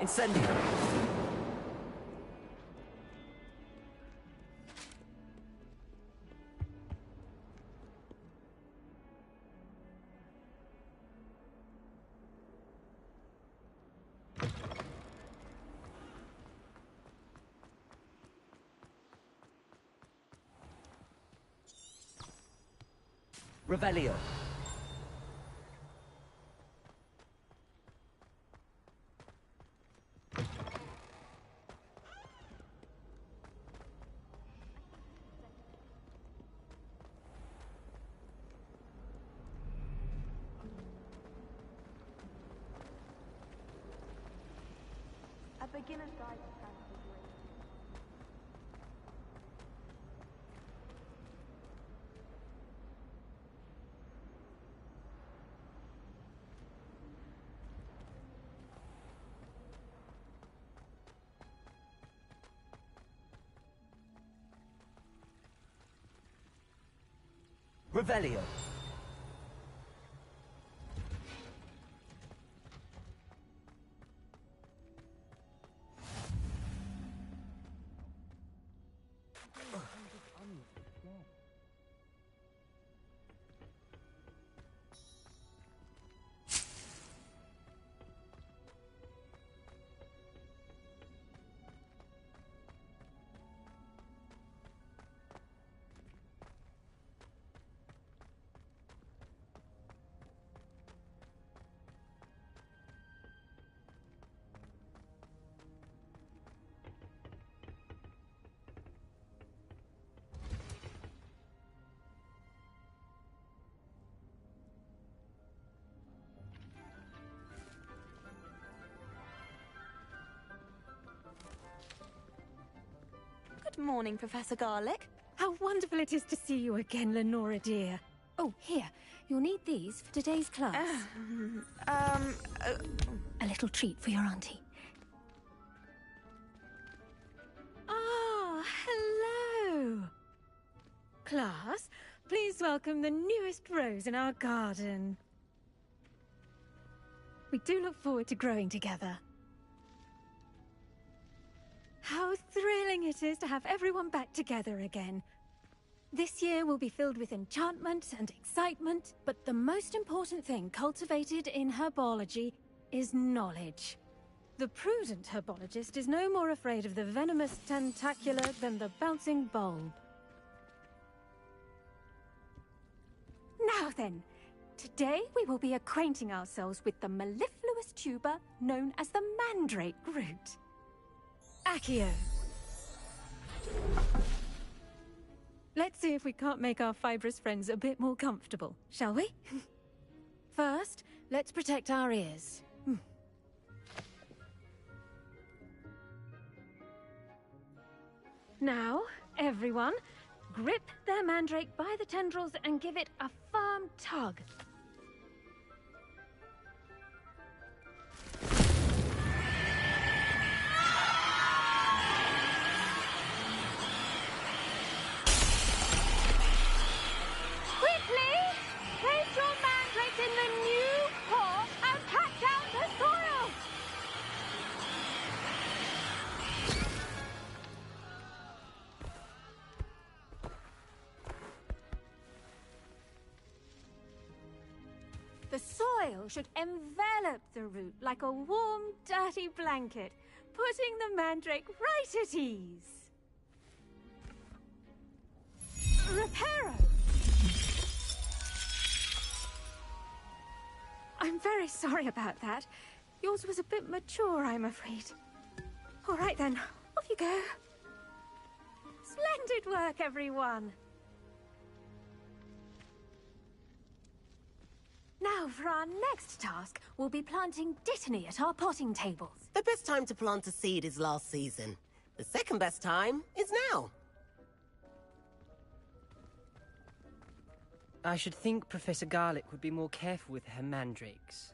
Incendio. Revelio. A beginner's guide to fantasy dreams. Revelio. Good morning, Professor Garlick. How wonderful it is to see you again, Lenora dear. Oh, here. You'll need these for today's class. A little treat for your auntie. Ah, hello. Class, please welcome the newest rose in our garden. We do look forward to growing together. How thrilling it is to have everyone back together again. This year will be filled with enchantment and excitement, but the most important thing cultivated in herbology is knowledge. The prudent herbologist is no more afraid of the venomous tentacula than the bouncing bulb. Now then, today we will be acquainting ourselves with the mellifluous tuber known as the mandrake root. Accio. Let's see if we can't make our fibrous friends a bit more comfortable, shall we? First, let's protect our ears. Now, everyone, grip their mandrake by the tendrils and give it a firm tug. The soil should envelop the root like a warm, dirty blanket, putting the mandrake right at ease. Reparo! I'm very sorry about that. Yours was a bit mature, I'm afraid. All right then, off you go. Splendid work, everyone! Now, for our next task, we'll be planting Dittany at our potting tables. The best time to plant a seed is last season. The second best time is now. I should think Professor Garlick would be more careful with her mandrakes.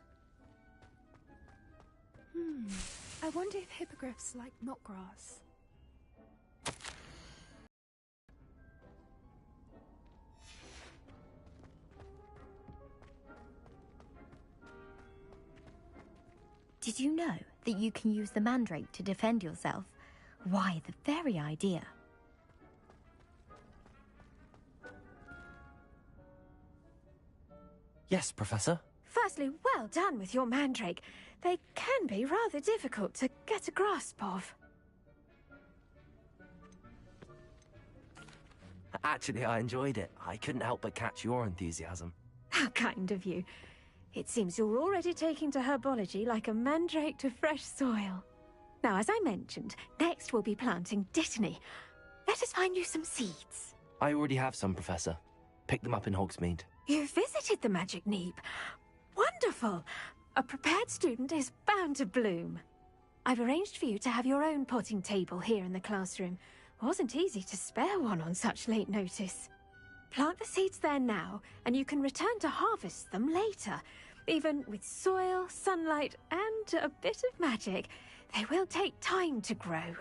I wonder if hippogriffs like knotgrass. Did you know that you can use the mandrake to defend yourself. Why, the very idea. Yes, Professor. Firstly, well done with your mandrake. They can be rather difficult to get a grasp of. Actually, I enjoyed it. I couldn't help but catch your enthusiasm. How kind of you. It seems you're already taking to herbology like a mandrake to fresh soil. Now, as I mentioned, next we'll be planting Dittany. Let us find you some seeds. I already have some, Professor. Picked them up in Hogsmeade. You visited the Magic Neep. Wonderful! A prepared student is bound to bloom. I've arranged for you to have your own potting table here in the classroom. Wasn't easy to spare one on such late notice. Plant the seeds there now, and you can return to harvest them later. Even with soil, sunlight, and a bit of magic, they will take time to grow.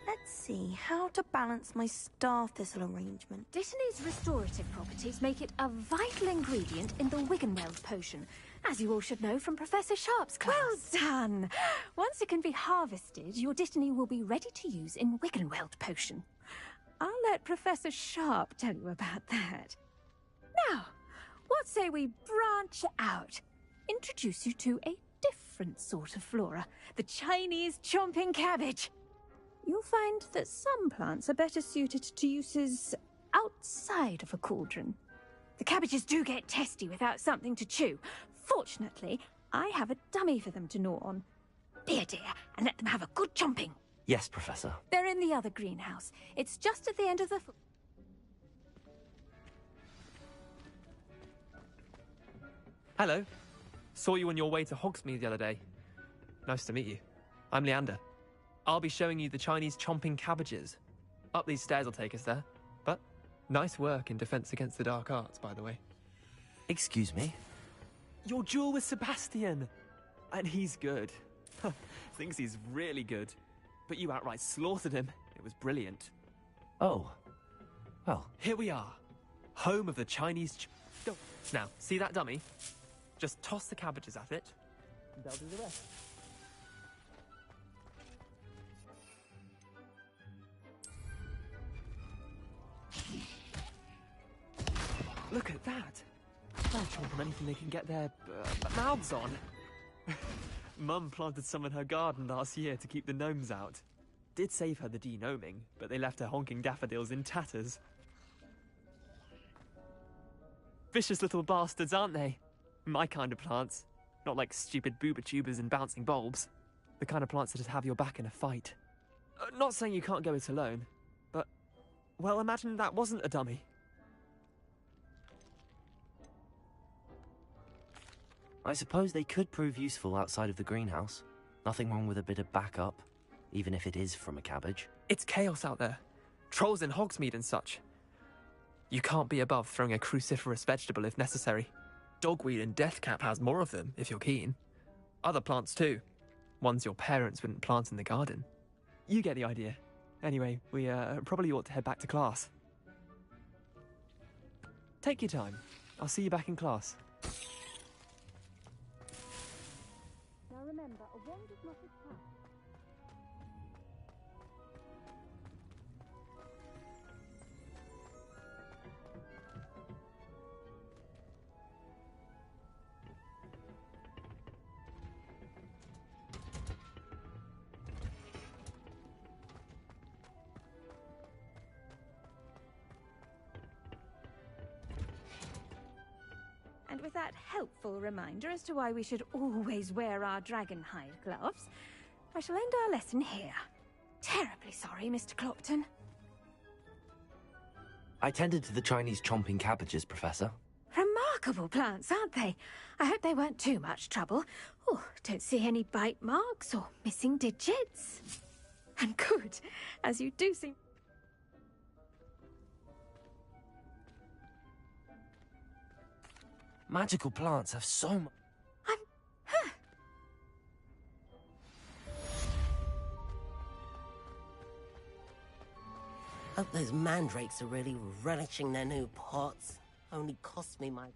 Let's see how to balance my star thistle arrangement. Dittany's restorative properties make it a vital ingredient in the Wiggenweld potion, as you all should know from Professor Sharp's class. Well done! Once it can be harvested, your Dittany will be ready to use in Wiggenweld potion. I'll let Professor Sharp tell you about that. Now, what say we branch out? Introduce you to a different sort of flora, the Chinese chomping cabbage. You'll find that some plants are better suited to uses outside of a cauldron. The cabbages do get testy without something to chew. Fortunately, I have a dummy for them to gnaw on. Be a dear and let them have a good chomping. Yes, Professor. They're in the other greenhouse. It's just at the end of the... Hello. Saw you on your way to Hogsmeade the other day. Nice to meet you. I'm Leander. I'll be showing you the Chinese chomping cabbages. Up these stairs will take us there. But nice work in defense against the dark arts, by the way. Excuse me? Your duel with Sebastian! And he's good. Thinks he's really good. But you outright slaughtered him. It was brilliant. Oh. Well. Here we are. Home of the Chinese Now, see that dummy? Just toss the cabbages at it. And they'll do the rest. Look at that! They'll chomp on anything they can get their mouths on. Mum planted some in her garden last year to keep the gnomes out. Did save her the de-gnoming, but they left her honking daffodils in tatters. Vicious little bastards, aren't they? My kind of plants. Not like stupid booba tubers and bouncing bulbs. The kind of plants that just have your back in a fight. Not saying you can't go it alone, but... well, imagine that wasn't a dummy. I suppose they could prove useful outside of the greenhouse. Nothing wrong with a bit of backup, even if it is from a cabbage. It's chaos out there. Trolls in Hogsmeade and such. You can't be above throwing a cruciferous vegetable if necessary. Dogweed and deathcap has more of them, if you're keen. Other plants too. Ones your parents wouldn't plant in the garden. You get the idea. Anyway, we probably ought to head back to class. Take your time. I'll see you back in class. Now remember, a wand is not a trap. And with that helpful reminder as to why we should always wear our dragonhide gloves, I shall end our lesson here. Terribly sorry, Mr. Clopton. I tended to the Chinese chomping cabbages, Professor. Remarkable plants, aren't they? I hope they weren't too much trouble. Oh, don't see any bite marks or missing digits. And good, as you do seem... Magical plants have so much... Hope those mandrakes are really relishing their new pots. Only cost me my...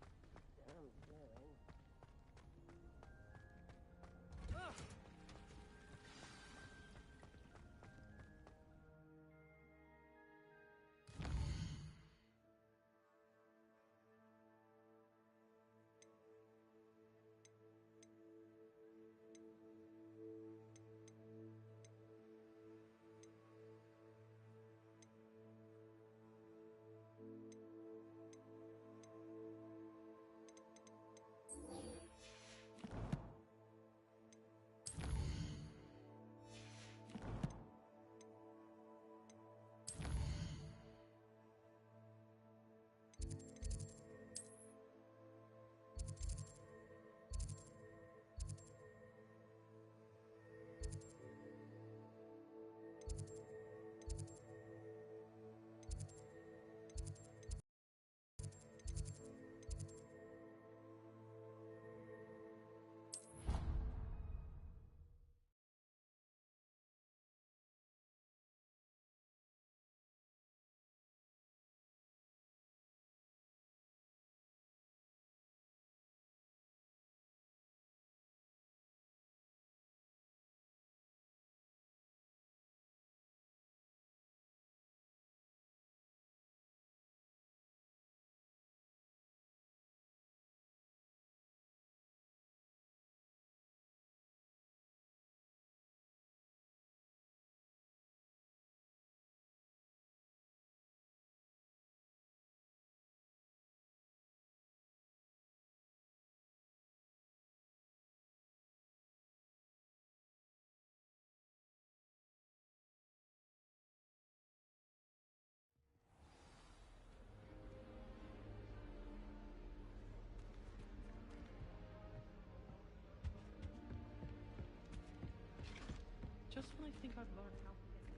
think I've learned how to get it.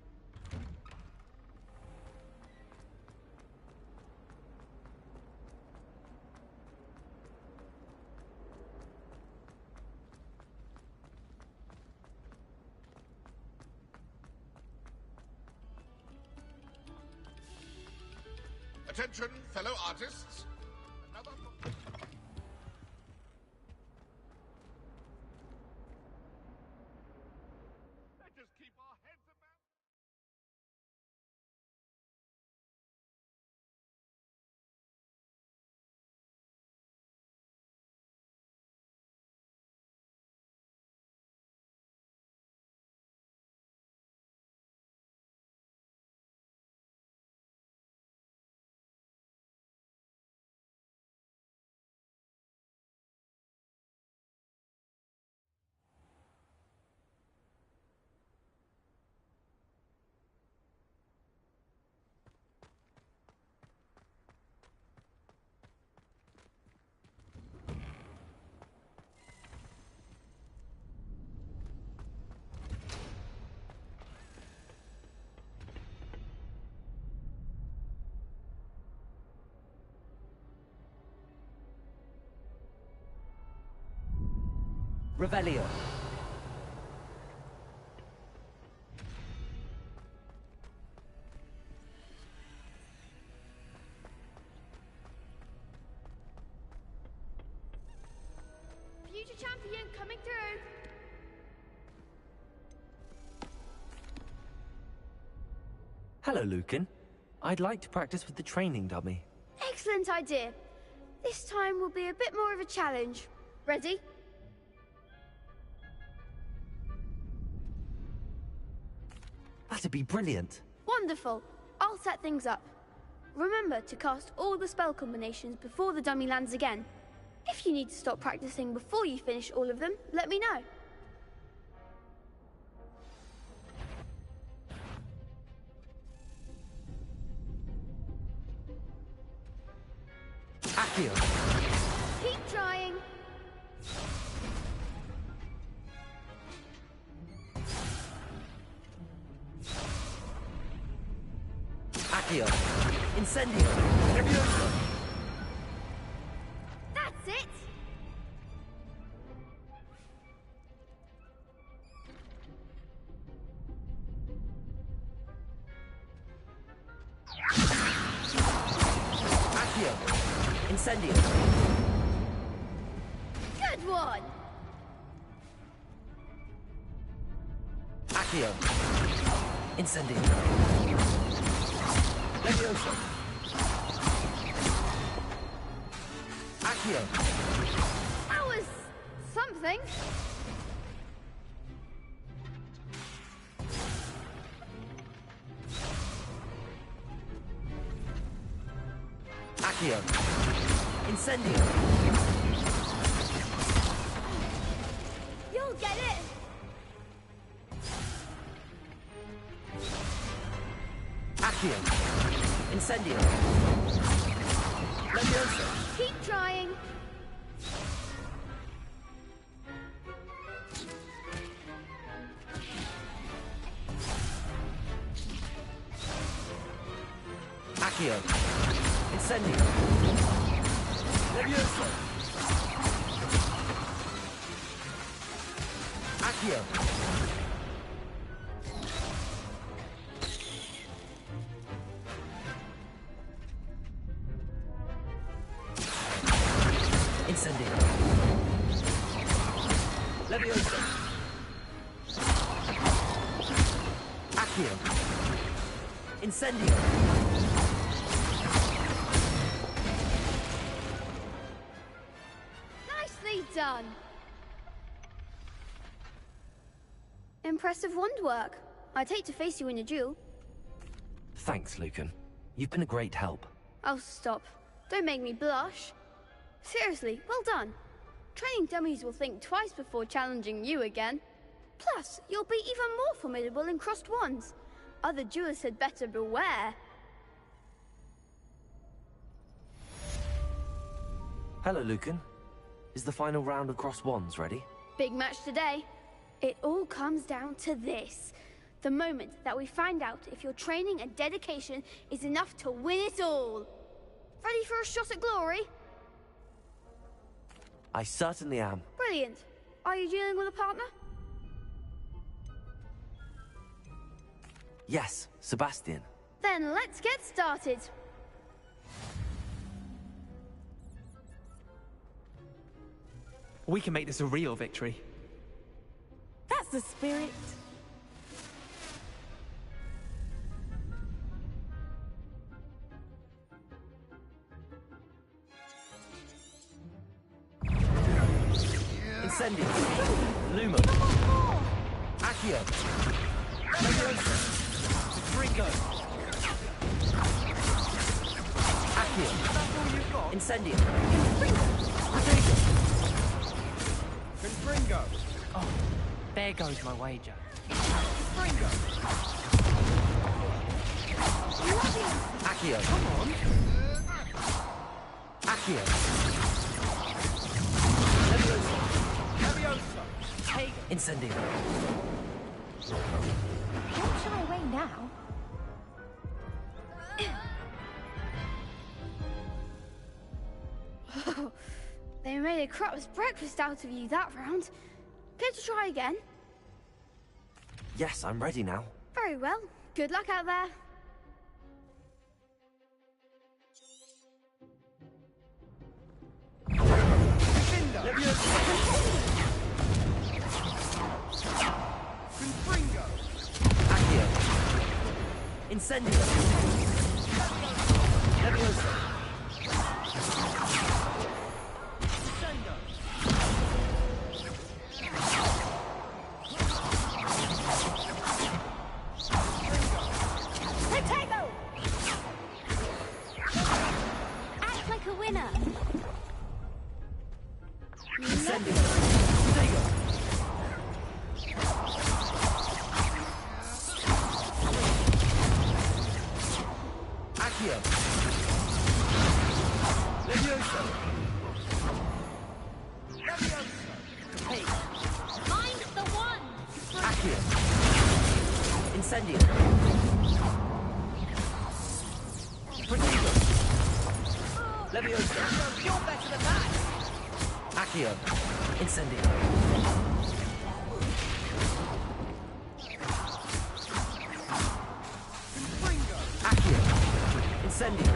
Attention, fellow artists. Another... Let's just keep our heads about... Revelio. Future champion coming through. Hello, Lucan. I'd like to practice with the training dummy. Excellent idea. This time will be a bit more of a challenge. Ready? That'd be brilliant. Wonderful. I'll set things up. Remember to cast all the spell combinations before the dummy lands again. If you need to stop practicing before you finish all of them, let me know. Accio. Keep trying. Accio. Incendio. Levioso. That's it. Accio. Incendio. Good one. Accio. Incendio. Levioso. Accio. That was something. Accio. Incendio. You'll get it. Accio. Incendio. Levioso. Keep trying. Accio. Incendio. Levioso. Accio. Incendio. Levioso. Accio. Incendio. Nicely done. Impressive wand work. I'd hate to face you in a duel. Thanks, Lucan. You've been a great help. Oh, stop. Don't make me blush. Seriously, well done. Training dummies will think twice before challenging you again. Plus, you'll be even more formidable in crossed wands. Other duelists had better beware. Hello, Lucan. Is the final round of crossed wands ready? Big match today. It all comes down to this. The moment that we find out if your training and dedication is enough to win it all. Ready for a shot at glory? I certainly am. Brilliant. Are you dealing with a partner? Yes, Sebastian. Then let's get started. We can make this a real victory. That's the spirit. Incendio. Lumo. Accio. Leviosa. Frigo. Accio. That's all you've got? Incendio. Protego. Confringo. Oh, there goes my wager. Confringo. Accio. Come on. Accio. Leviosa. Hey. Incendio. Don't shy away now. They made a crap's breakfast out of you that round. Care to try again? Yes, I'm ready now. Very well. Good luck out there. Confringo. Accio. Incendio. Leviosa. Protego! Act like a winner. Incendio. Protego. Accio. Leviosa. Hey. Find the one! Accio. Incendio. Protego. Leviosa. You're better than that. Accio. Incendio. Accio. Incendio.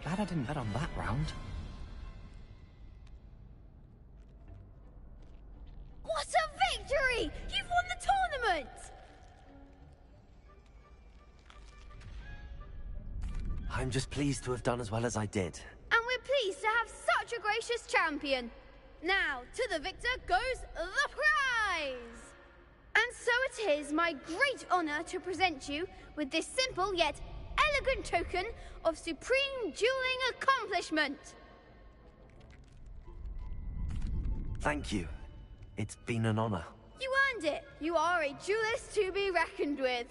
Glad I didn't bet on that round. What a victory! You've won the tournament! I'm just pleased to have done as well as I did. And we're pleased to have such a gracious champion. Now, to the victor goes the prize! And so it is my great honor to present you with this simple yet elegant token of supreme dueling accomplishment. Thank you. It's been an honor. You earned it. You are a duelist to be reckoned with.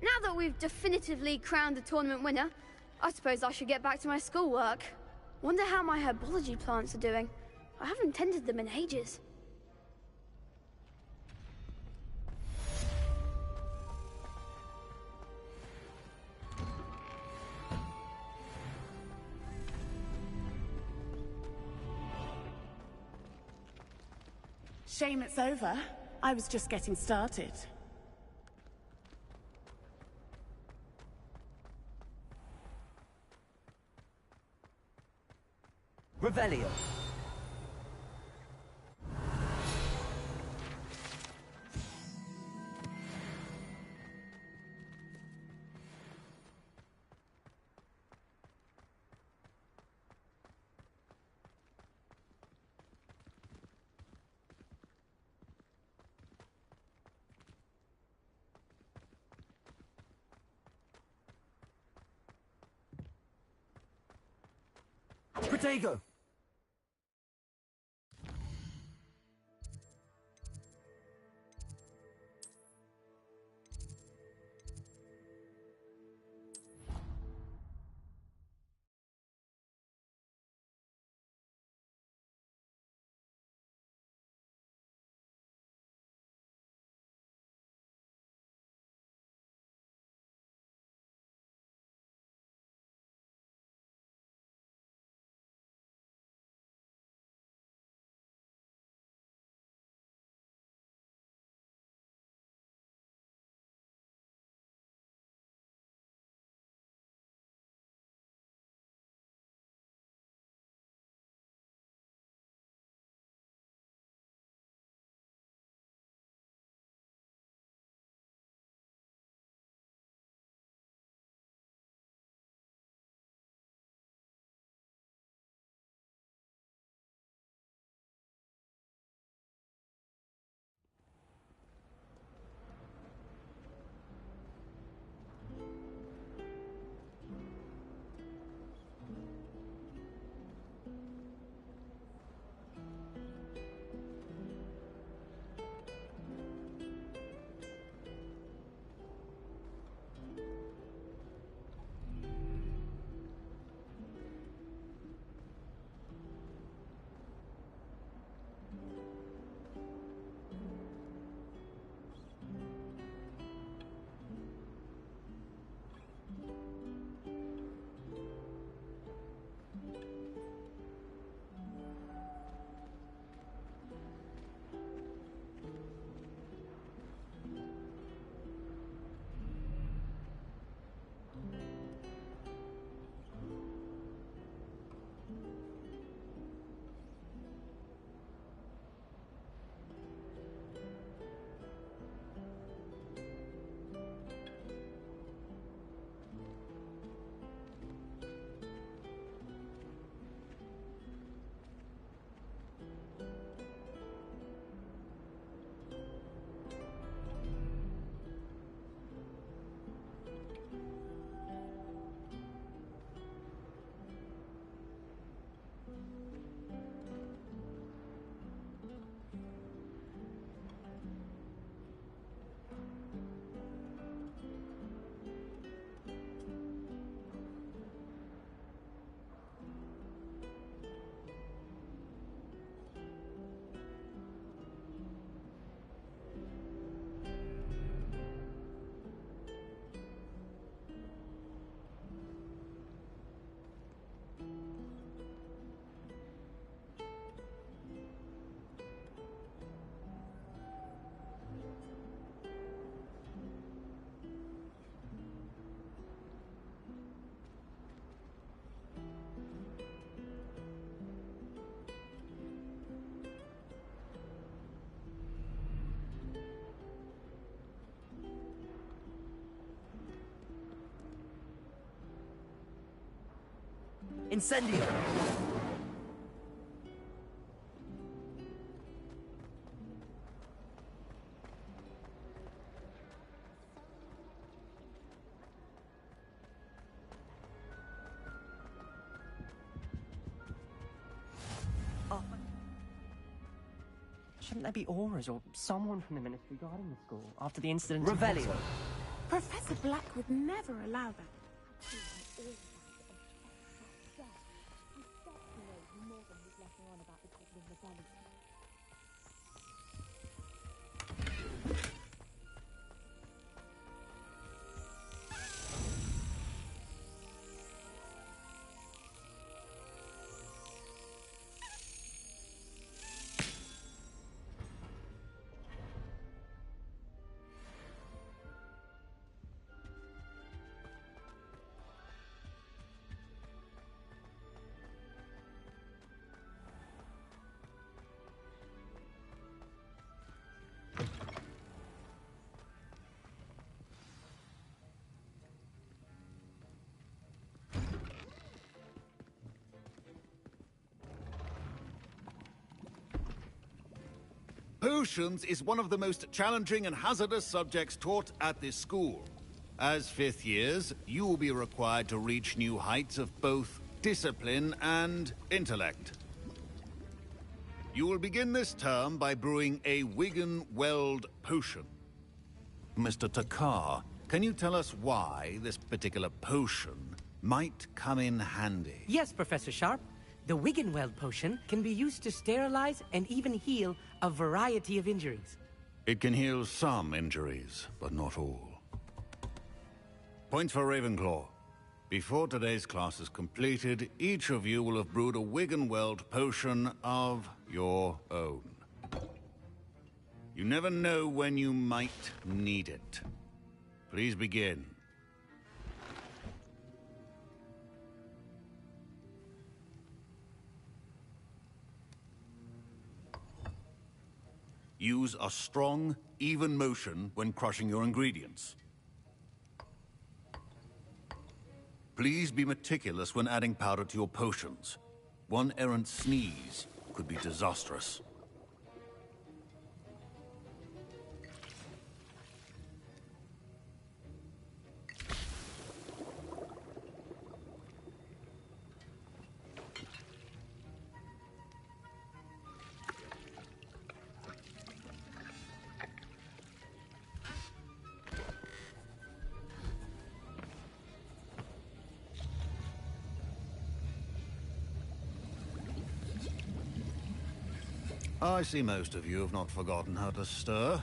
Now that we've definitively crowned the tournament winner, I suppose I should get back to my schoolwork. Wonder how my herbology plants are doing. I haven't tended them in ages. Shame it's over. I was just getting started. Revelio. Protego. Incendio! Shouldn't there be auras or someone from the Ministry guarding the school after the incident? Revelio! Professor Black would never allow that. Potions is one of the most challenging and hazardous subjects taught at this school. As fifth years, you will be required to reach new heights of both discipline and intellect. You will begin this term by brewing a Wigan Weld potion. Mr. Takar, can you tell us why this particular potion might come in handy? Yes, Professor Sharp. The Wiggenweld potion can be used to sterilize and even heal a variety of injuries. It can heal some injuries, but not all. Points for Ravenclaw. Before today's class is completed, each of you will have brewed a Wiggenweld potion of your own. You never know when you might need it. Please begin. Use a strong, even motion when crushing your ingredients. Please be meticulous when adding powder to your potions. One errant sneeze could be disastrous. I see most of you have not forgotten how to stir.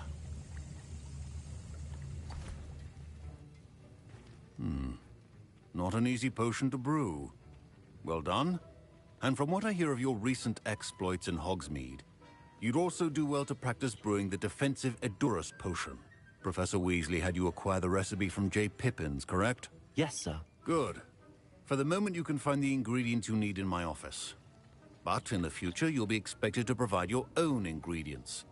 Not an easy potion to brew. Well done. And from what I hear of your recent exploits in Hogsmeade, you'd also do well to practice brewing the defensive Edurus potion. Professor Weasley had you acquire the recipe from J. Pippins, correct? Yes, sir. Good. For the moment, you can find the ingredients you need in my office. But in the future, you'll be expected to provide your own ingredients.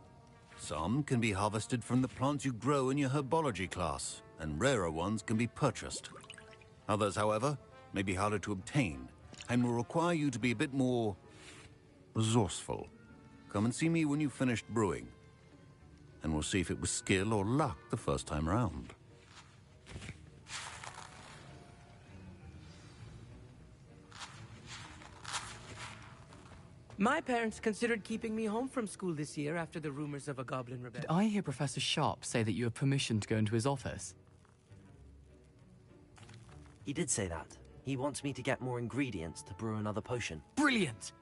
Some can be harvested from the plants you grow in your herbology class, and rarer ones can be purchased. Others, however, may be harder to obtain, and will require you to be a bit more resourceful. Come and see me when you've finished brewing, and we'll see if it was skill or luck the first time round. My parents considered keeping me home from school this year after the rumors of a goblin rebellion. Did I hear Professor Sharp say that you have permission to go into his office? He did say that. He wants me to get more ingredients to brew another potion. Brilliant!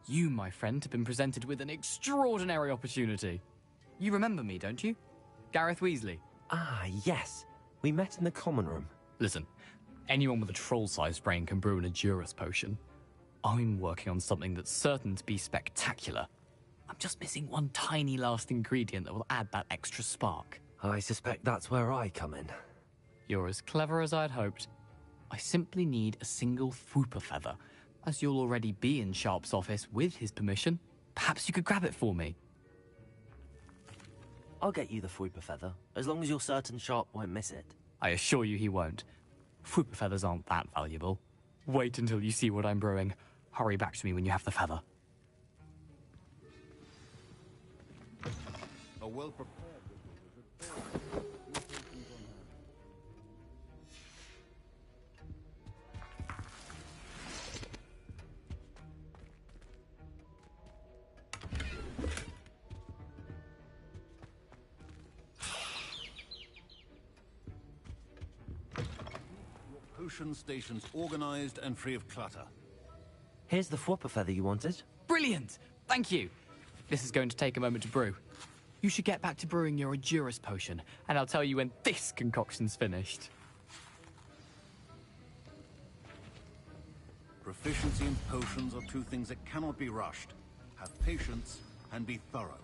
You, my friend, have been presented with an extraordinary opportunity. You remember me, don't you? Gareth Weasley. Ah, yes. We met in the common room. Listen, anyone with a troll-sized brain can brew an Edurus potion. I'm working on something that's certain to be spectacular. I'm just missing one tiny last ingredient that will add that extra spark. I suspect that's where I come in. You're as clever as I'd hoped. I simply need a single Fwooper feather. As you'll already be in Sharp's office with his permission, perhaps you could grab it for me. I'll get you the Fwooper feather, as long as you're certain Sharp won't miss it. I assure you he won't. Fwooper feathers aren't that valuable. Wait until you see what I'm brewing. Hurry back to me when you have the feather. A well-prepared potion stations organized and free of clutter. Here's the Fwopper feather you wanted. Brilliant! Thank you! This is going to take a moment to brew. You should get back to brewing your Adurus potion, and I'll tell you when this concoction's finished. Proficiency in potions are two things that cannot be rushed. Have patience and be thorough.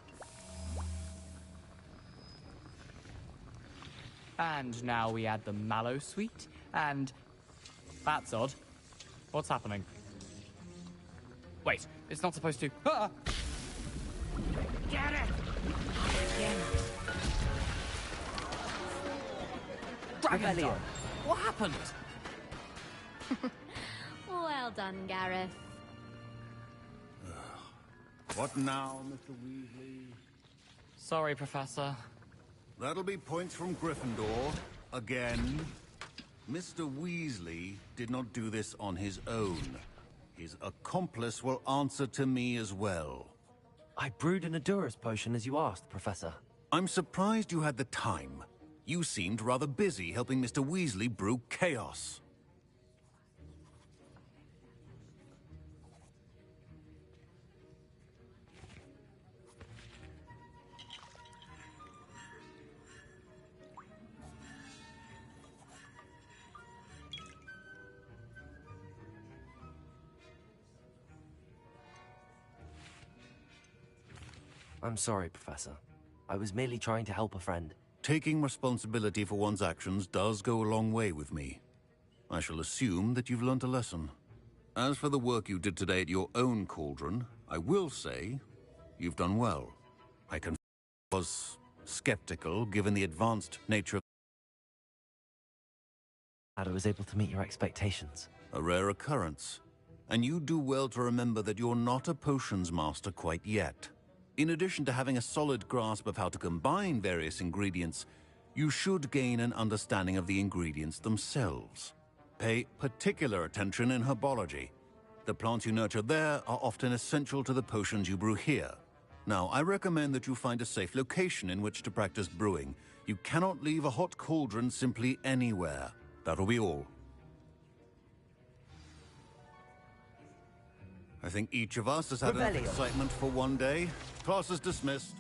And now we add the mallow sweet, and... That's odd. What's happening? Wait, it's not supposed to... Ah! Get it! Dragon Dog! What happened? Well done, Gareth. What now, Mr. Weasley? Sorry, Professor. That'll be points from Gryffindor. Again. Mr. Weasley did not do this on his own. His accomplice will answer to me as well. I brewed an Adurus potion as you asked, Professor. I'm surprised you had the time. You seemed rather busy helping Mr. Weasley brew chaos. I'm sorry, Professor. I was merely trying to help a friend. Taking responsibility for one's actions does go a long way with me. I shall assume that you've learnt a lesson. As for the work you did today at your own cauldron, I will say you've done well. I was skeptical given the advanced nature of... I was able to meet your expectations. A rare occurrence. And you do well to remember that you're not a potions master quite yet. In addition to having a solid grasp of how to combine various ingredients, you should gain an understanding of the ingredients themselves. Pay particular attention in herbology. The plants you nurture there are often essential to the potions you brew here. Now, I recommend that you find a safe location in which to practice brewing. You cannot leave a hot cauldron simply anywhere. That'll be all. I think each of us has had enough excitement for one day. Class is dismissed.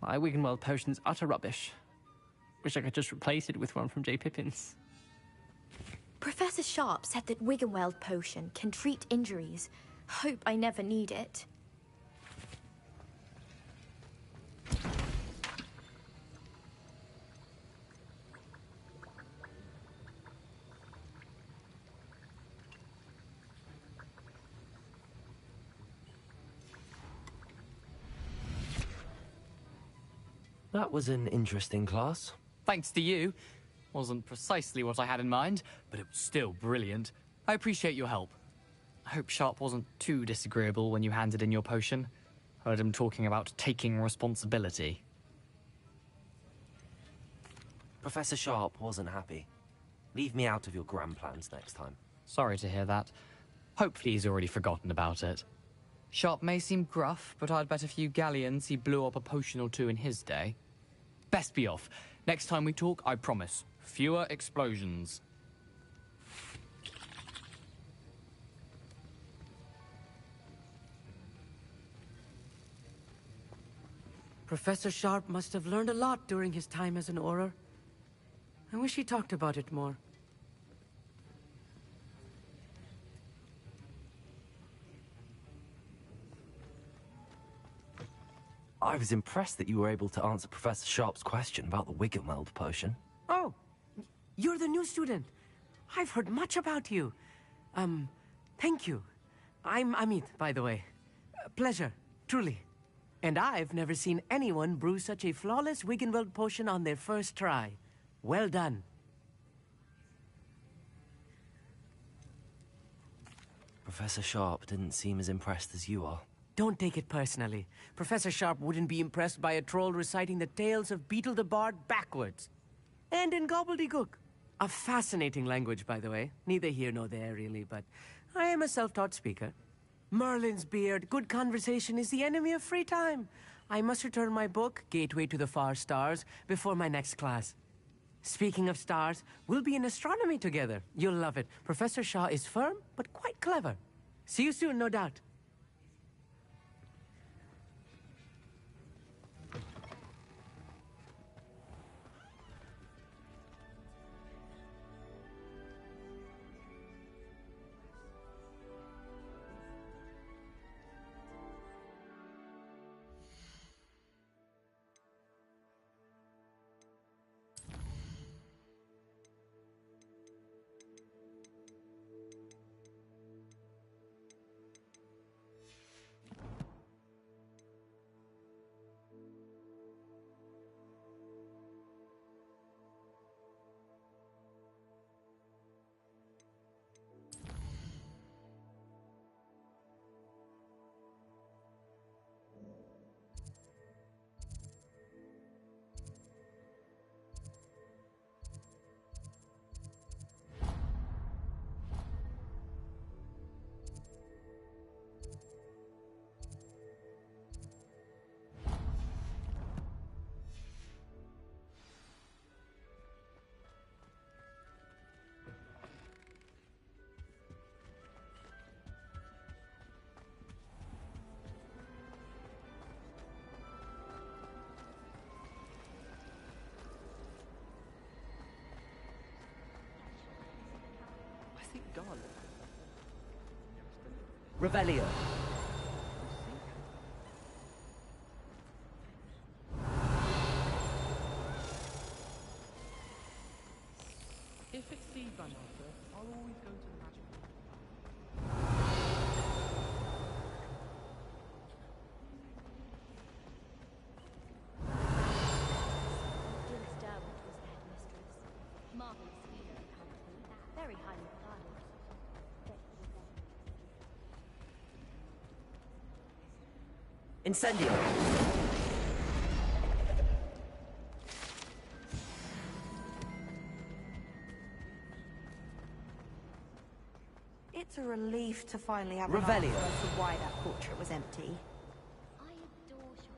My Wiggenweld potion's utter rubbish. Wish I could just replace it with one from J. Pippin's. Professor Sharp said that Wiggenweld potion can treat injuries. Hope I never need it. That was an interesting class. Thanks to you. Wasn't precisely what I had in mind, but it was still brilliant. I appreciate your help. I hope Sharp wasn't too disagreeable when you handed in your potion. Heard him talking about taking responsibility. Professor Sharp wasn't happy. Leave me out of your grand plans next time. Sorry to hear that. Hopefully he's already forgotten about it. Sharp may seem gruff, but I'd bet a few galleons he blew up a potion or two in his day. Best be off. Next time we talk, I promise, fewer explosions. Professor Sharp must have learned a lot during his time as an Auror. I wish he talked about it more. I was impressed that you were able to answer Professor Sharp's question about the Wiggenweld potion. Oh, you're the new student. I've heard much about you. Thank you. I'm Amit, by the way. Pleasure, truly. And I've never seen anyone brew such a flawless Wiggenweld potion on their first try. Well done. Professor Sharp didn't seem as impressed as you are. Don't take it personally. Professor Sharp wouldn't be impressed by a troll reciting the tales of Beetle the Bard backwards. And in gobbledygook. A fascinating language, by the way. Neither here nor there, really, but I am a self-taught speaker. Merlin's beard, good conversation is the enemy of free time. I must return my book, Gateway to the Far Stars, before my next class. Speaking of stars, we'll be in astronomy together. You'll love it. Professor Shah is firm, but quite clever. See you soon, no doubt. Revelio. If it's seed I'm after, I'll always go to the magic. Very highly regarded. Incendio. It's a relief to finally have Revelio. an answer as to why that portrait was empty. I adore shopping.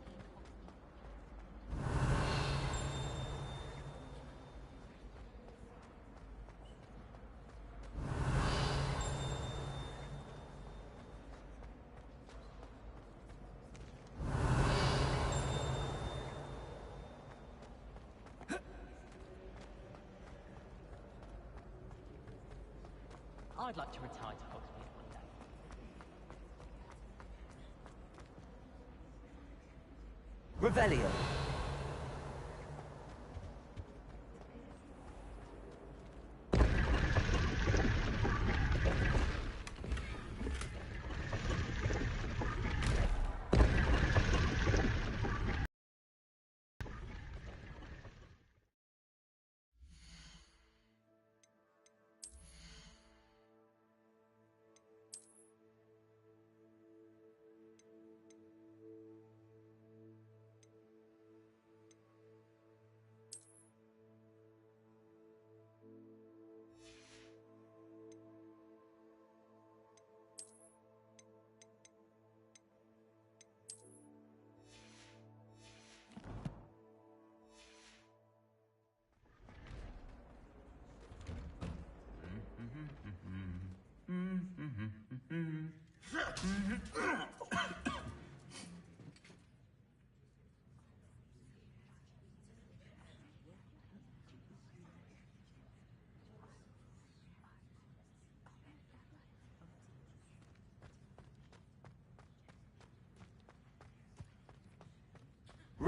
I'd like to retire to Hogsmeade one day. Revelio.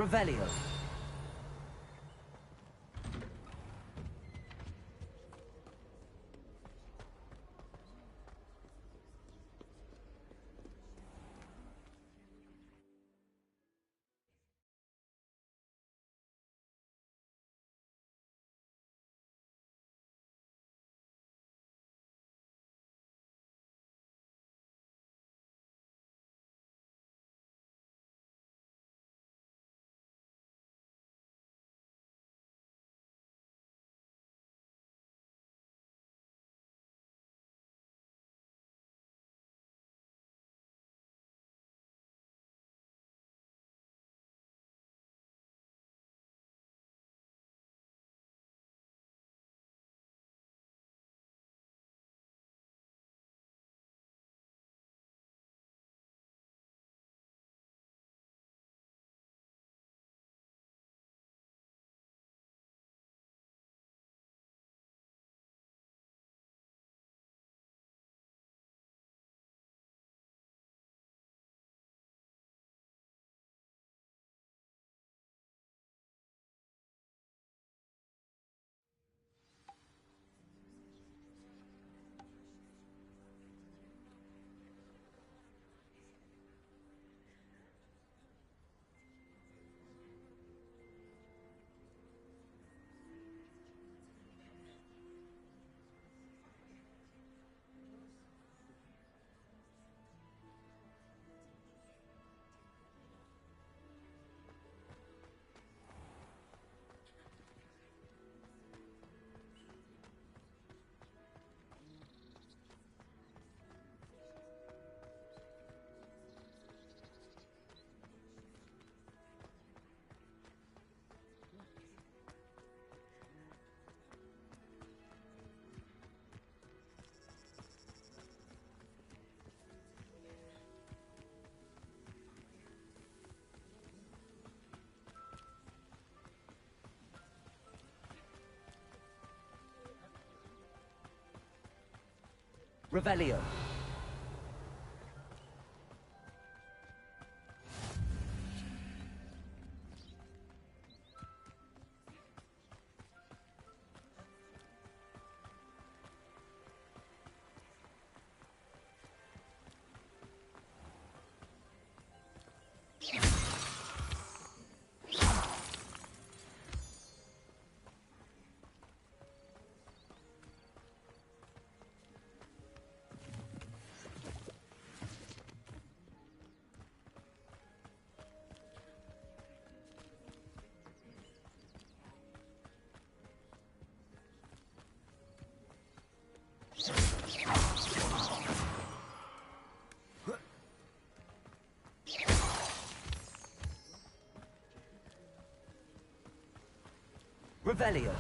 Revelio. Revelio. Revelio.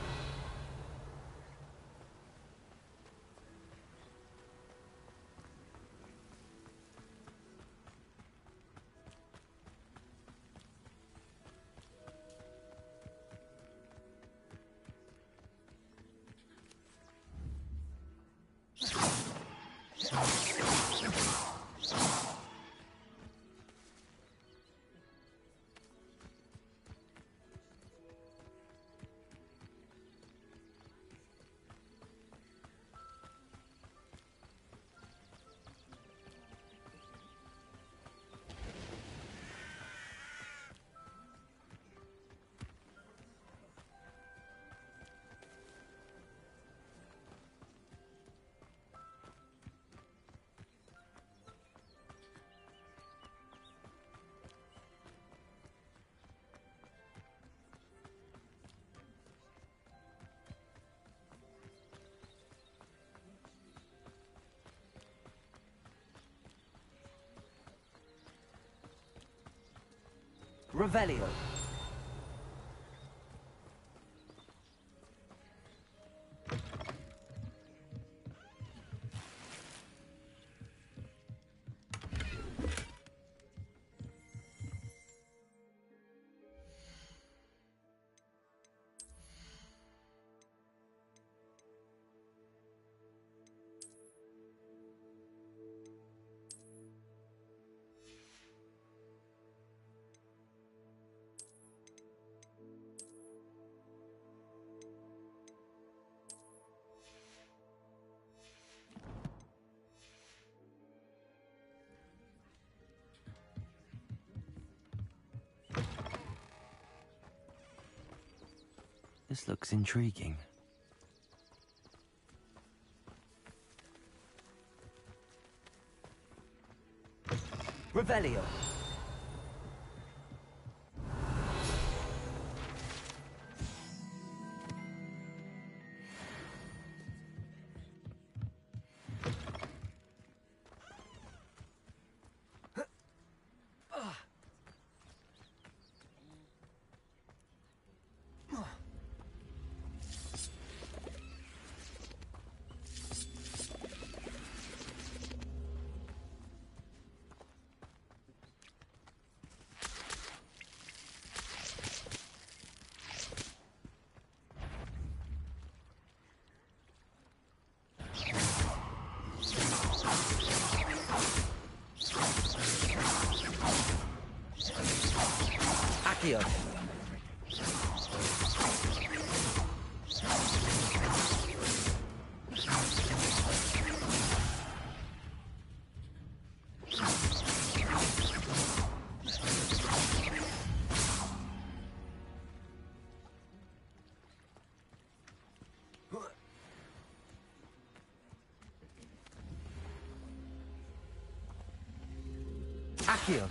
Revelio. This looks intriguing. Revelio. Accio. Accio.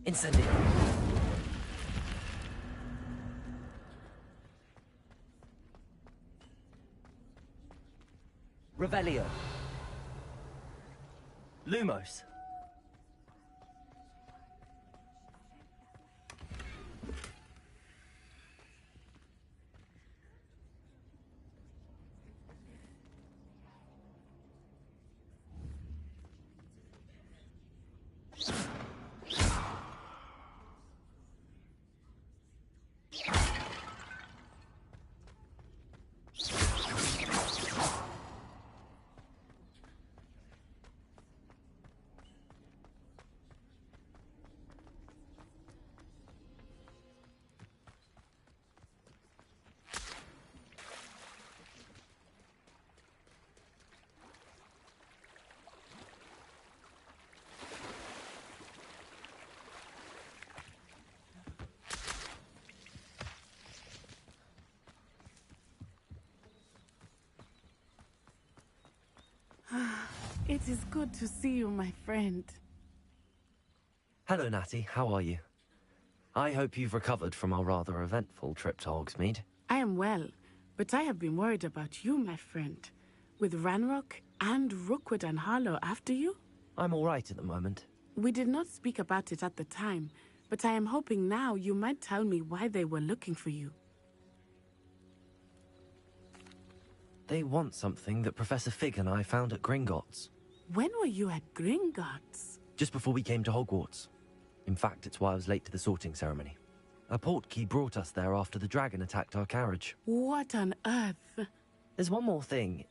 Incendio. Revelio. Lumos. It is good to see you, my friend. Hello, Natty. How are you? I hope you've recovered from our rather eventful trip to Hogsmeade. I am well, but I have been worried about you, my friend. With Ranrock and Rookwood and Harlow after you? I'm all right at the moment. We did not speak about it at the time, but I am hoping now you might tell me why they were looking for you. They want something that Professor Fig and I found at Gringotts. When were you at Gringotts? Just before we came to Hogwarts. In fact, it's why I was late to the sorting ceremony. A portkey brought us there after the dragon attacked our carriage. What on earth? There's one more thing.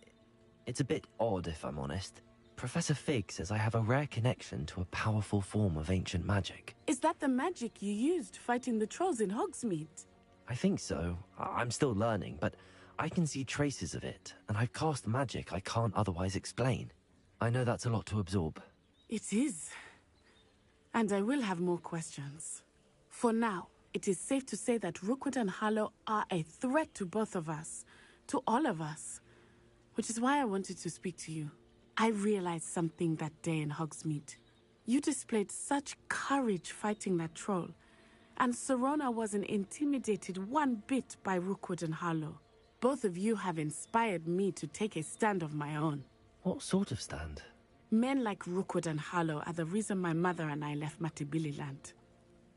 It's a bit odd, if I'm honest. Professor Fig says I have a rare connection to a powerful form of ancient magic. Is that the magic you used fighting the trolls in Hogsmeade? I think so. I'm still learning, but I can see traces of it, and I've cast magic I can't otherwise explain. I know that's a lot to absorb. It is. And I will have more questions. For now, it is safe to say that Rookwood and Harlow are a threat to both of us, to all of us. Which is why I wanted to speak to you. I realized something that day in Hogsmeade. You displayed such courage fighting that troll, and Serona wasn't intimidated one bit by Rookwood and Harlow. Both of you have inspired me to take a stand of my own. What sort of stand? Men like Rookwood and Harlow are the reason my mother and I left Matabeleland.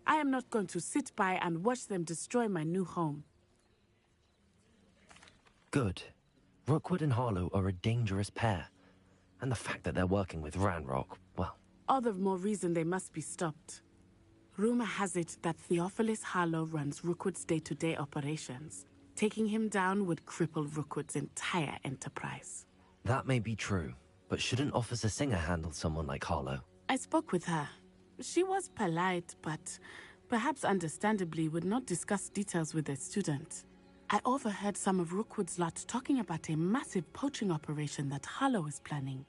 I am not going to sit by and watch them destroy my new home. Good. Rookwood and Harlow are a dangerous pair. And the fact that they're working with Ranrock, well... All the more reason they must be stopped. Rumor has it that Theophilus Harlow runs Rookwood's day-to-day operations. Taking him down would cripple Rookwood's entire enterprise. That may be true, but shouldn't Officer Singer handle someone like Harlow? I spoke with her. She was polite, but perhaps understandably would not discuss details with a student. I overheard some of Rookwood's lot talking about a massive poaching operation that Harlow is planning.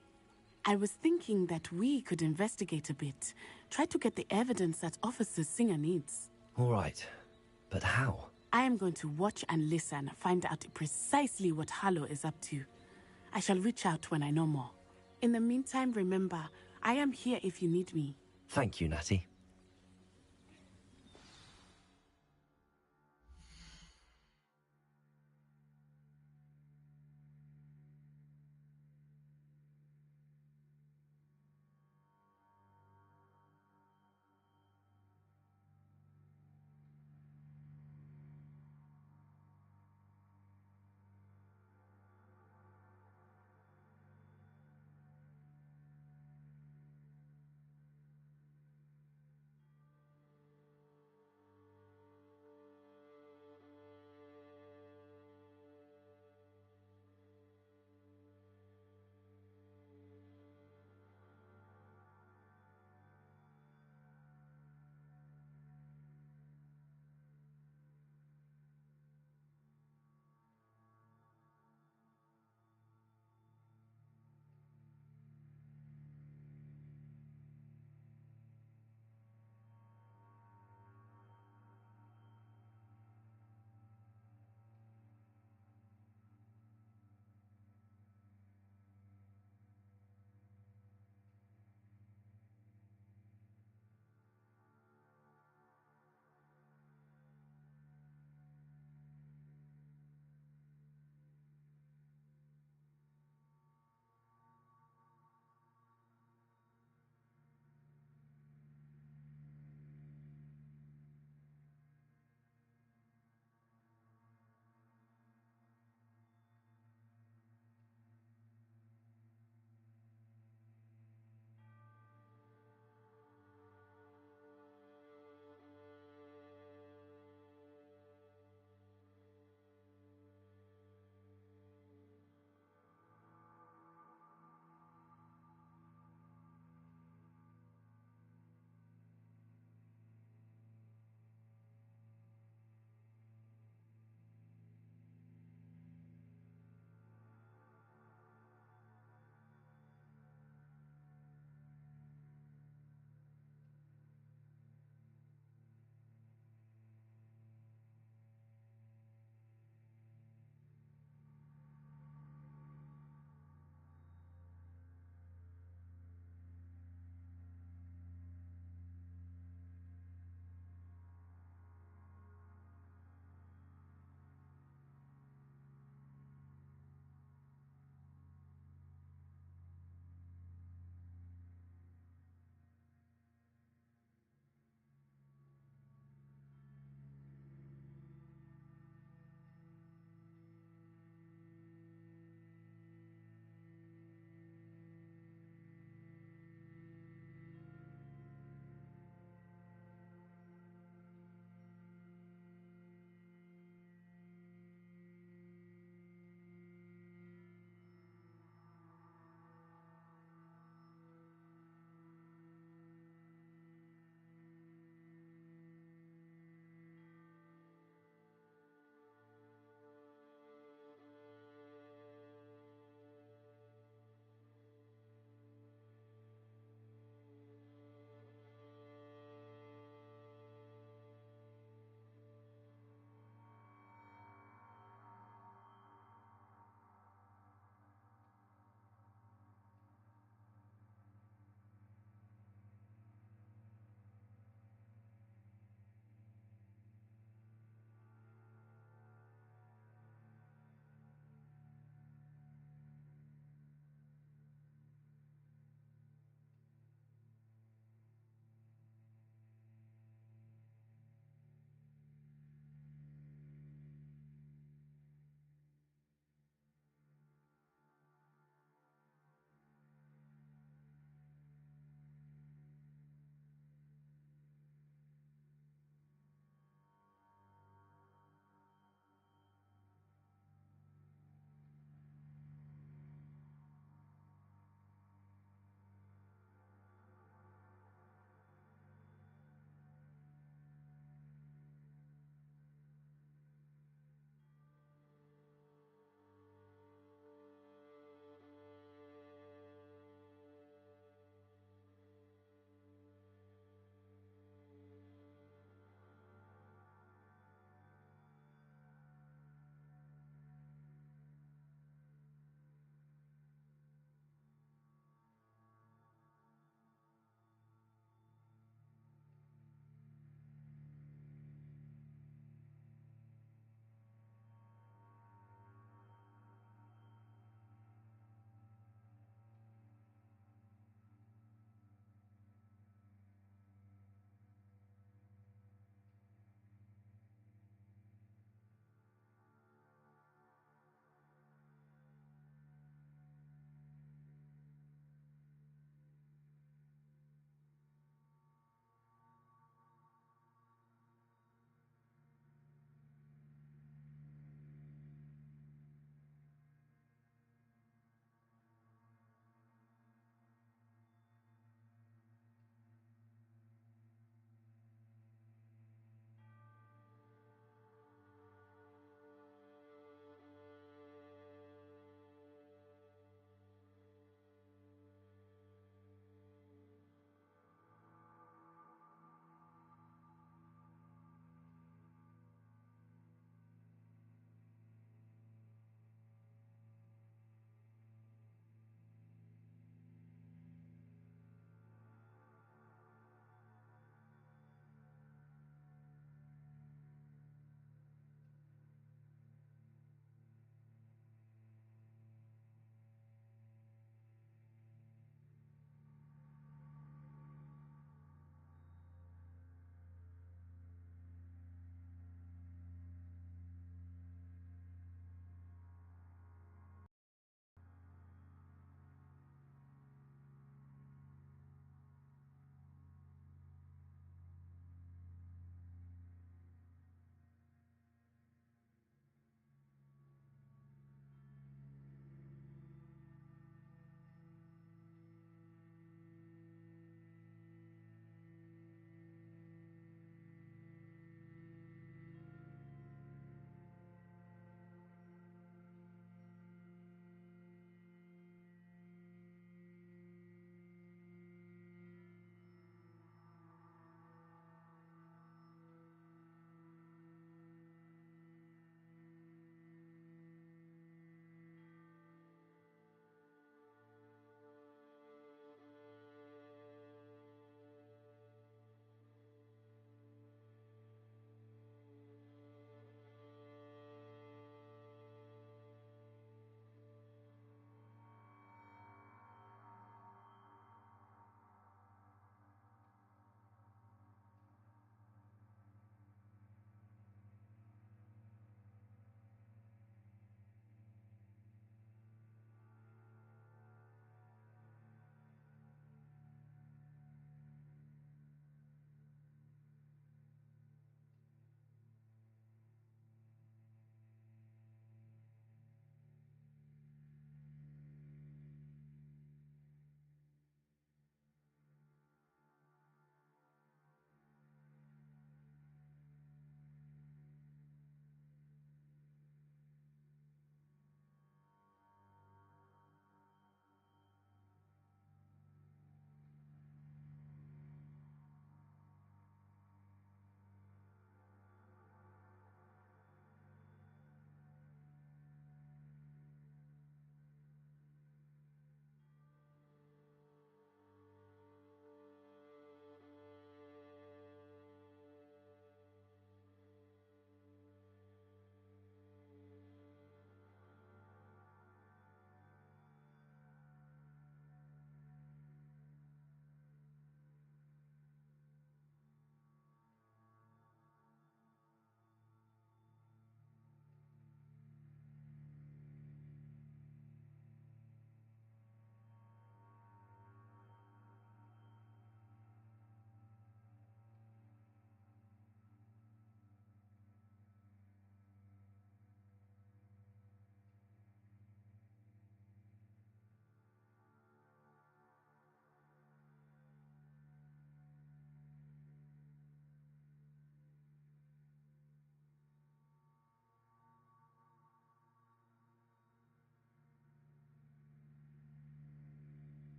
I was thinking that we could investigate a bit, try to get the evidence that Officer Singer needs. All right, but how? I am going to watch and listen, find out precisely what Harlow is up to. I shall reach out when I know more. In the meantime, remember, I am here if you need me. Thank you, Natty.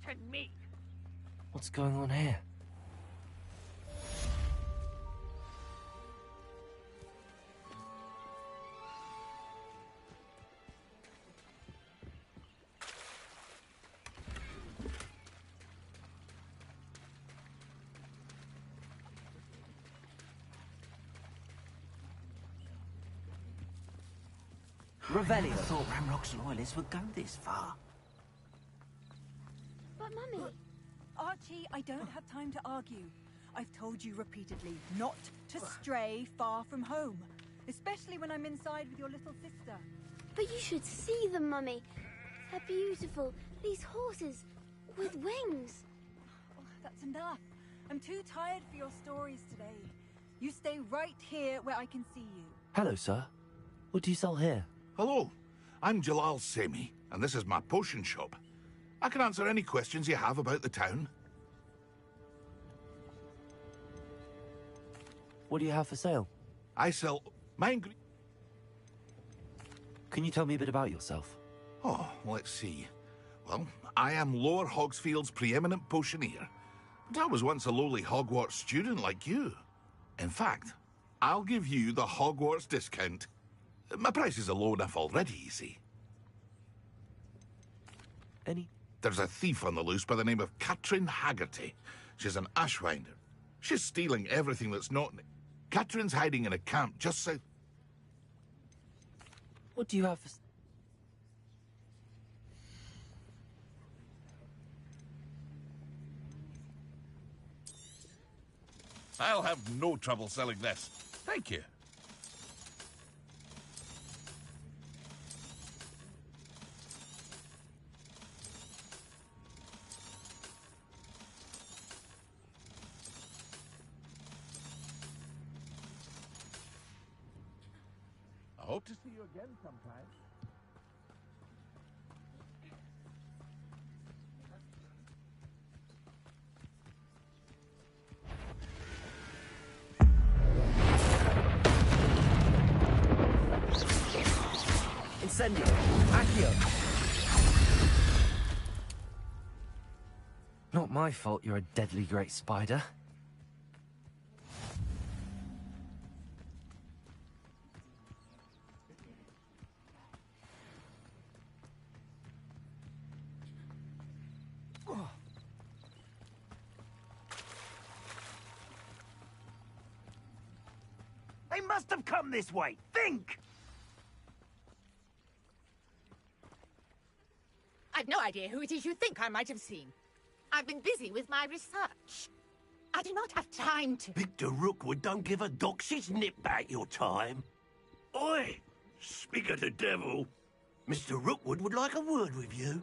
threaten me? What's going on here? Revelio thought Ramrock's loyalists would go this far. But, Mummy... Archie, I don't have time to argue. I've told you repeatedly not to stray far from home, especially when I'm inside with your little sister. But you should see them, Mummy. They're beautiful. These horses with wings. Oh, that's enough. I'm too tired for your stories today. You stay right here where I can see you. Hello, sir. What do you sell here? Hello, I'm Jalal Semi, and this is my potion shop. I can answer any questions you have about the town. What do you have for sale? I sell my Can you tell me a bit about yourself? Oh, let's see. Well, I am Lower Hogsfield's preeminent potioneer. But I was once a lowly Hogwarts student like you. In fact, I'll give you the Hogwarts discount. My prices are low enough already, you see. Any? There's a thief on the loose by the name of Katrin Haggerty. She's an ashwinder. She's stealing everything that's not... Katrin's hiding in a camp just south... What do you have for... I'll have no trouble selling this. Thank you. I hope to see you again sometime. Incendio! Accio! Not my fault you're a deadly great spider. They must have come this way. Think! I've no idea who it is you think I might have seen. I've been busy with my research. I do not have time to... Victor Rookwood don't give a doxy's nip back your time. Oi! Speak of the devil. Mr. Rookwood would like a word with you.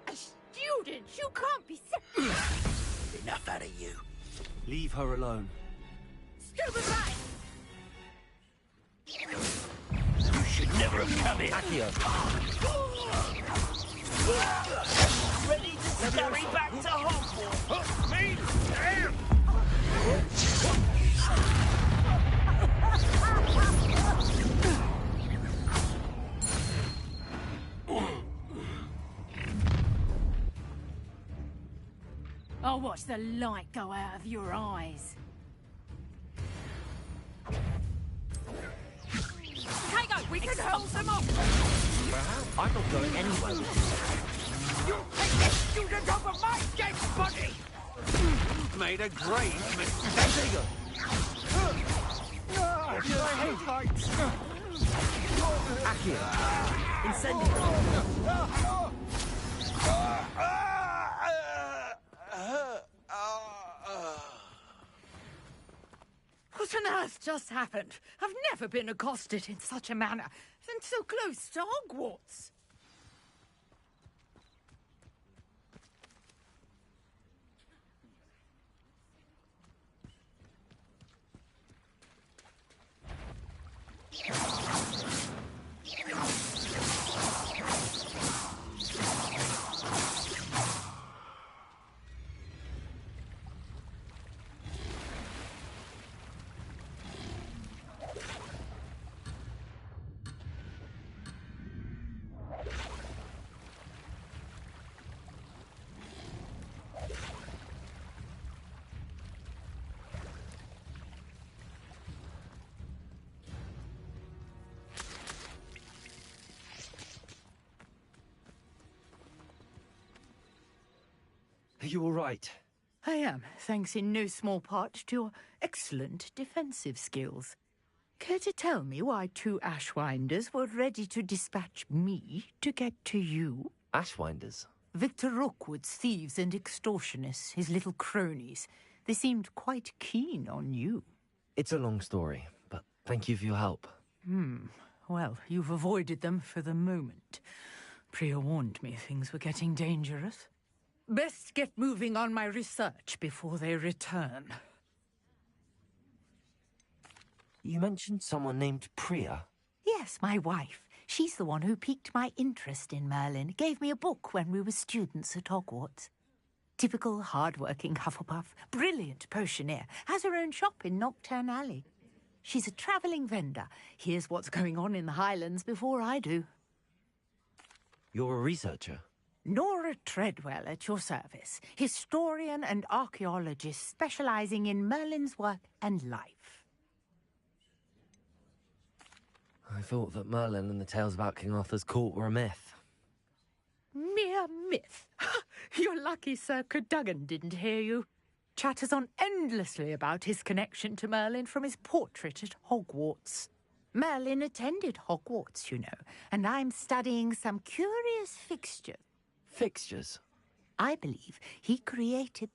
A student? You can't be serious. Enough out of you. Leave her alone. Scuba right! You should never have come here. Accio! Ready to scurry back to Hogwarts. Me? Damn! I'll watch the light go out of your eyes. Hang on, we can hold them off! I'm not going anywhere with You take the student over my dead body! Made a grave you. Accio! Incendio! What on earth just happened? I've never been accosted in such a manner, and so close to Hogwarts. Are you all right? I am, thanks in no small part to your excellent defensive skills. Care to tell me why 2 Ashwinders were ready to dispatch me to get to you? Ashwinders? Victor Rookwood's thieves and extortionists, his little cronies. They seemed quite keen on you. It's a long story, but thank you for your help. Well, you've avoided them for the moment. Priya warned me things were getting dangerous. Best get moving on my research before they return. You mentioned someone named Priya. Yes, my wife. She's the one who piqued my interest in Merlin. Gave me a book when we were students at Hogwarts. Typical hard-working Hufflepuff. Brilliant potioneer. Has her own shop in Nocturne Alley. She's a travelling vendor. Hears what's going on in the Highlands before I do. You're a researcher? Nora Treadwell at your service. Historian and archaeologist specialising in Merlin's work and life. I thought that Merlin and the tales about King Arthur's court were a myth. Mere myth. You're lucky Sir Cadogan didn't hear you. Chatters on endlessly about his connection to Merlin from his portrait at Hogwarts. Merlin attended Hogwarts, you know, and I'm studying some curious fixtures. Fixtures? I believe he created...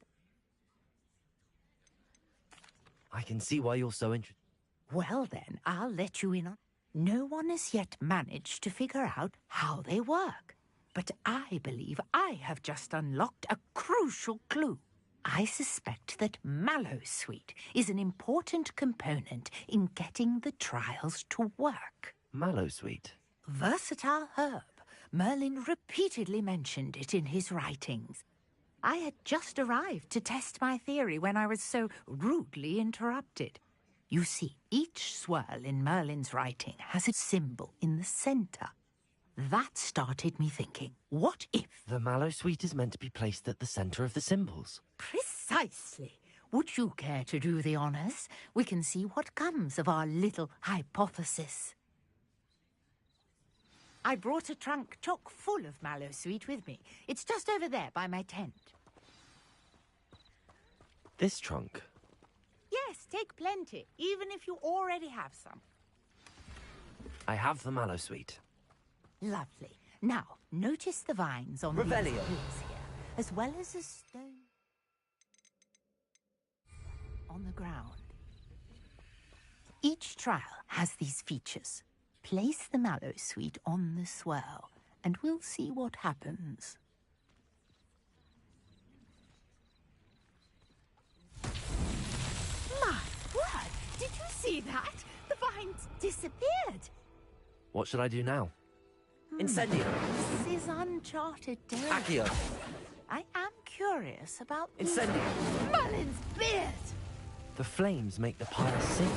I can see why you're so interested. Well then, I'll let you in on... No one has yet managed to figure out how they work. But I believe I have just unlocked a crucial clue. I suspect that Mallowsweet is an important component in getting the trials to work. Mallowsweet? Versatile herb. Merlin repeatedly mentioned it in his writings. I had just arrived to test my theory when I was so rudely interrupted. You see, each swirl in Merlin's writing has a symbol in the centre. That started me thinking, what if... The Mallowsweet is meant to be placed at the centre of the symbols. Precisely. Would you care to do the honours? We can see what comes of our little hypothesis. I brought a trunk chock full of Mallowsweet with me. It's just over there by my tent. This trunk? Yes, take plenty, even if you already have some. I have the Mallowsweet. Lovely. Now, notice the vines on these Revelio. hills here, as well as a stone on the ground. Each trial has these features. Place the Mallowsweet on the swirl, and we'll see what happens. My word! Did you see that? The vines disappeared! What should I do now? Incendio. This is uncharted territory. Accio. I am curious about... Incendio. Merlin's beard! The flames make the pyre sink.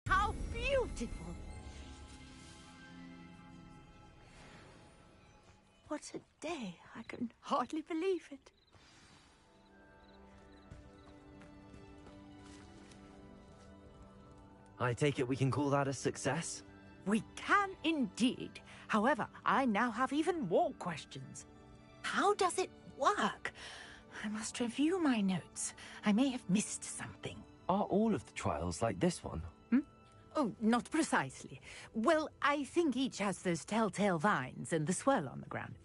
How beautiful! What a day. I can hardly believe it. I take it we can call that a success? We can indeed. However, I now have even more questions. How does it work? I must review my notes. I may have missed something. Are all of the trials like this one? Oh, not precisely. Well, I think each has those telltale vines and the swirl on the ground.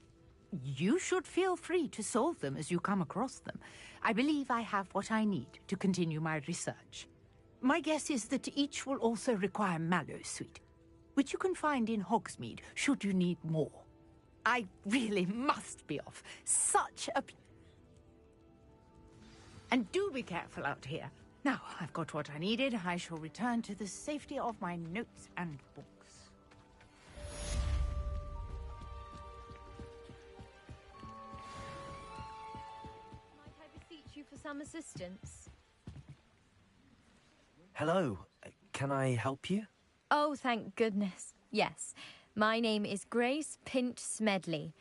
You should feel free to solve them as you come across them. I believe I have what I need to continue my research. My guess is that each will also require Mallowsweet, which you can find in Hogsmeade should you need more. I really must be off. Such a... And do be careful out here. Now, I've got what I needed. I shall return to the safety of my notes and books. Might I beseech you for some assistance? Hello. Can I help you? Oh, thank goodness. Yes. My name is Grace Pinch Smedley.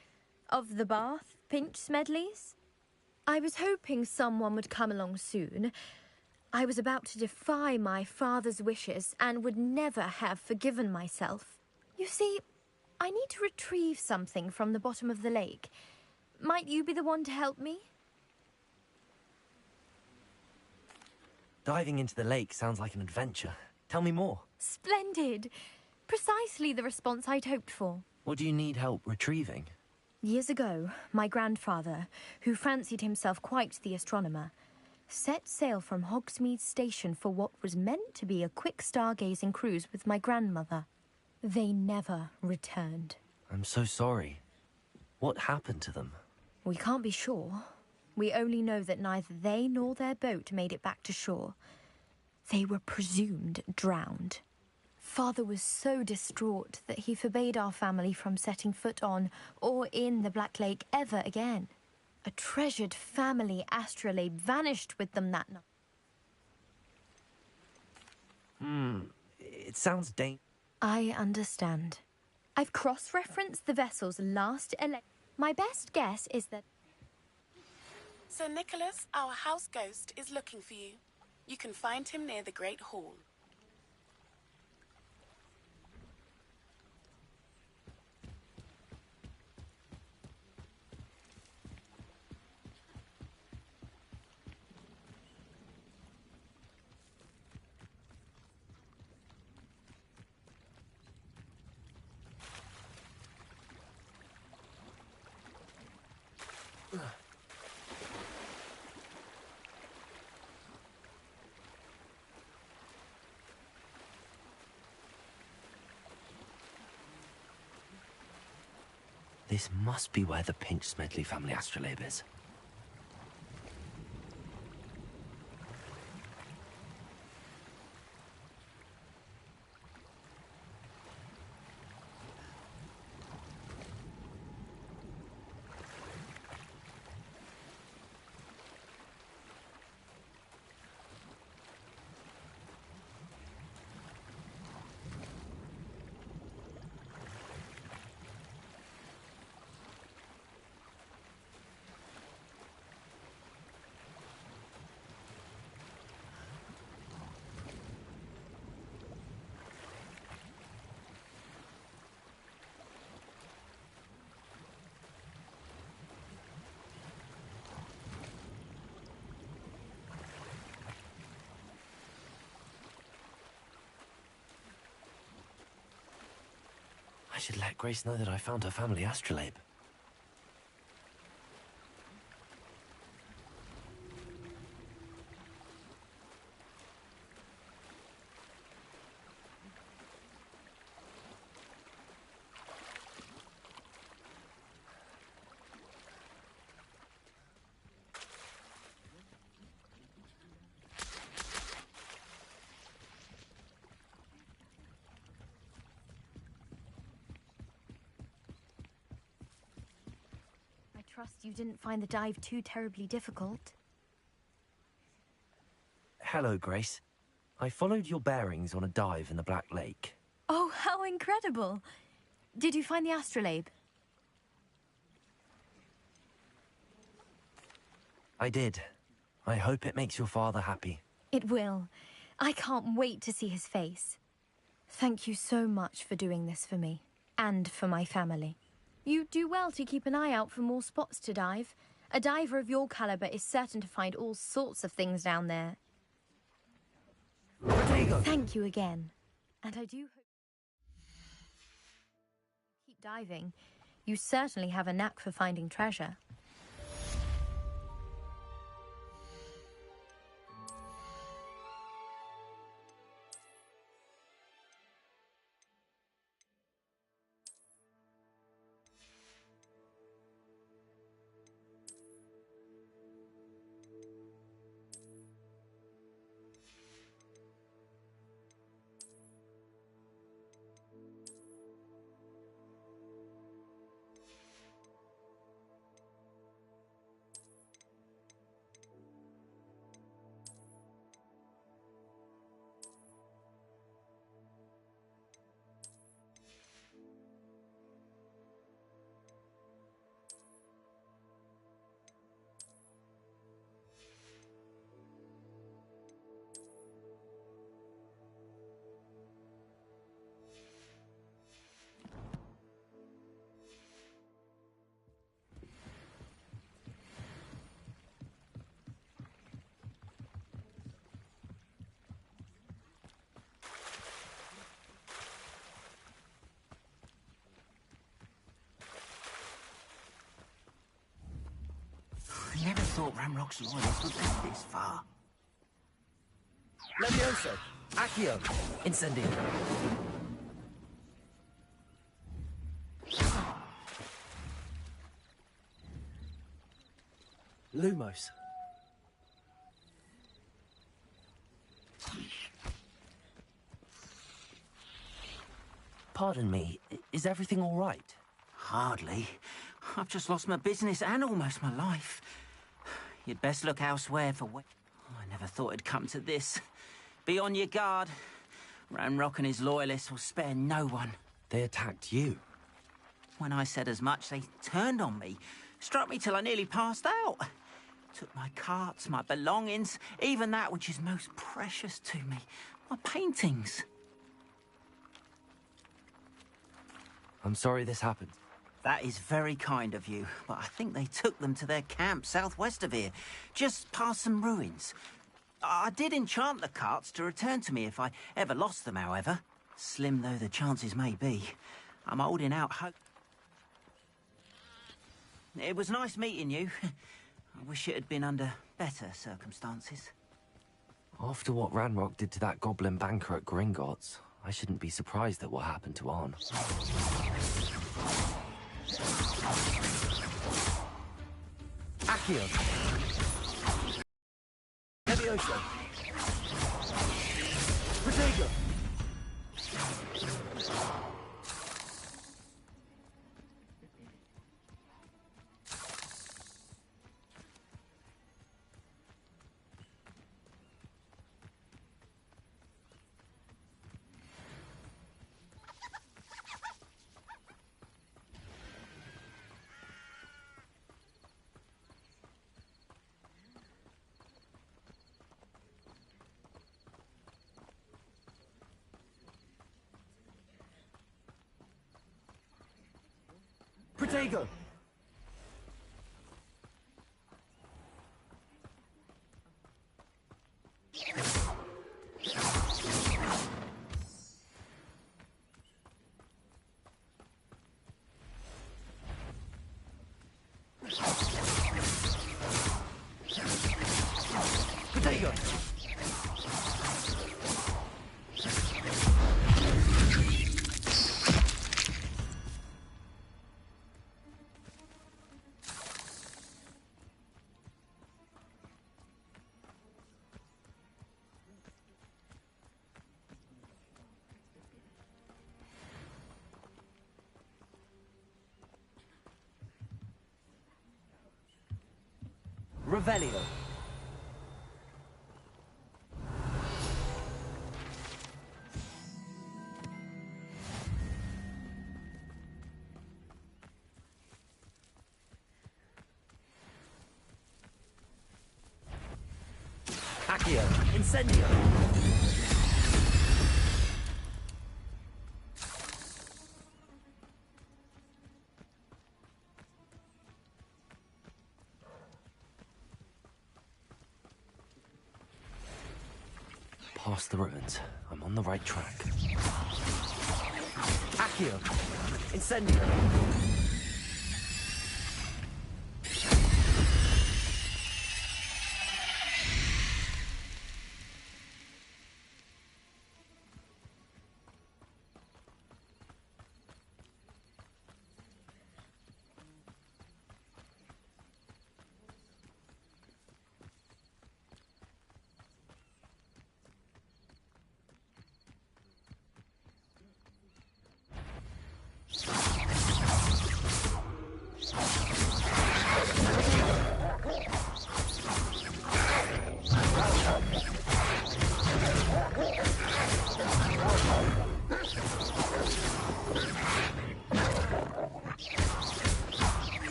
Of the Bath Pinch Smedleys? I was hoping someone would come along soon. I was about to defy my father's wishes and would never have forgiven myself. You see, I need to retrieve something from the bottom of the lake. Might you be the one to help me? Diving into the lake sounds like an adventure. Tell me more. Splendid! Precisely the response I'd hoped for. What do you need help retrieving? Years ago, my grandfather, who fancied himself quite the astronomer, set sail from Hogsmeade Station for what was meant to be a quick stargazing cruise with my grandmother. They never returned. I'm so sorry. What happened to them? We can't be sure. We only know that neither they nor their boat made it back to shore. They were presumed drowned. Father was so distraught that he forbade our family from setting foot on or in the Black Lake ever again. A treasured family astrolabe vanished with them that night. It sounds dangerous. I understand. I've cross-referenced the vessel's last My best guess is that... Sir Nicholas, our house ghost, is looking for you. You can find him near the Great Hall. This must be where the Pinch-Smedley family astrolabe is. I should let Grace know that I found her family astrolabe. Trust you didn't find the dive too terribly difficult. Hello, Grace. I followed your bearings on a dive in the Black Lake. Oh, how incredible! Did you find the astrolabe? I did. I hope it makes your father happy. It will. I can't wait to see his face. Thank you so much for doing this for me, and for my family. You do well to keep an eye out for more spots to dive. A diver of your caliber is certain to find all sorts of things down there. Thank you again. And I do hope you keep diving. You certainly have a knack for finding treasure. thought Ramrock's loyalists would go this far. Levioso! Accio! Incendio! Lumos. Pardon me, is everything all right? Hardly. I've just lost my business and almost my life. You'd best look elsewhere for I never thought it'd come to this. Be on your guard. Ramrock and his loyalists will spare no one. They attacked you? When I said as much, they turned on me. Struck me till I nearly passed out. Took my carts, my belongings, even that which is most precious to me. My paintings. I'm sorry this happened. That is very kind of you, but I think they took them to their camp southwest of here, just past some ruins. I did enchant the carts to return to me if I ever lost them, however. Slim though the chances may be, I'm holding out hope. It was nice meeting you. I wish it had been under better circumstances. After what Ranrock did to that goblin banker at Gringotts, I shouldn't be surprised at what happened to Arn. Accio! Levioso! Protego! Protego! Protego! Revelio. Accio. Incendio. Past the ruins. I'm on the right track. Accio! Incendio!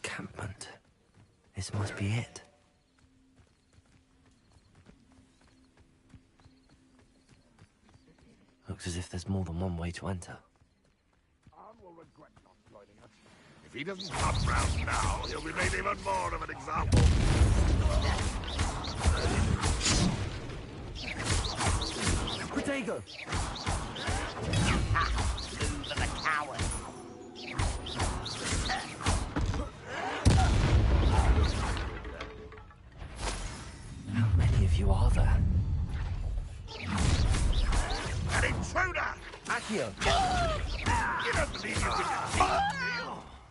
Encampment. This must be it. Looks as if there's more than one way to enter. Arn will regret not joining us. If If he doesn't come round now, he'll be made even more of an example. Protego! Move of a coward. How many of you are there? An intruder! Accio! You don't believe you can defeat me?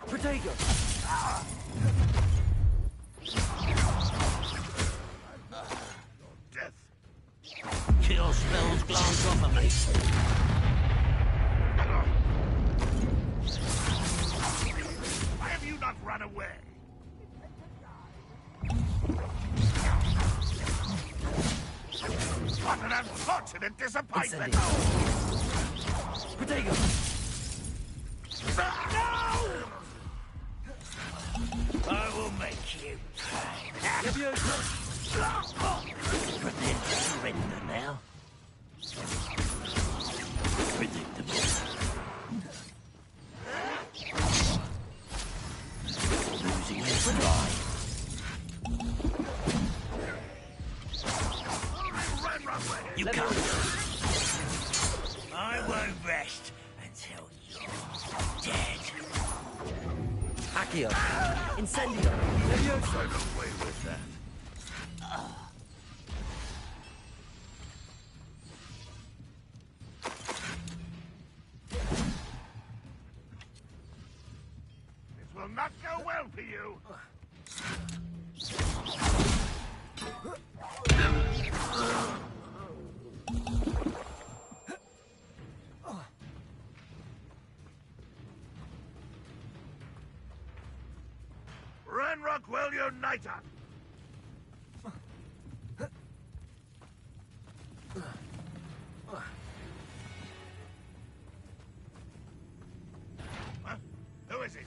Protego! Death. Kill spells glance off of me. Why have you not run away? What an unfortunate disappointment! Protego! No! I will make you pay. Prepare to surrender now. Predictable. Losing your stride. You can't. I won't rest until you're dead. Accio! Incendio! Run away with that. This will not go well for you. Ranrock will unite us. Huh? Who is it?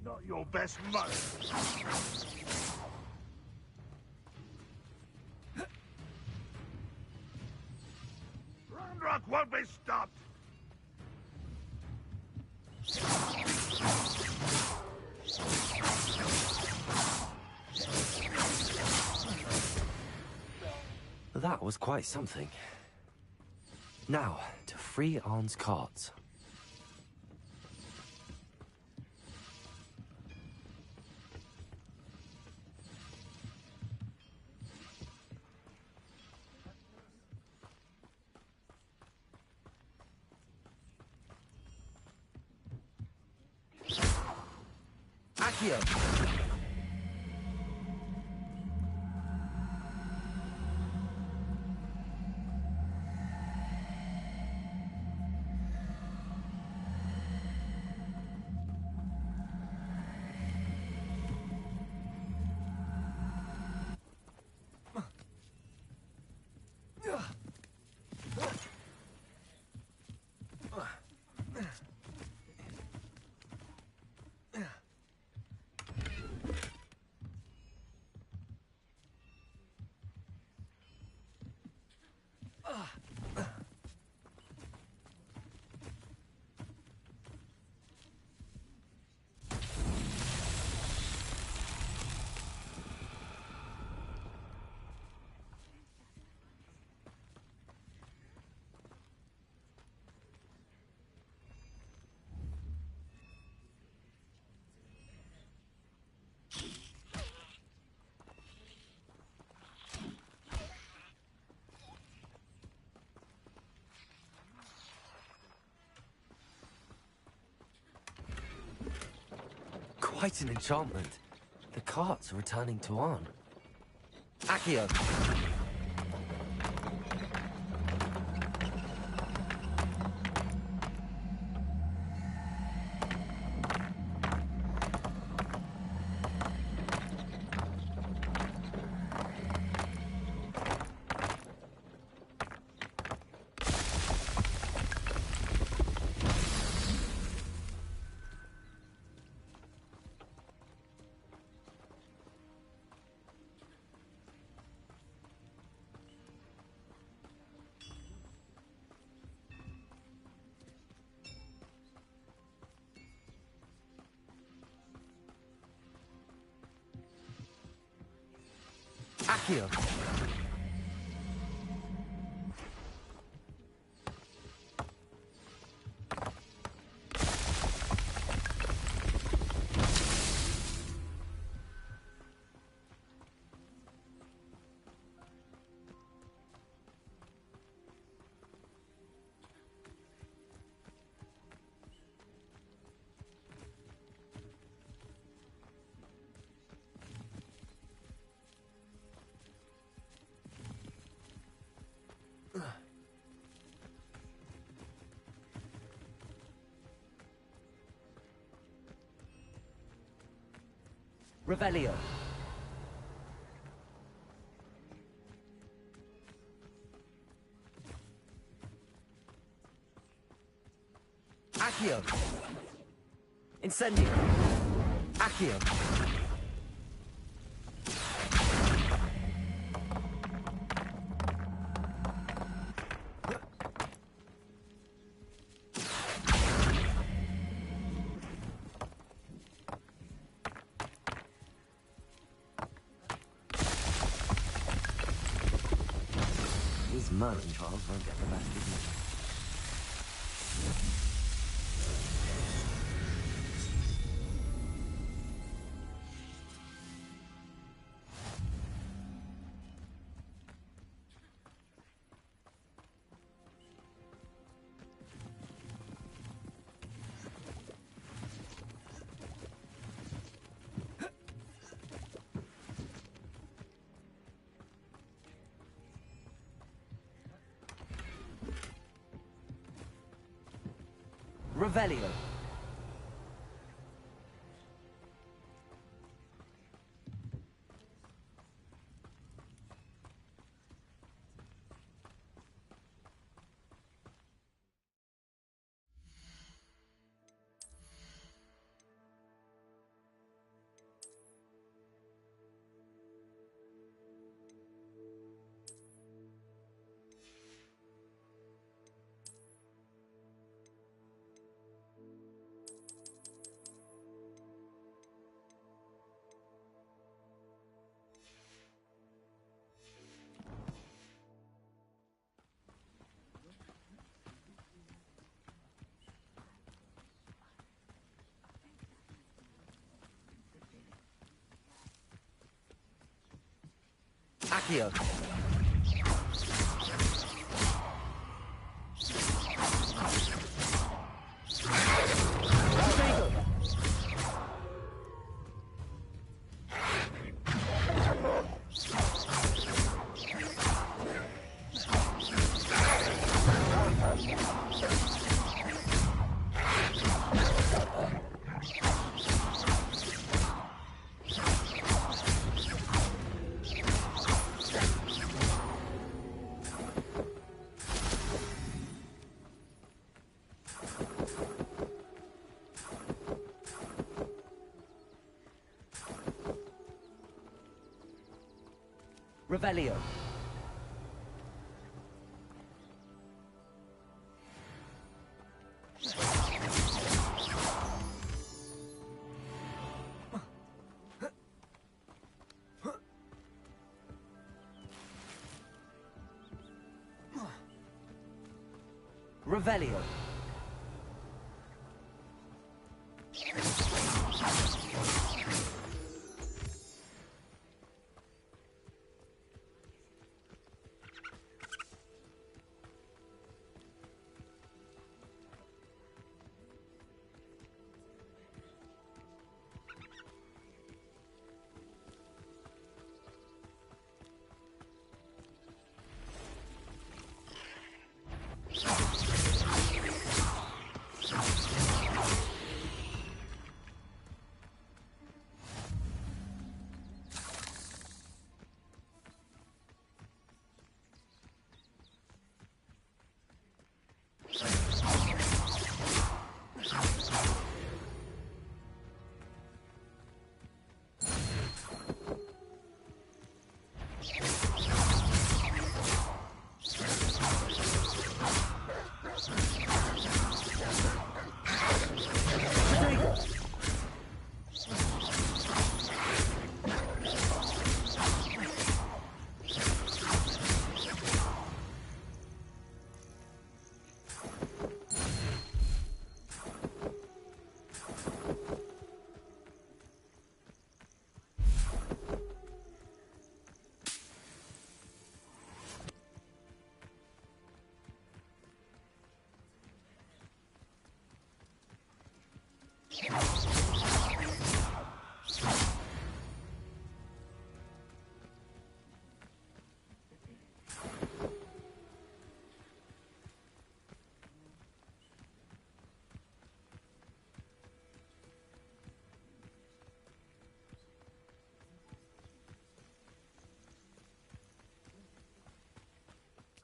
Not your best moment. Ranrock won't be stopped. That was quite something. Now, to free Arn's cards. Accio! Quite an enchantment. The carts are returning to Arn. Accio! Accio. Revelio. Accio. Incendio. Accio. These Merlin trials won't get the best of me. Revelio. Accio. Revelio. Revelio.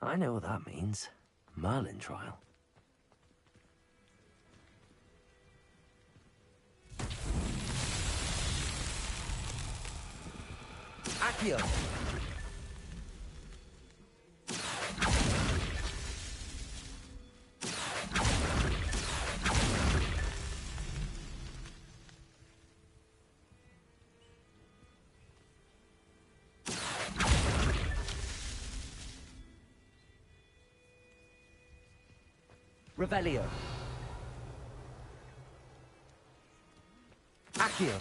I know what that means. Merlin trial. Accio! Revelio. Accio.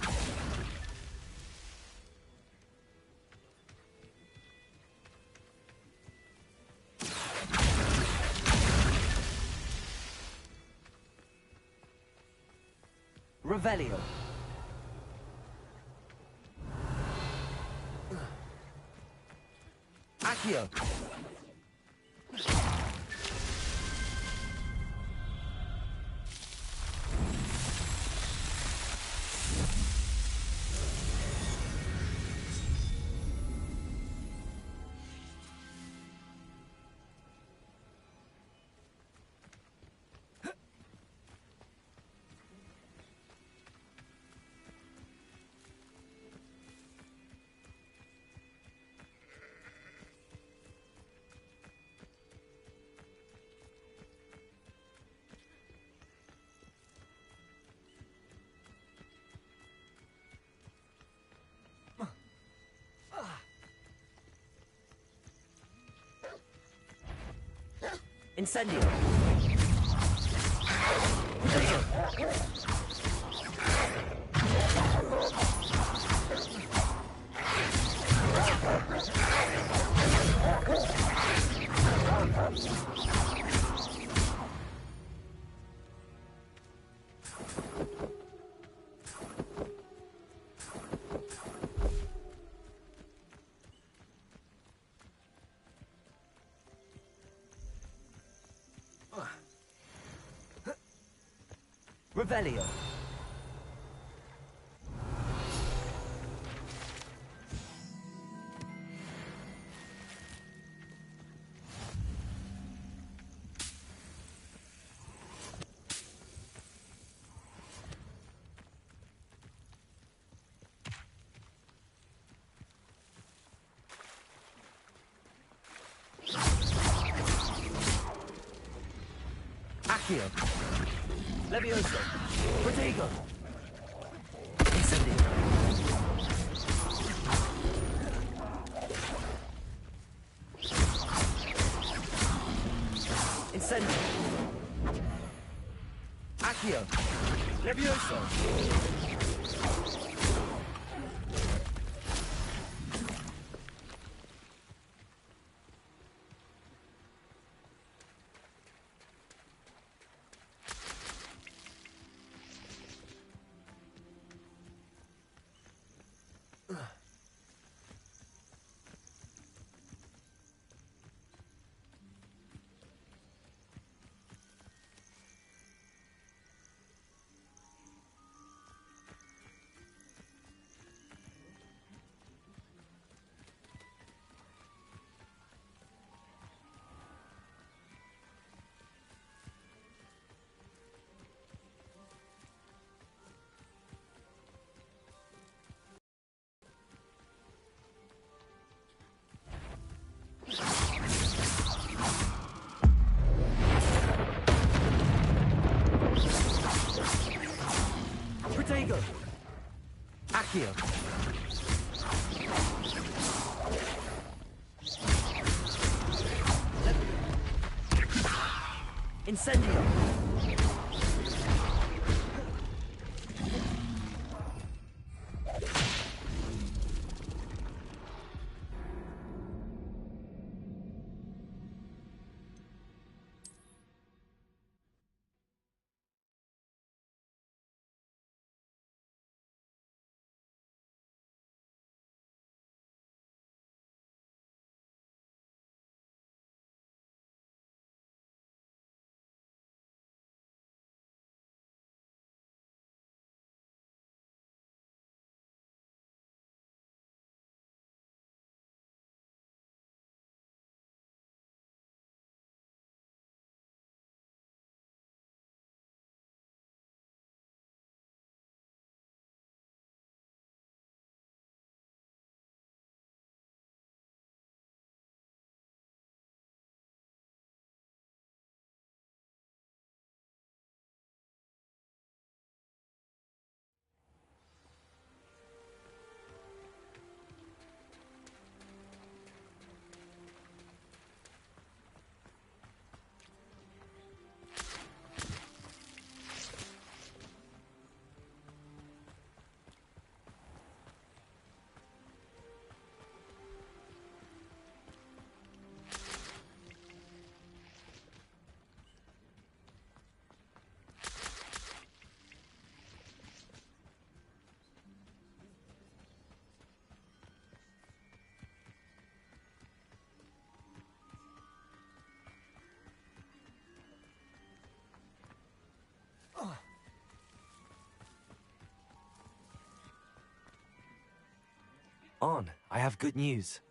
Revelio. Accio. Incendio. Revelio. Accio. Levioso. Protego. Incendio. Incendio. Accio. Levioso. Protego. Accio. Incendio. I have good news.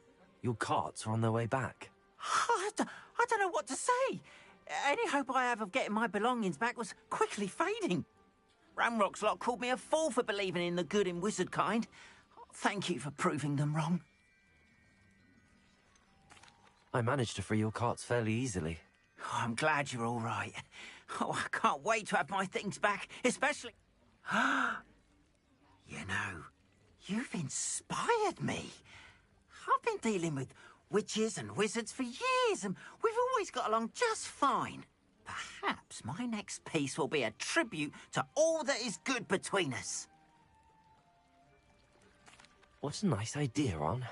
Your carts are on their way back. I don't know what to say. Any hope I have of getting my belongings back was quickly fading. Ramrock's lot called me a fool for believing in the good in wizard kind. Thank you for proving them wrong. I managed to free your carts fairly easily. Oh, I'm glad you're all right. Oh, I can't wait to have my things back, especially... You know, you've inspired me. I've been dealing with witches and wizards for years, and we've always got along just fine. Perhaps my next piece will be a tribute to all that is good between us. What a nice idea, Ron.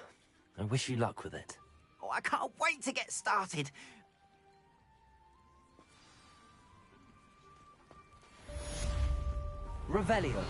I wish you luck with it. Oh, I can't wait to get started. Revelio.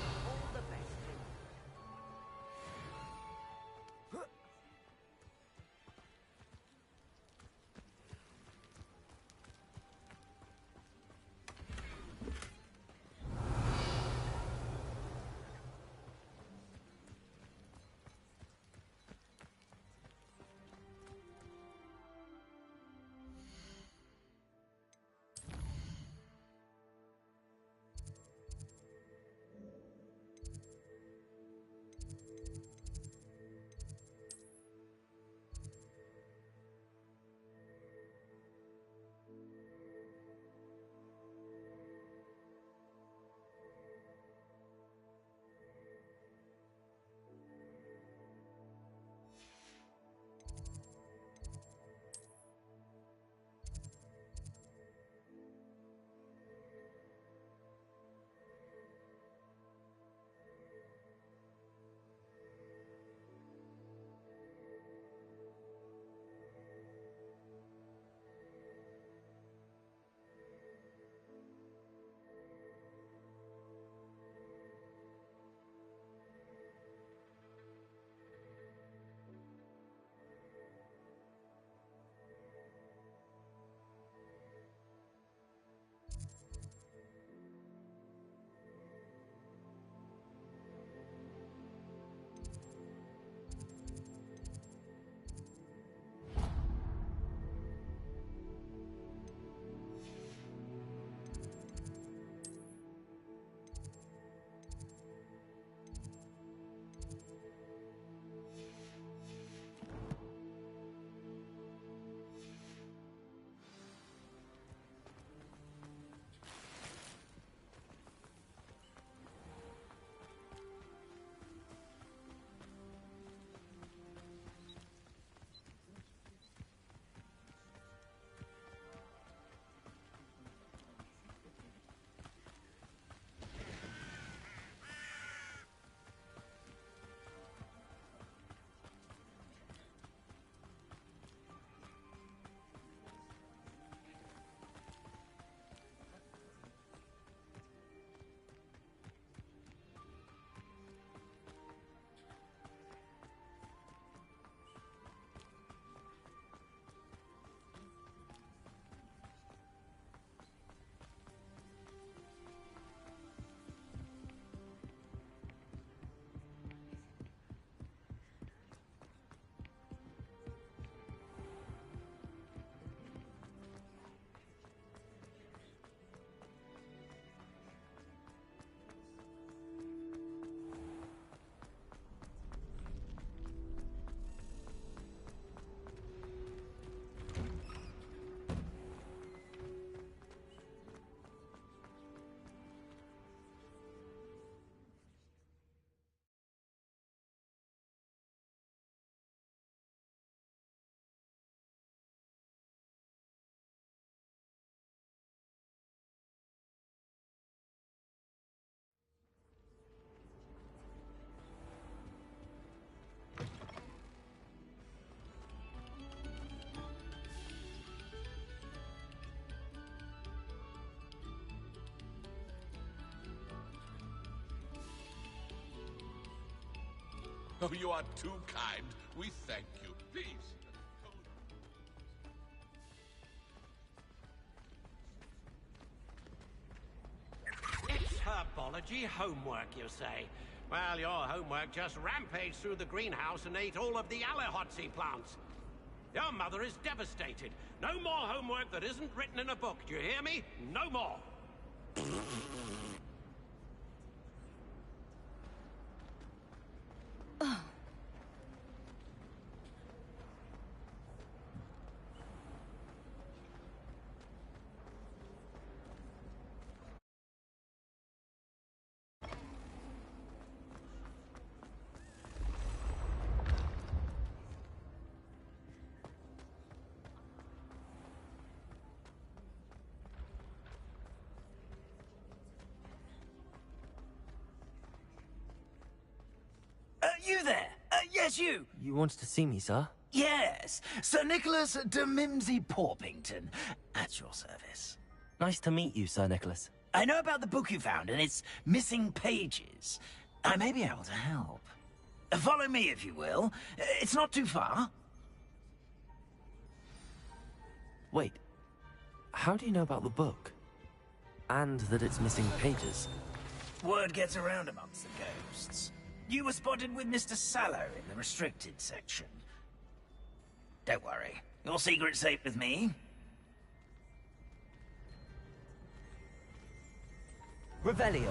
Oh, you are too kind. We thank you. Please. It's herbology homework, you say? Well, your homework just rampaged through the greenhouse and ate all of the Alehotzi plants. Your mother is devastated. No more homework that isn't written in a book. Do you hear me? No more. You there? Yes, you. You wanted to see me, sir? Yes, Sir Nicholas de Mimsy Porpington, at your service. Nice to meet you, Sir Nicholas. I know about the book you found and its missing pages. I may be able to help. Follow me, if you will. It's not too far. Wait, how do you know about the book? And that it's missing pages? Word gets around amongst the ghosts. You were spotted with Mr. Sallow in the restricted section. Don't worry, your secret's safe with me. Revelio.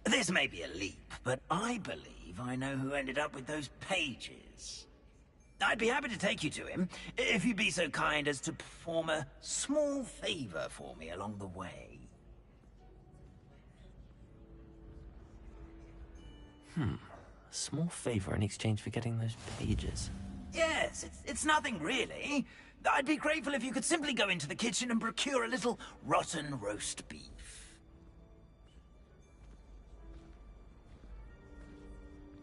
This may be a leap, but I believe I know who ended up with those pages. I'd be happy to take you to him, if you'd be so kind as to perform a small favor for me along the way. A small favor in exchange for getting those pages. Yes, it's nothing really. I'd be grateful if you could simply go into the kitchen and procure a little rotten roast beef.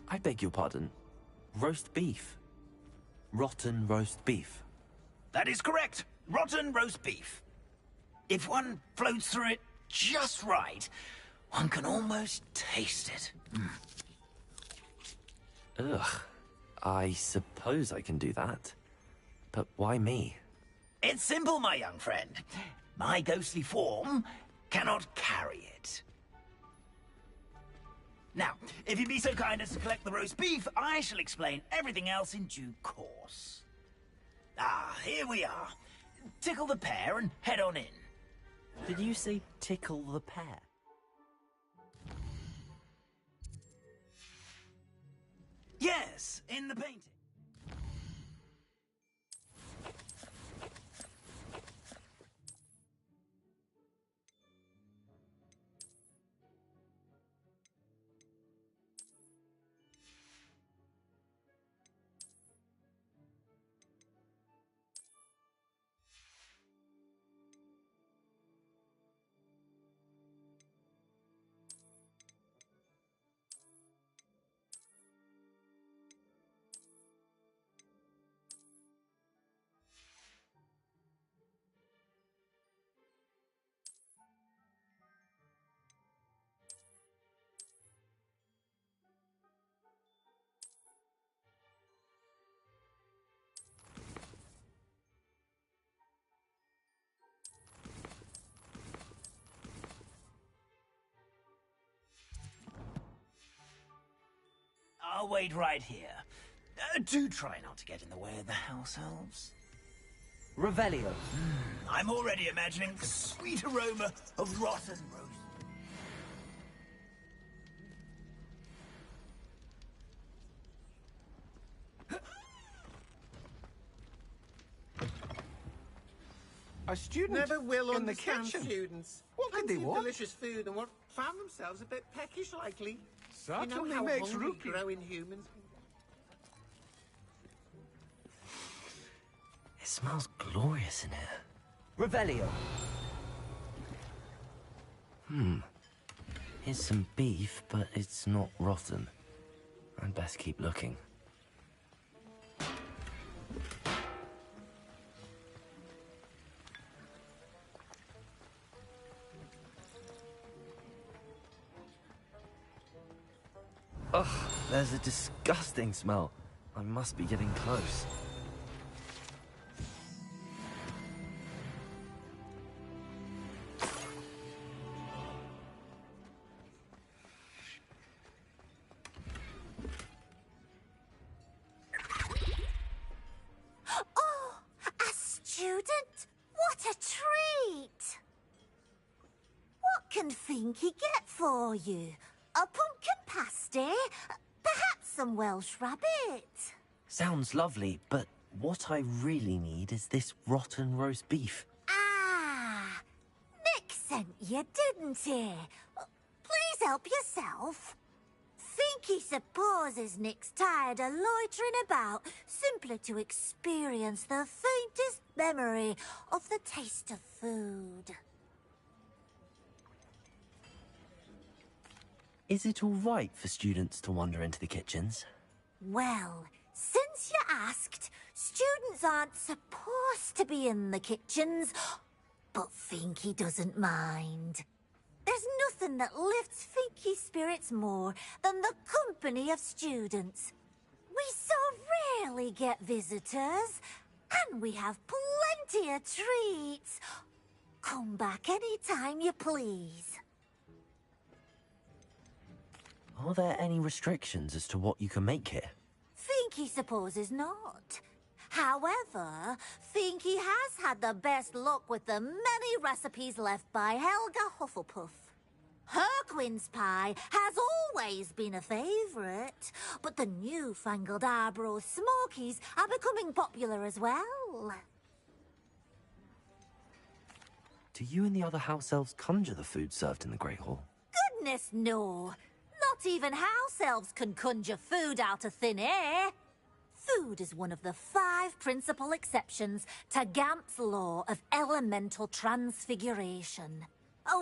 I beg your pardon. Roast beef? Rotten roast beef? That is correct. Rotten roast beef. If one floats through it just right, one can almost taste it. Ugh. I suppose I can do that. But why me? It's simple, my young friend. My ghostly form cannot carry it. Now, if you'd be so kind as to collect the roast beef, I shall explain everything else in due course. Ah, here we are. Tickle the pear and head on in. Did you say tickle the pear? Yes, in the painting. I'll wait right here. Do try not to get in the way of the house elves. Revelio. I'm already imagining the sweet aroma of rotten roast. A student never will in the understand kitchen. students. What could they Fancy want? delicious food and what found themselves a bit peckish likely. Certainly you know how makes hungry rookie. growing humans. It smells glorious in here. Revelio. Here's some beef, but it's not rotten. I'd best keep looking. Ugh, there's a disgusting smell. I must be getting close. Oh, a student? What a treat! What can Finky get for you? A pumpkin pasty? Perhaps some Welsh rabbit? Sounds lovely, but what I really need is this rotten roast beef. Ah, Nick sent you, didn't he? Please help yourself. Finky supposes Nick's tired of loitering about simply to experience the faintest memory of the taste of food. Is it all right for students to wander into the kitchens? Well, since you asked, students aren't supposed to be in the kitchens, but Finky doesn't mind. There's nothing that lifts Finky's spirits more than the company of students. We so rarely get visitors, and we have plenty of treats. Come back any time you please. Are there any restrictions as to what you can make here? Finky supposes not. However, Finky has had the best luck with the many recipes left by Helga Hufflepuff. Her quince pie has always been a favourite, but the newfangled Arborough Smokies are becoming popular as well. Do you and the other house elves conjure the food served in the Great Hall? Goodness, no. Not even house elves can conjure food out of thin air. Food is one of the 5 principal exceptions to Gamp's law of elemental transfiguration.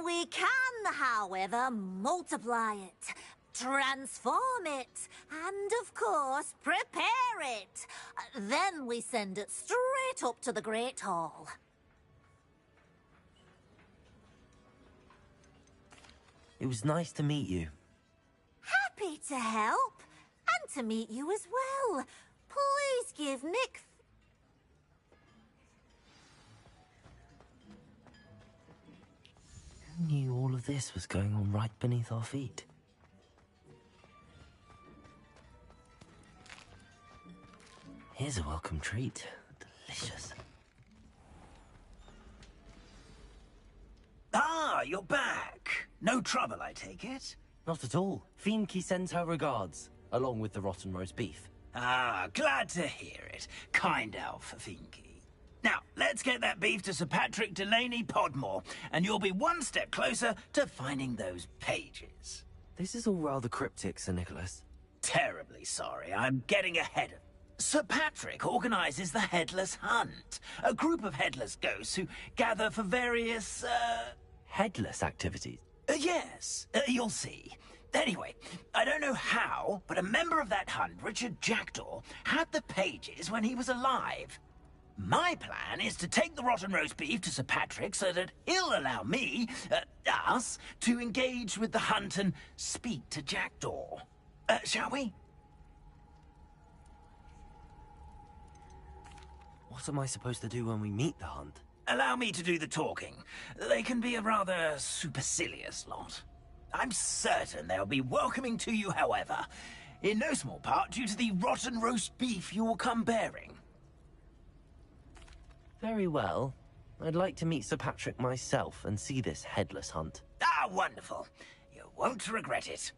We can, however, multiply it, transform it, and, of course, prepare it. Then we send it straight up to the Great Hall. It was nice to meet you. Happy to help, and to meet you as well. Please give Nick... Who knew all of this was going on right beneath our feet? Here's a welcome treat. Delicious. Ah, you're back. No trouble, I take it? Not at all. Fienke sends her regards, along with the rotten roast beef. Ah, glad to hear it. Kind elf, Finky. Now, let's get that beef to Sir Patrick Delaney Podmore, and you'll be one step closer to finding those pages. This is all rather cryptic, Sir Nicholas. Terribly sorry, I'm getting ahead of... Sir Patrick organises the Headless Hunt, a group of headless ghosts who gather for various, Headless activities? Yes, you'll see. Anyway, I don't know how, but a member of that hunt, Richard Jackdaw, had the pages when he was alive. My plan is to take the rotten roast beef to Sir Patrick so that he'll allow me, us, to engage with the hunt and speak to Jackdaw. Shall we? What am I supposed to do when we meet the hunt? Allow me to do the talking. They can be a rather supercilious lot. I'm certain they'll be welcoming to you, however, in no small part due to the rotten roast beef you will come bearing. Very well. I'd like to meet Sir Patrick myself and see this headless hunt. Ah, wonderful. You won't regret it.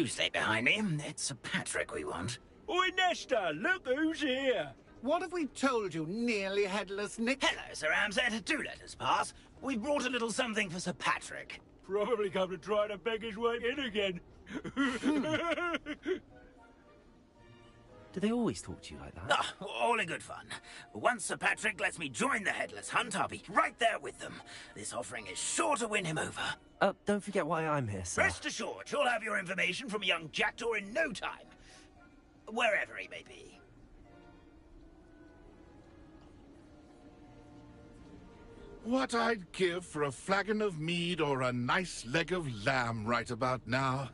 Do stay behind me. It's Sir Patrick we want. Oi, Nesta, look who's here. What have we told you, nearly headless Nick? Hello, Sir Ramsay. Do let us pass. We brought a little something for Sir Patrick. Probably come to try to beg his way in again. Do they always talk to you like that? Ah, all in good fun. Once Sir Patrick lets me join the Headless Hunt, I'll be right there with them. This offering is sure to win him over. Don't forget why I'm here, sir. Rest assured, you'll have your information from a young jackdaw in no time. Wherever he may be. What I'd give for a flagon of mead or a nice leg of lamb right about now.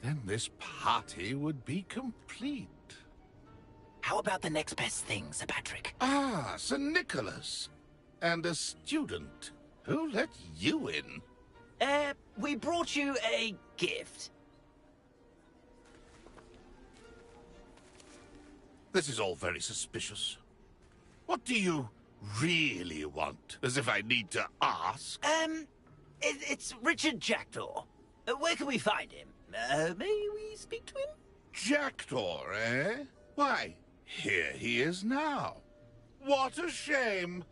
Then this party would be complete. How about the next best thing, Sir Patrick? Ah, Sir Nicholas. And a student. Who let you in? We brought you a gift. This is all very suspicious. What do you really want? As if I need to ask. It's Richard Jackdaw. Where can we find him? May we speak to him? Jackdaw, eh? Why, here he is now. What a shame.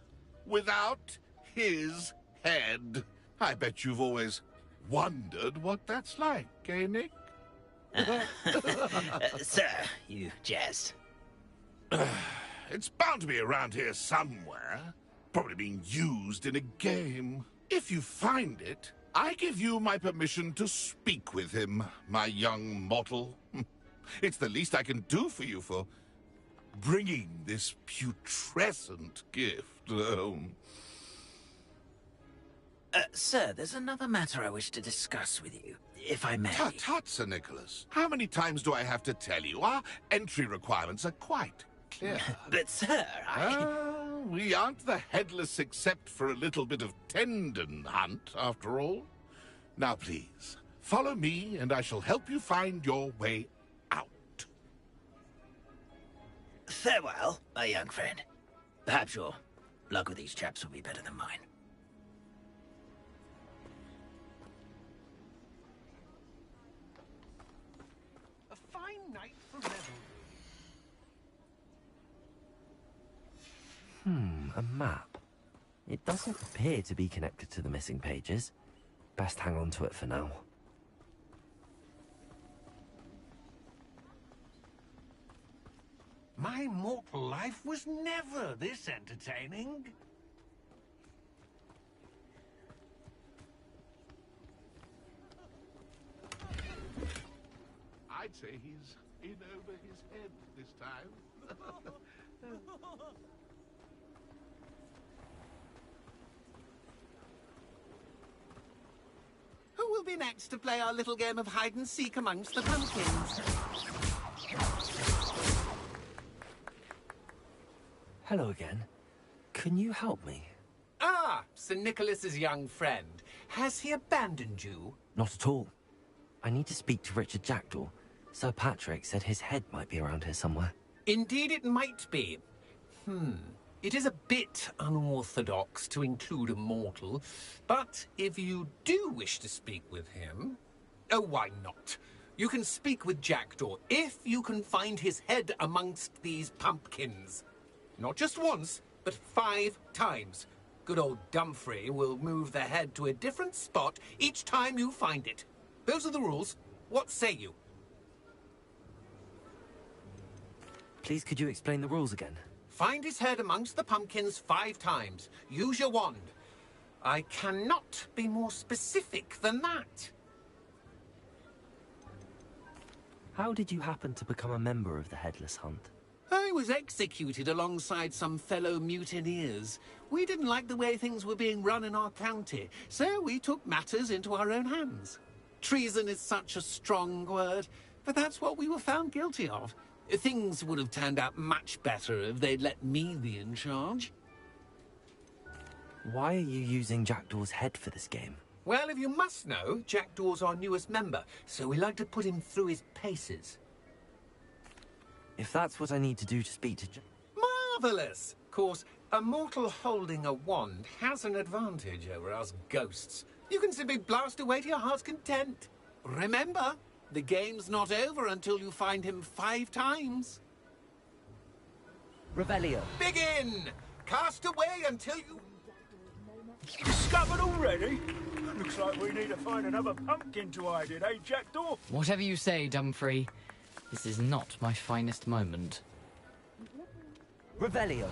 Without his head. I bet you've always wondered what that's like, eh, Nick? Sir, you jest. It's bound to be around here somewhere. Probably being used in a game. If you find it, I give you my permission to speak with him, my young mortal. It's the least I can do for you for bringing this putrescent gift home. Sir, there's another matter I wish to discuss with you, if I may. Tut, tut, Sir Nicholas. How many times do I have to tell you? Our entry requirements are quite clear. But, sir, we aren't the headless except for a little bit of tendon hunt, after all. Now, please, follow me, and I shall help you find your way out. Farewell, my young friend. Perhaps your luck with these chaps will be better than mine. A fine night for revelry. A map. It doesn't appear to be connected to the missing pages. Best hang on to it for now. My mortal life was never this entertaining. I'd say he's in over his head this time. Who will be next to play our little game of hide-and-seek amongst the pumpkins? Hello again. Can you help me? Ah, Sir Nicholas's young friend. Has he abandoned you? Not at all. I need to speak to Richard Jackdaw. Sir Patrick said his head might be around here somewhere. Indeed it might be. It is a bit unorthodox to include a mortal, but if you do wish to speak with him... Oh, why not? You can speak with Jackdaw if you can find his head amongst these pumpkins. Not just once, but 5 times. Good old Dumfrey will move the head to a different spot each time you find it. Those are the rules. What say you? Please, could you explain the rules again? Find his head amongst the pumpkins 5 times. Use your wand. I cannot be more specific than that. How did you happen to become a member of the Headless Hunt? I was executed alongside some fellow mutineers. We didn't like the way things were being run in our county, so we took matters into our own hands. Treason is such a strong word, but that's what we were found guilty of. Things would have turned out much better if they'd let me be in charge. Why are you using Jackdaw's head for this game? Well, if you must know, Jackdaw's our newest member, so we like to put him through his paces. If that's what I need to do to speak to Marvellous! Of course, a mortal holding a wand has an advantage over us ghosts. You can simply blast away to your heart's content. Remember, The game's not over until you find him 5 times. Revelio. Begin! Cast away until you... Discovered already? Looks like we need to find another pumpkin to hide in, eh, Jackdaw? Whatever you say, Dumfrey. This is not my finest moment. Revelio.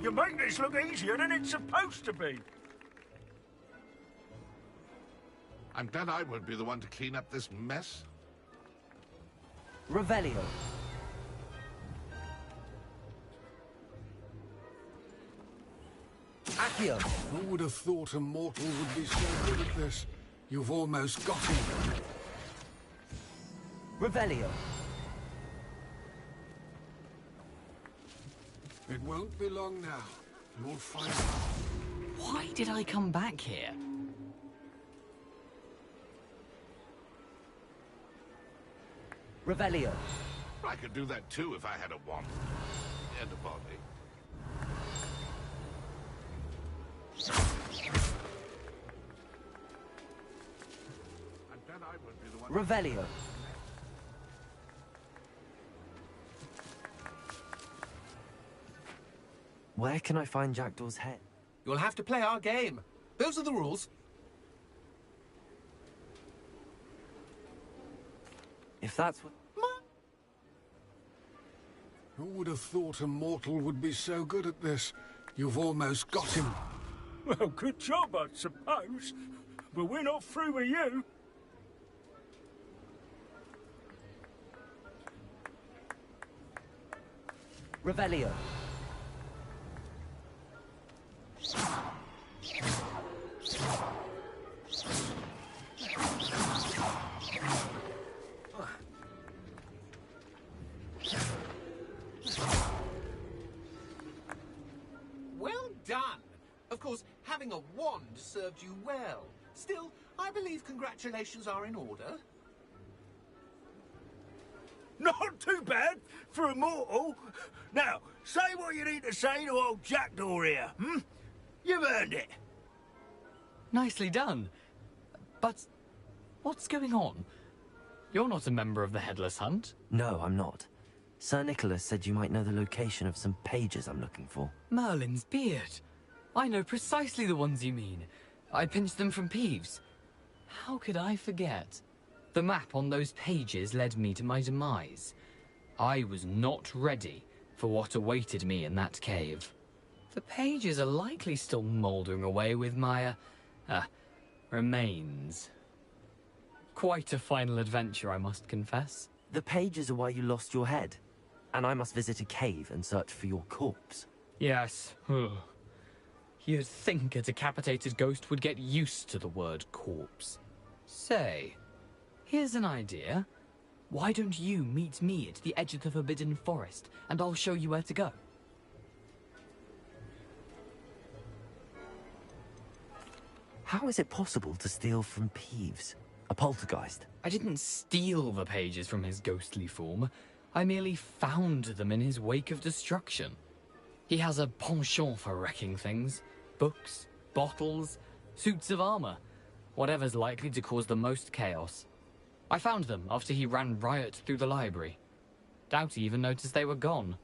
You make this look easier than it's supposed to be. I'm glad I would be the one to clean up this mess. Revelio. Accio. Who would have thought a mortal would be so good at this? You've almost got him. Revelio. It won't be long now. You'll find out. Why did I come back here? Revelio. I could do that too if I had a wand. And a body. Revelio. Where can I find Jackdaw's head? You'll have to play our game. Those are the rules. If that's what... Who would have thought a mortal would be so good at this? You've almost got him. Well, good job, I suppose. But we're not through with you. Revelio. Well done. Of course, having a wand served you well. Still, I believe congratulations are in order. Not too bad for a mortal. Now, say what you need to say to old Jackdaw here, hmm? You've earned it. Nicely done. But what's going on? You're not a member of the Headless Hunt. No, I'm not. Sir Nicholas said you might know the location of some pages I'm looking for. Merlin's beard. I know precisely the ones you mean. I pinched them from Peeves. How could I forget? The map on those pages led me to my demise. I was not ready for what awaited me in that cave. The pages are likely still mouldering away with my, remains. Quite a final adventure, I must confess. The pages are why you lost your head. And I must visit a cave and search for your corpse. Yes. You'd think a decapitated ghost would get used to the word corpse. Say, here's an idea. Why don't you meet me at the edge of the Forbidden Forest, and I'll show you where to go? How is it possible to steal from Peeves? A poltergeist? I didn't steal the pages from his ghostly form. I merely found them in his wake of destruction. He has a penchant for wrecking things. Books, bottles, suits of armor. Whatever's likely to cause the most chaos. I found them after he ran riot through the library. Doubt he even noticed they were gone.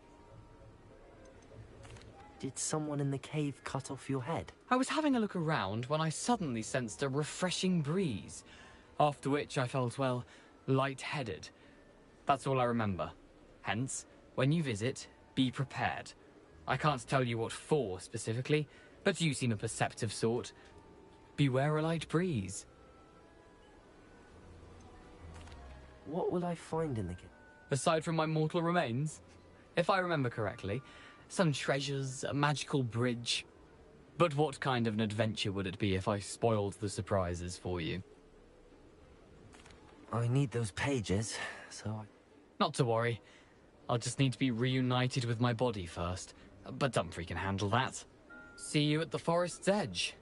Did someone in the cave cut off your head? I was having a look around when I suddenly sensed a refreshing breeze. After which I felt, well, lightheaded. That's all I remember. Hence, when you visit, be prepared. I can't tell you what for specifically, but you seem a perceptive sort. Beware a light breeze. What will I find in the cave? Aside from my mortal remains? If I remember correctly, some treasures, a magical bridge. But what kind of an adventure would it be if I spoiled the surprises for you? I need those pages, so I... Not to worry. I'll just need to be reunited with my body first. But Dumfrey can handle that. See you at the forest's edge.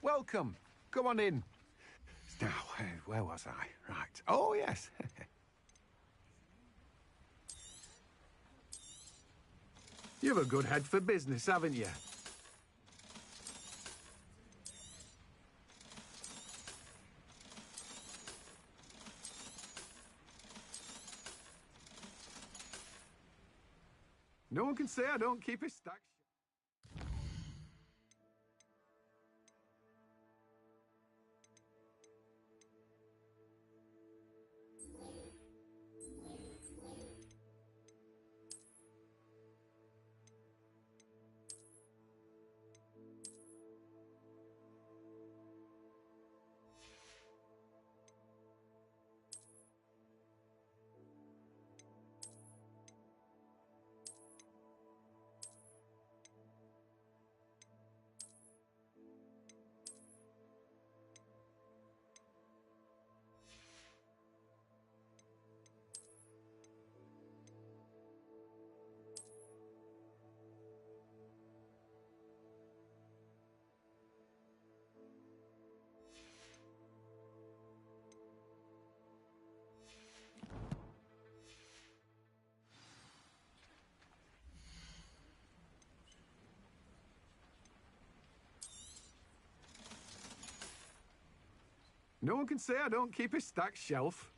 Welcome. Come on in. Where was I? Right. Oh, yes. You've a good head for business, haven't you? No one can say I don't keep a stack. No one can say I don't keep a stacked shelf.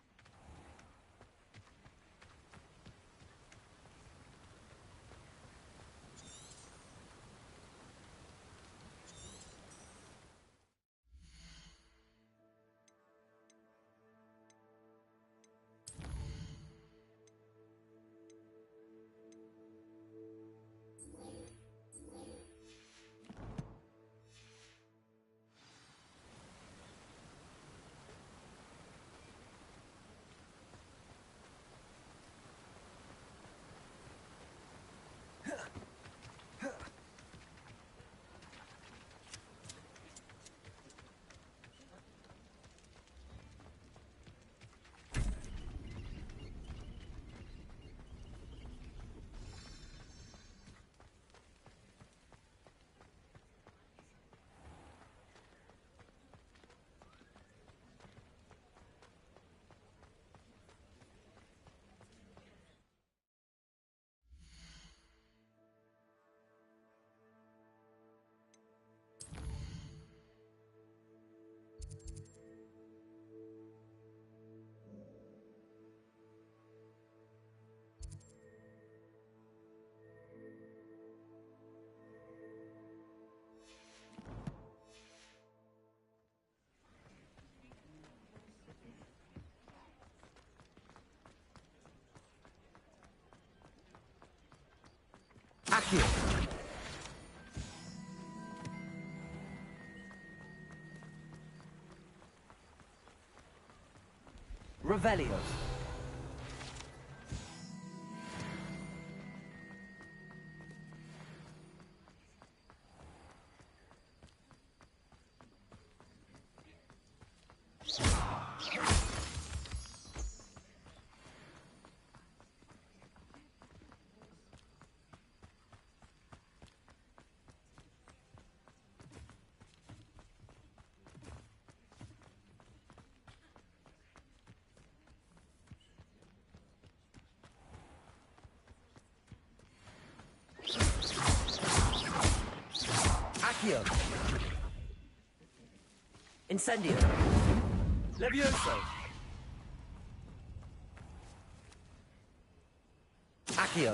Accio. Revelio. Accio. Incendio. Levioso. Accio.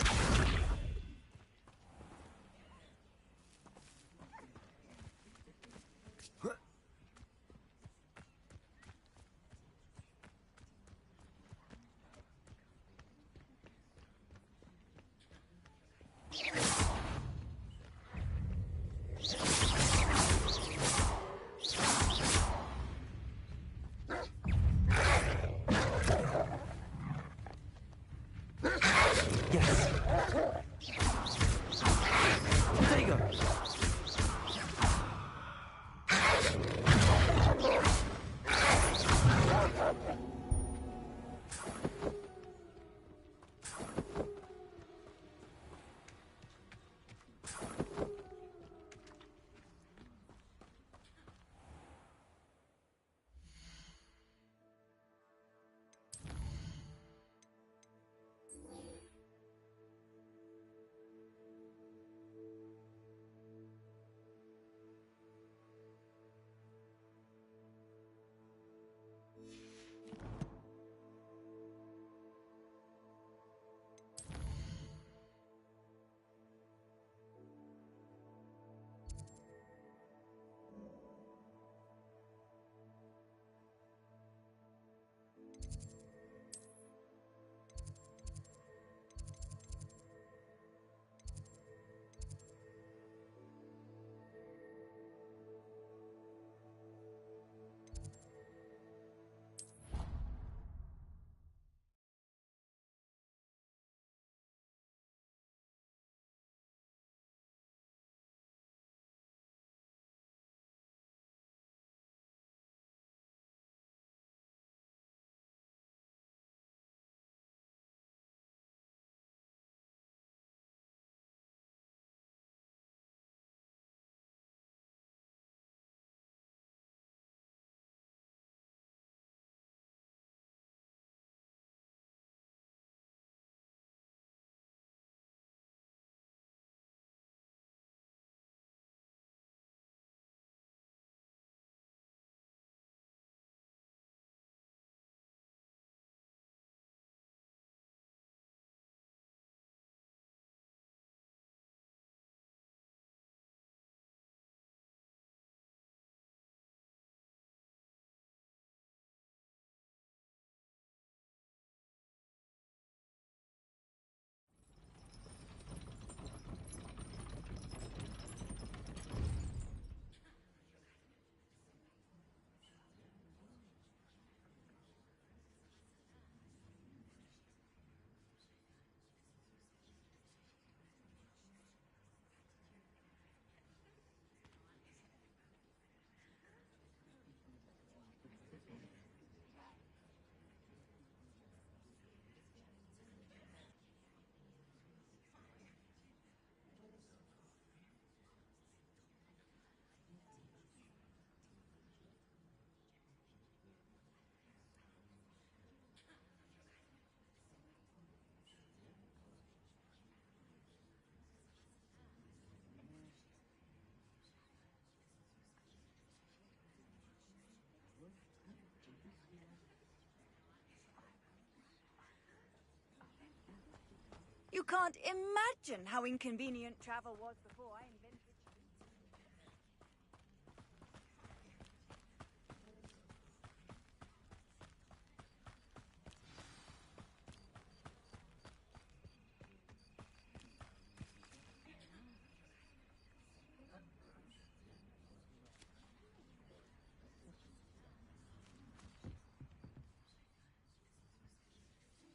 You can't imagine how inconvenient travel was before I invented.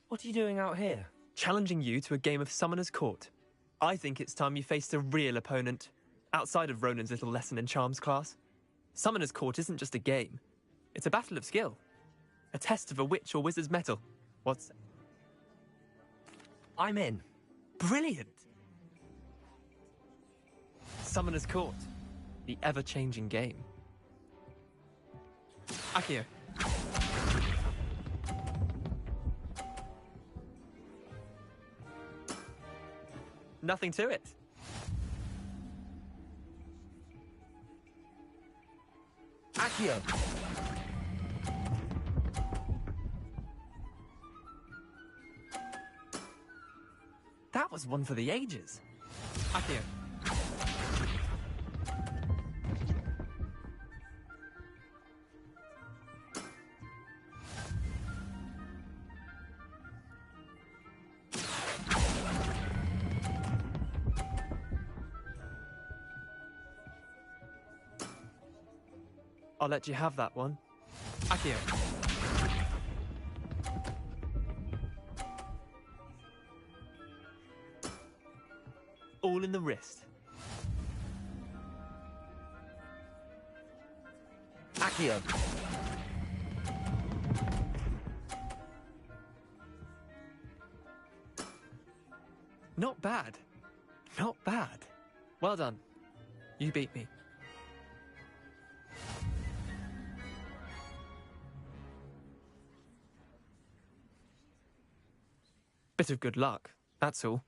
What are you doing out here? Challenging you to a game of Summoner's Court. I think it's time you faced a real opponent, outside of Ronan's little lesson in charms class. Summoner's Court isn't just a game. It's a battle of skill. A test of a witch or wizard's mettle. What's... I'm in. Brilliant! Summoner's Court. The ever-changing game. Akio. Nothing to it. Akio. That was one for the ages. Akio. I'll let you have that one. Akio. All in the wrist. Akio. Not bad. Not bad. Well done. You beat me. Bit of good luck, that's all.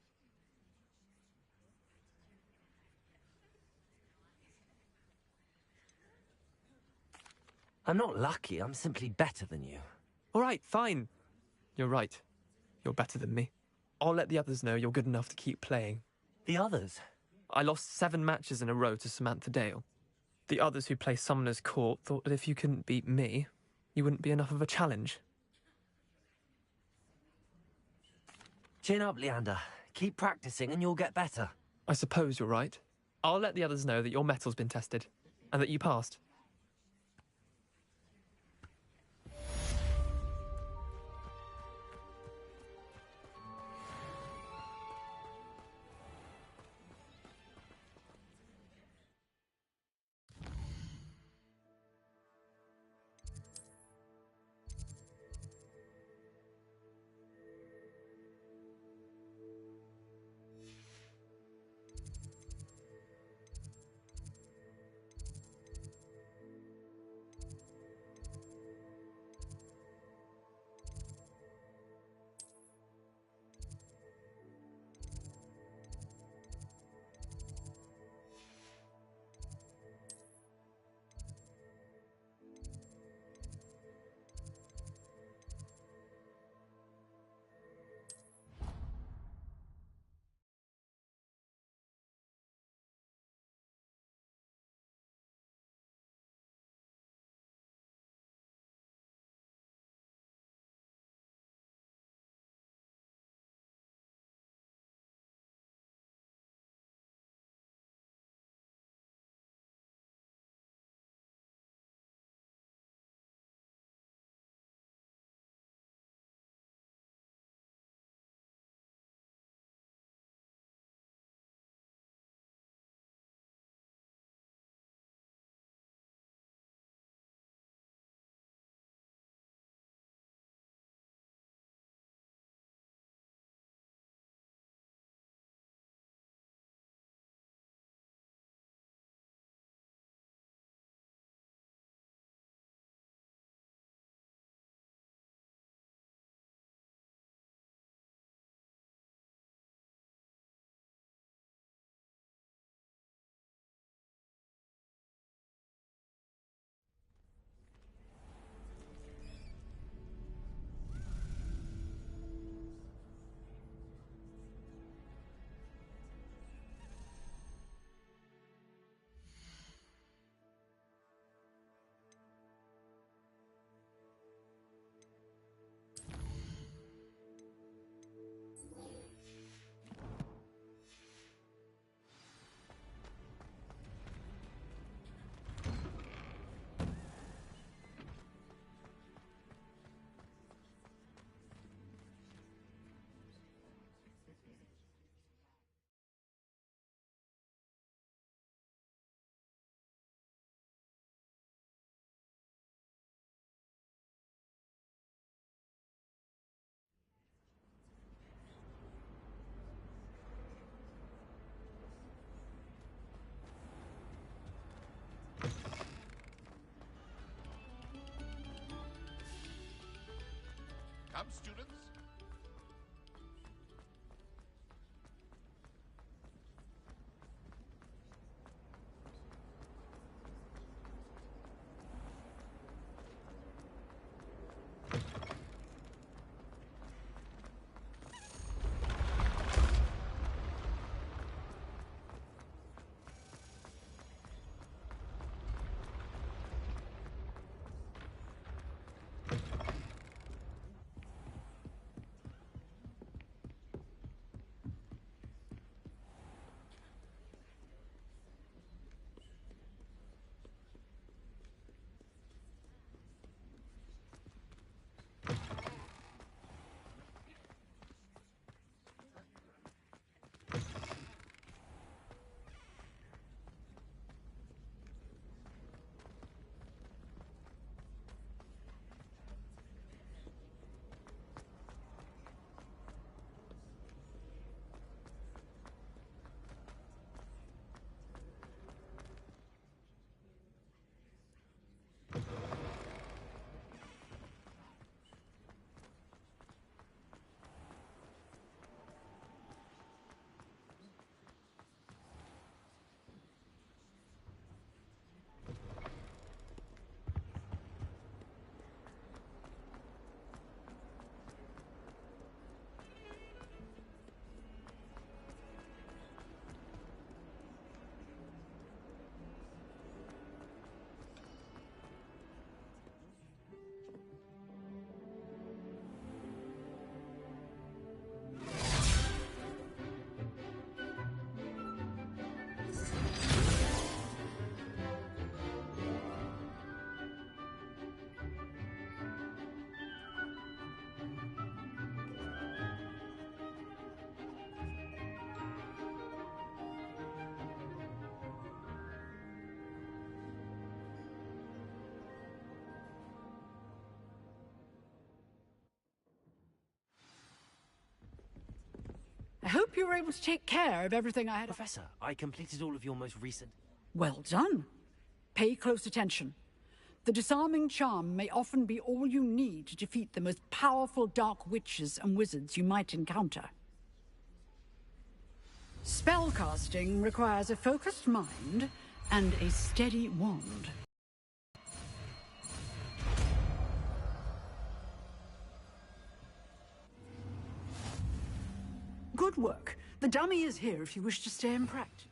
I'm not lucky, I'm simply better than you. All right, fine. You're right. You're better than me. I'll let the others know you're good enough to keep playing. The others? I lost 7 matches in a row to Samantha Dale. The others who play Summoner's Court thought that if you couldn't beat me, you wouldn't be enough of a challenge. Chin up, Leander. Keep practicing and you'll get better. I suppose you're right. I'll let the others know that your metal's been tested, and that you passed. Welcome, students. I hope you were able to take care of everything I had. Professor, I completed all of your most recent... Well done. Pay close attention. The disarming charm may often be all you need to defeat the most powerful dark witches and wizards you might encounter. Spellcasting requires a focused mind and a steady wand. Good work. The dummy is here if you wish to stay and practice.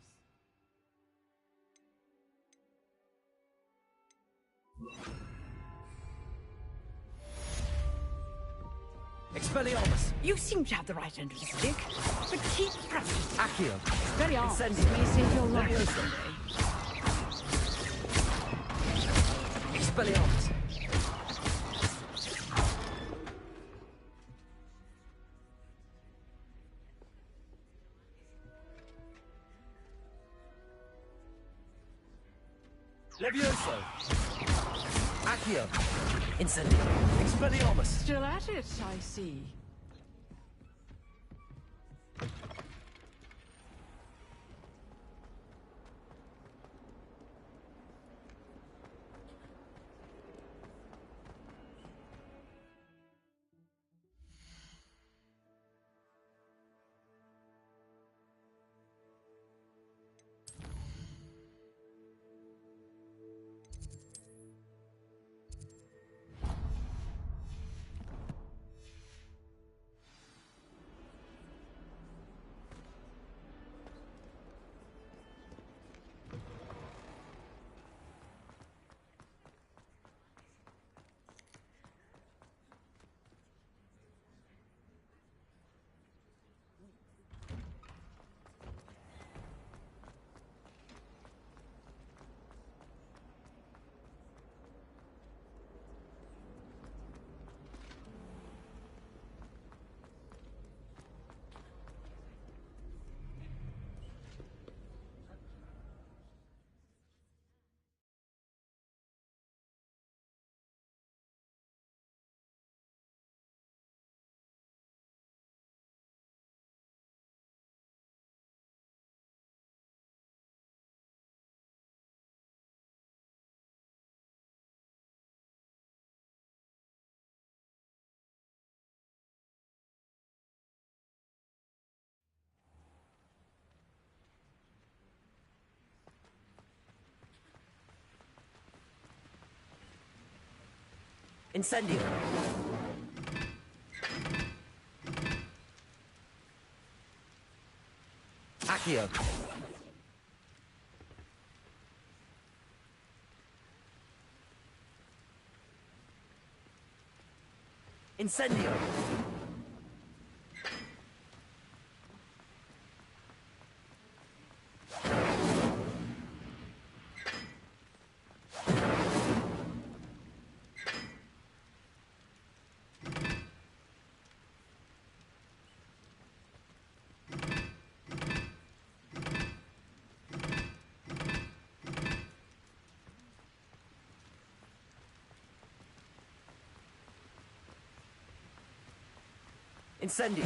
Expelliarmus! You seem to have the right end of the stick, but keep practicing. Accio! Expelliarmus Incendio! may save your life someday. Expelliarmus! Levioso! Accio! Incendio! Expelliarmus! Still at it, I see. Incendio. Accio. Incendio. Incendio.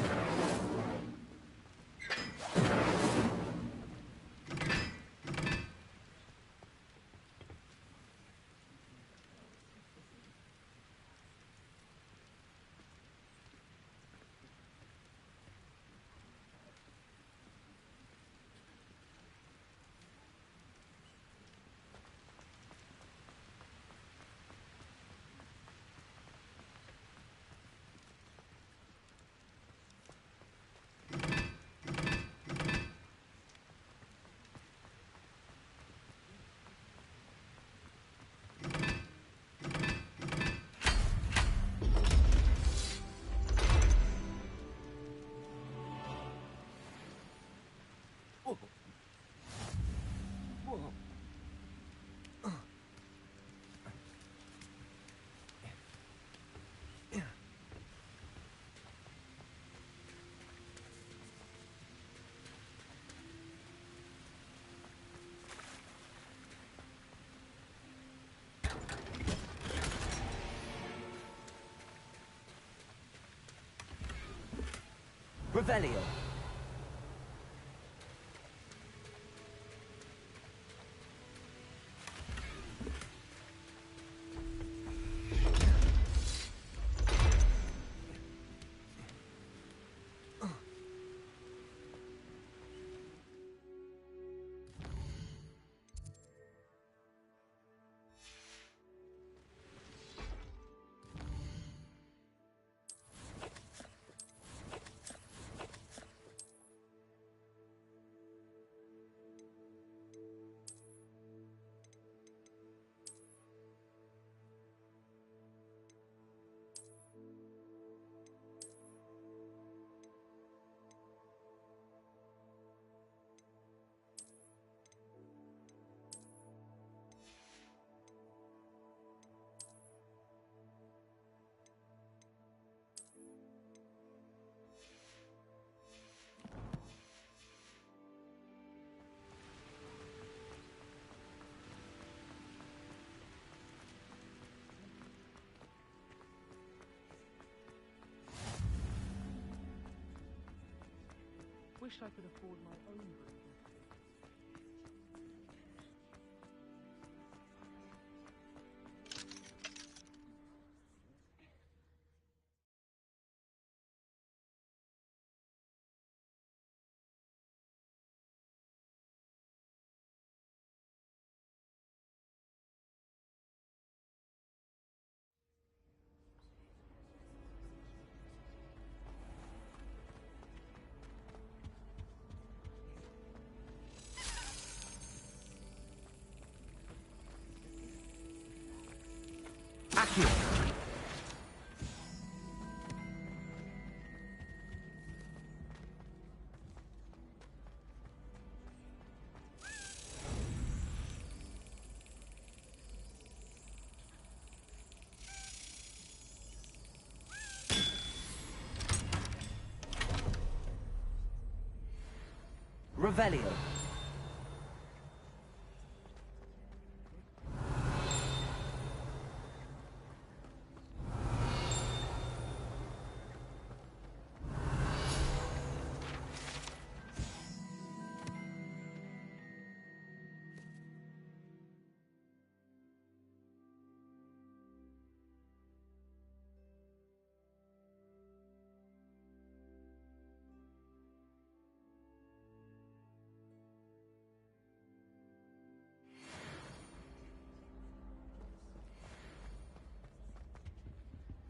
Revelio. Wish I could afford my own brew. Accio. Revelio.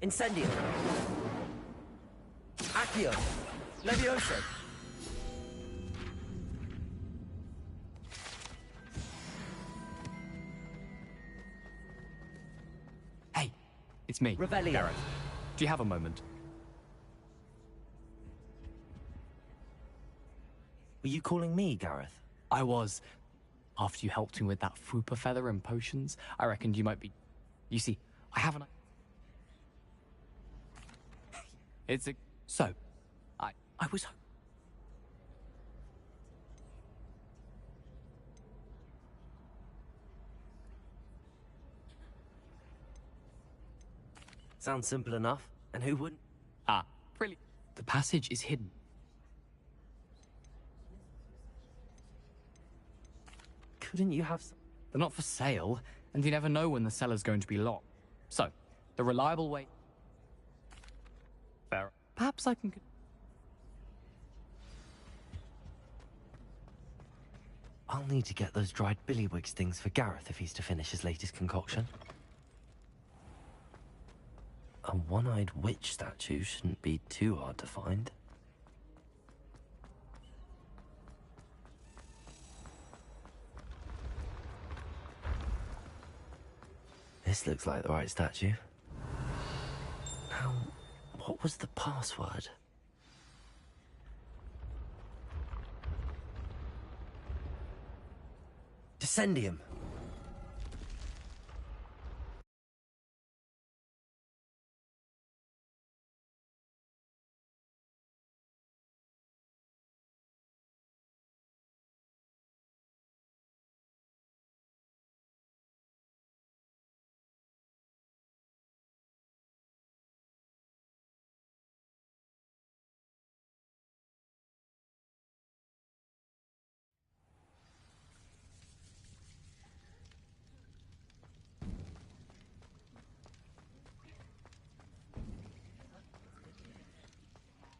Incendio. Accio. Levioso. Hey, it's me, Revelio. Gareth. Do you have a moment? Were you calling me, Gareth? I was. After you helped me with that Fupa feather and potions, I reckoned you might be... You see, I haven't... It's a... So, I was... Sounds simple enough. And who wouldn't? Ah, brilliant. The passage is hidden. Couldn't you have some... They're not for sale, and you never know when the cellar's going to be locked. So, the reliable way... Fair. Perhaps I can... I'll need to get those dried billywigs things for Gareth if he's to finish his latest concoction. A one-eyed witch statue shouldn't be too hard to find. This looks like the right statue. Now, what was the password? Descendium.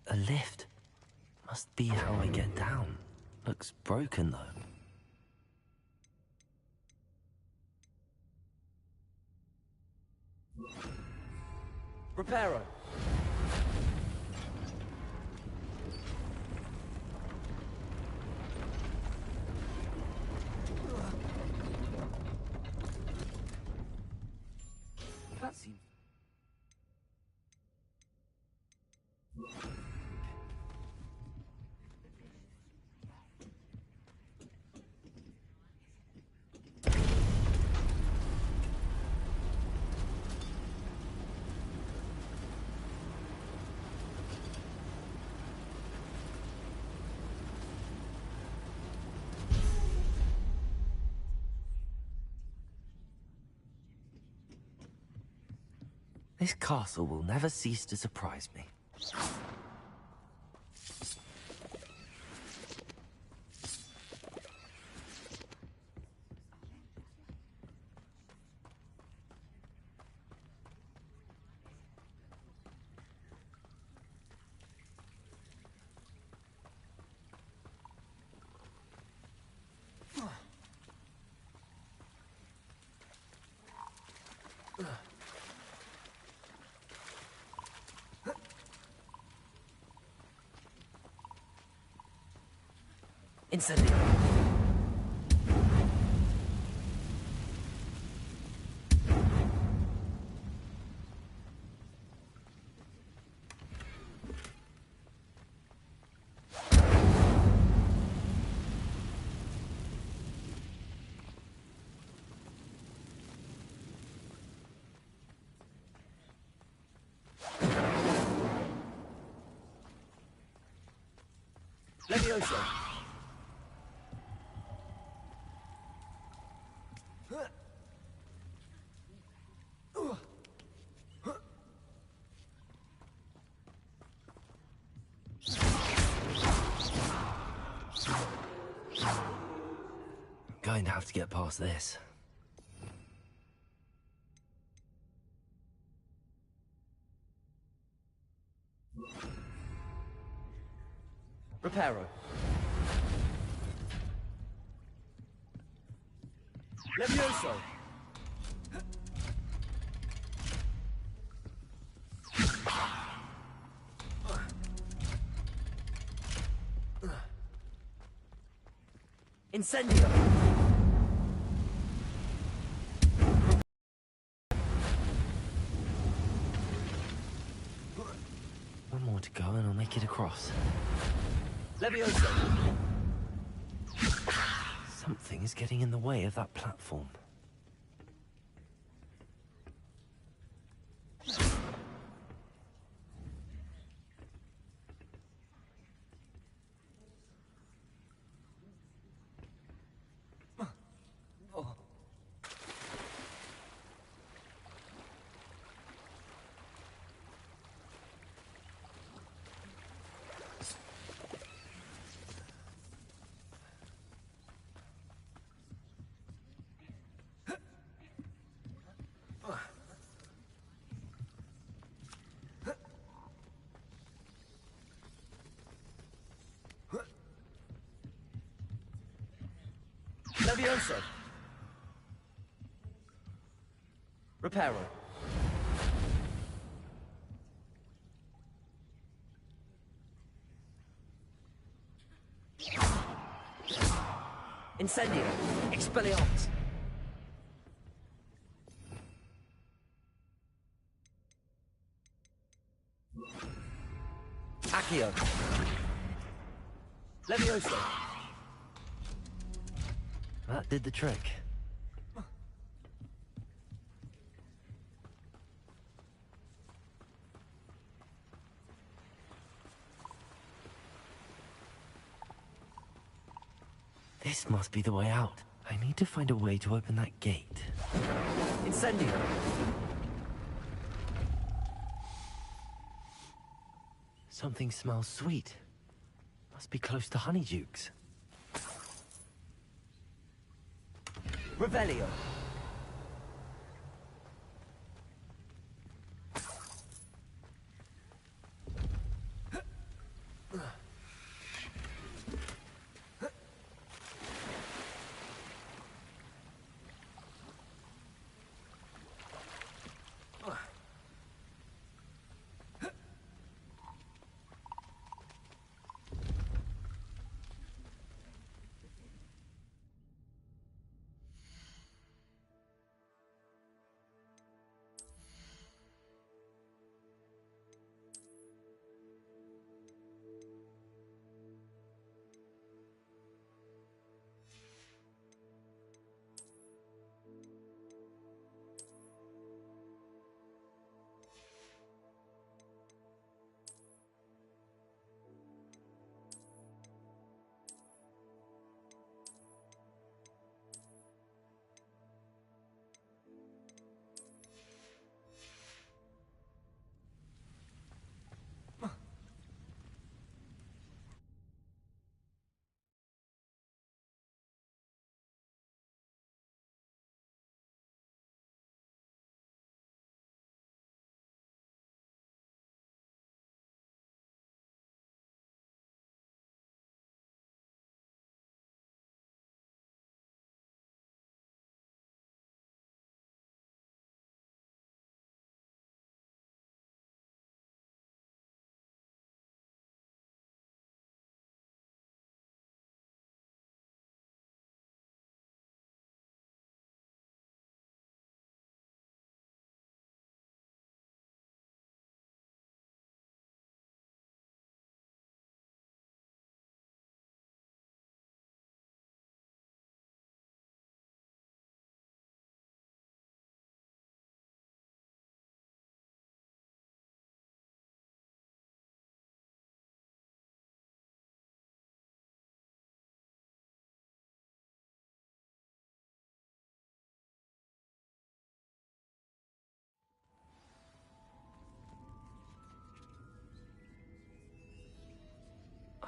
A lift. Must be how I get down. Looks broken, though. Reparo. That seems... This castle will never cease to surprise me. Incendio. Levioso. Going to have to get past this. Reparo. Levioso. Incendio! One more to go and I'll make it across. Levioso! Something is getting in the way of that platform. Levioso! Reparo. Incendio! Expelliarmus! Accio! Levioso! That did the trick. This must be the way out. I need to find a way to open that gate. Incendio! Something smells sweet. Must be close to Honeydukes. Revelio!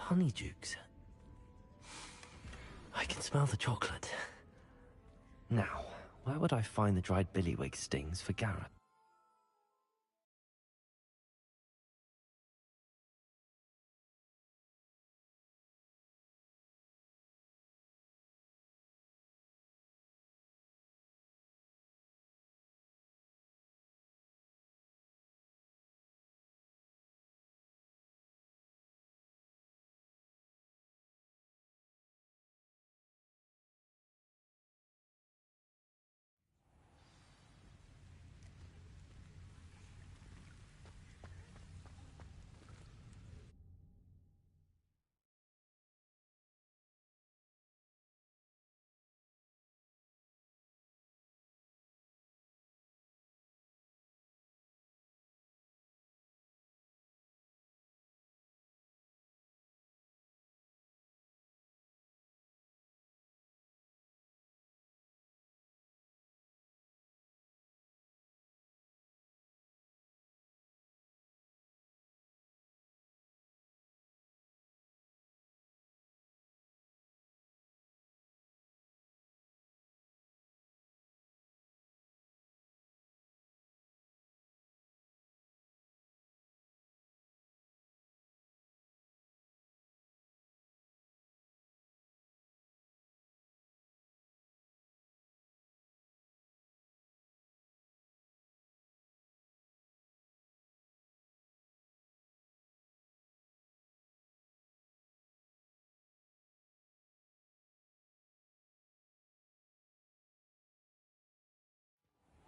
Honeydukes. I can smell the chocolate. Now, where would I find the dried billywig stings for Garrett?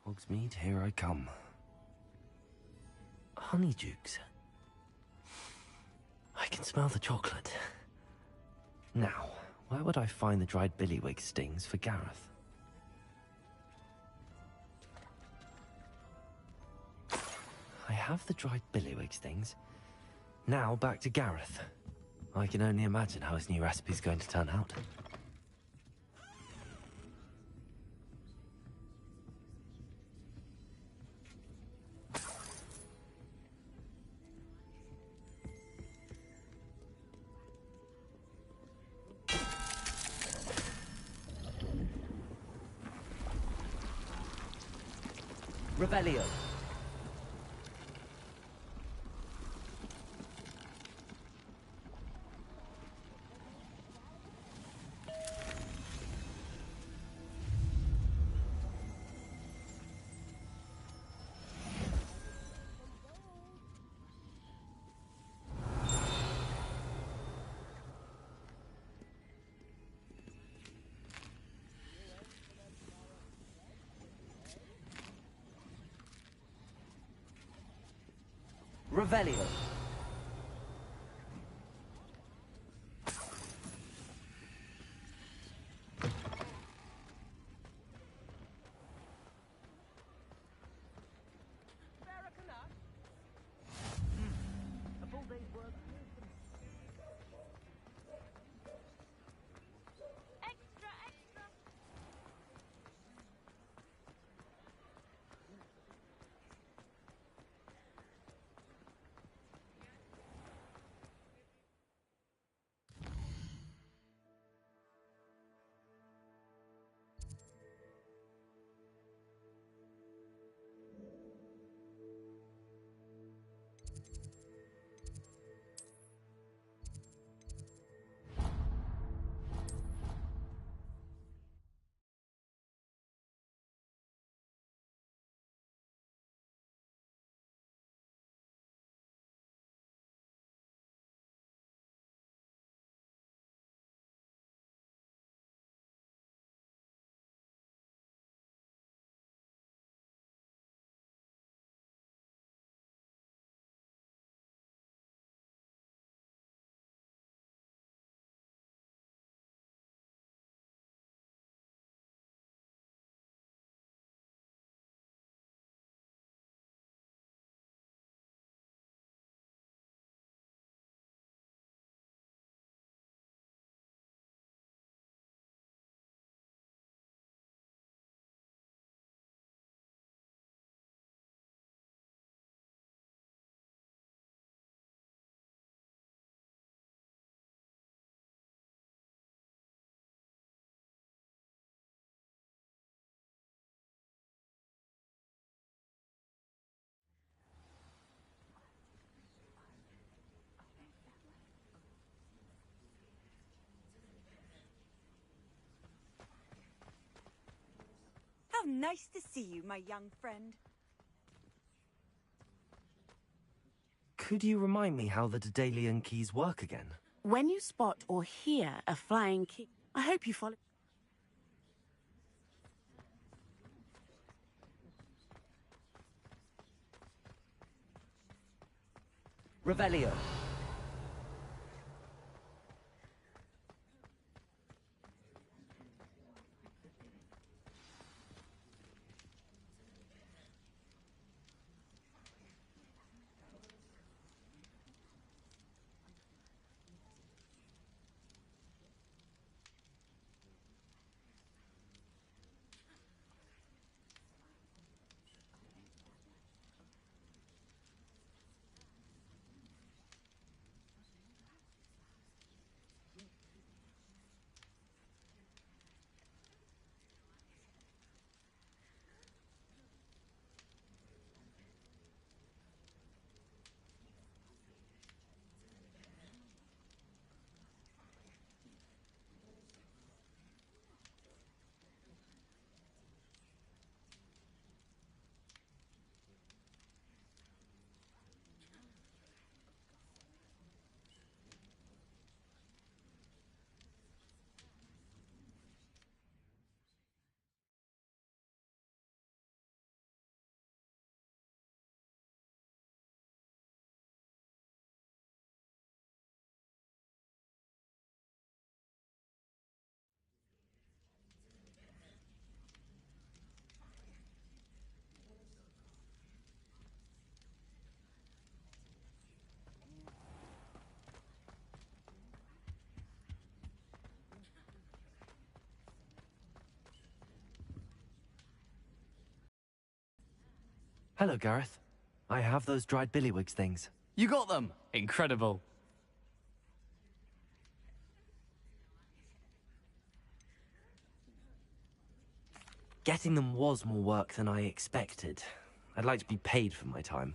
Hogsmeade, here I come. Honeydukes. I can smell the chocolate. Now, where would I find the dried billywig stings for Gareth? I have the dried billywig stings. Now back to Gareth. I can only imagine how his new recipe's going to turn out. Revelio. Revelio. How nice to see you, my young friend. Could you remind me how the Daedalian keys work again? When you spot or hear a flying key, I hope you follow. Revelio. Hello, Gareth. I have those dried billywigs things. You got them! Incredible. Getting them was more work than I expected. I'd like to be paid for my time.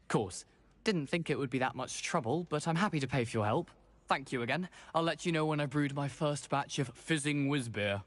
Course. Didn't think it would be that much trouble, but I'm happy to pay for your help. Thank you again. I'll let you know when I brewed my first batch of fizzing whiz beer.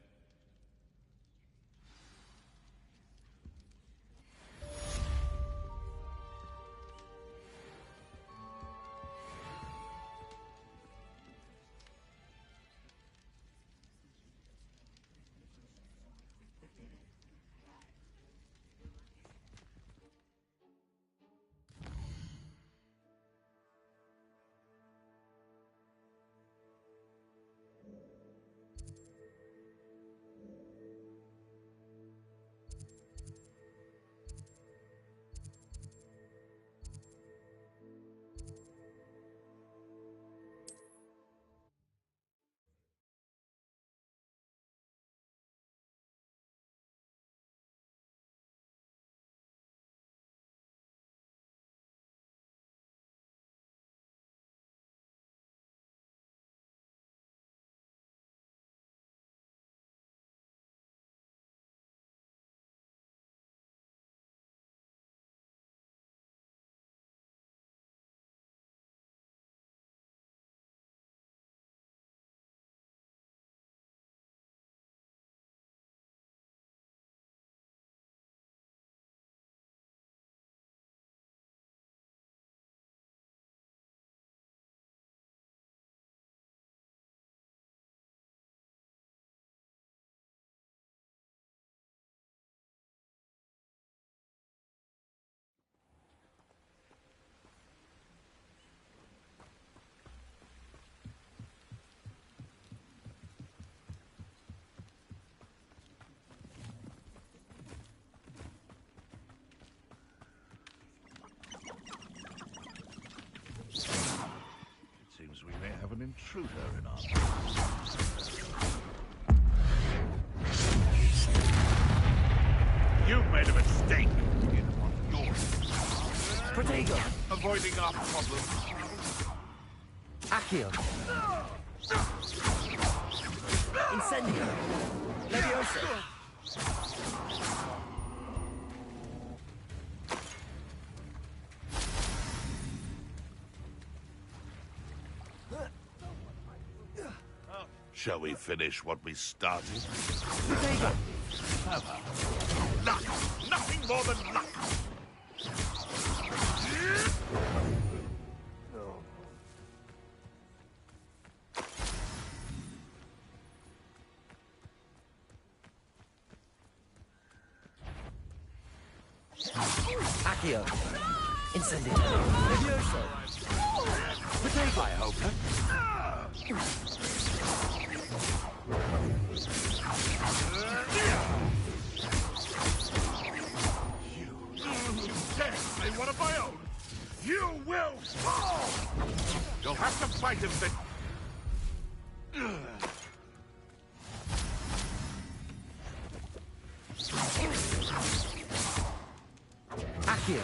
Seems we may have an intruder in our midst. You've made a mistake. You didn't want yours. Protego! Avoiding our problems. Accio! Incendio! Leviosa! Shall we finish what we started? Protego! Luck! Nothing more than luck! Accio! Incendio! Leviosa! Protego! I hope. You dare play one of my own! You will fall! You'll have to fight him then. Accio!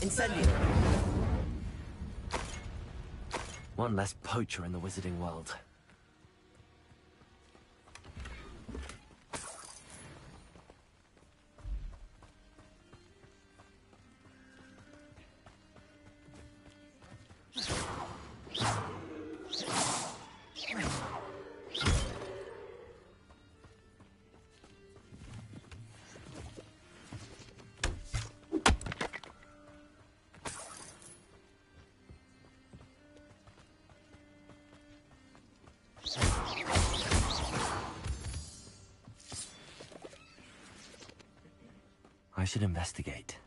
Incendio! One less poacher in the wizarding world. I should investigate.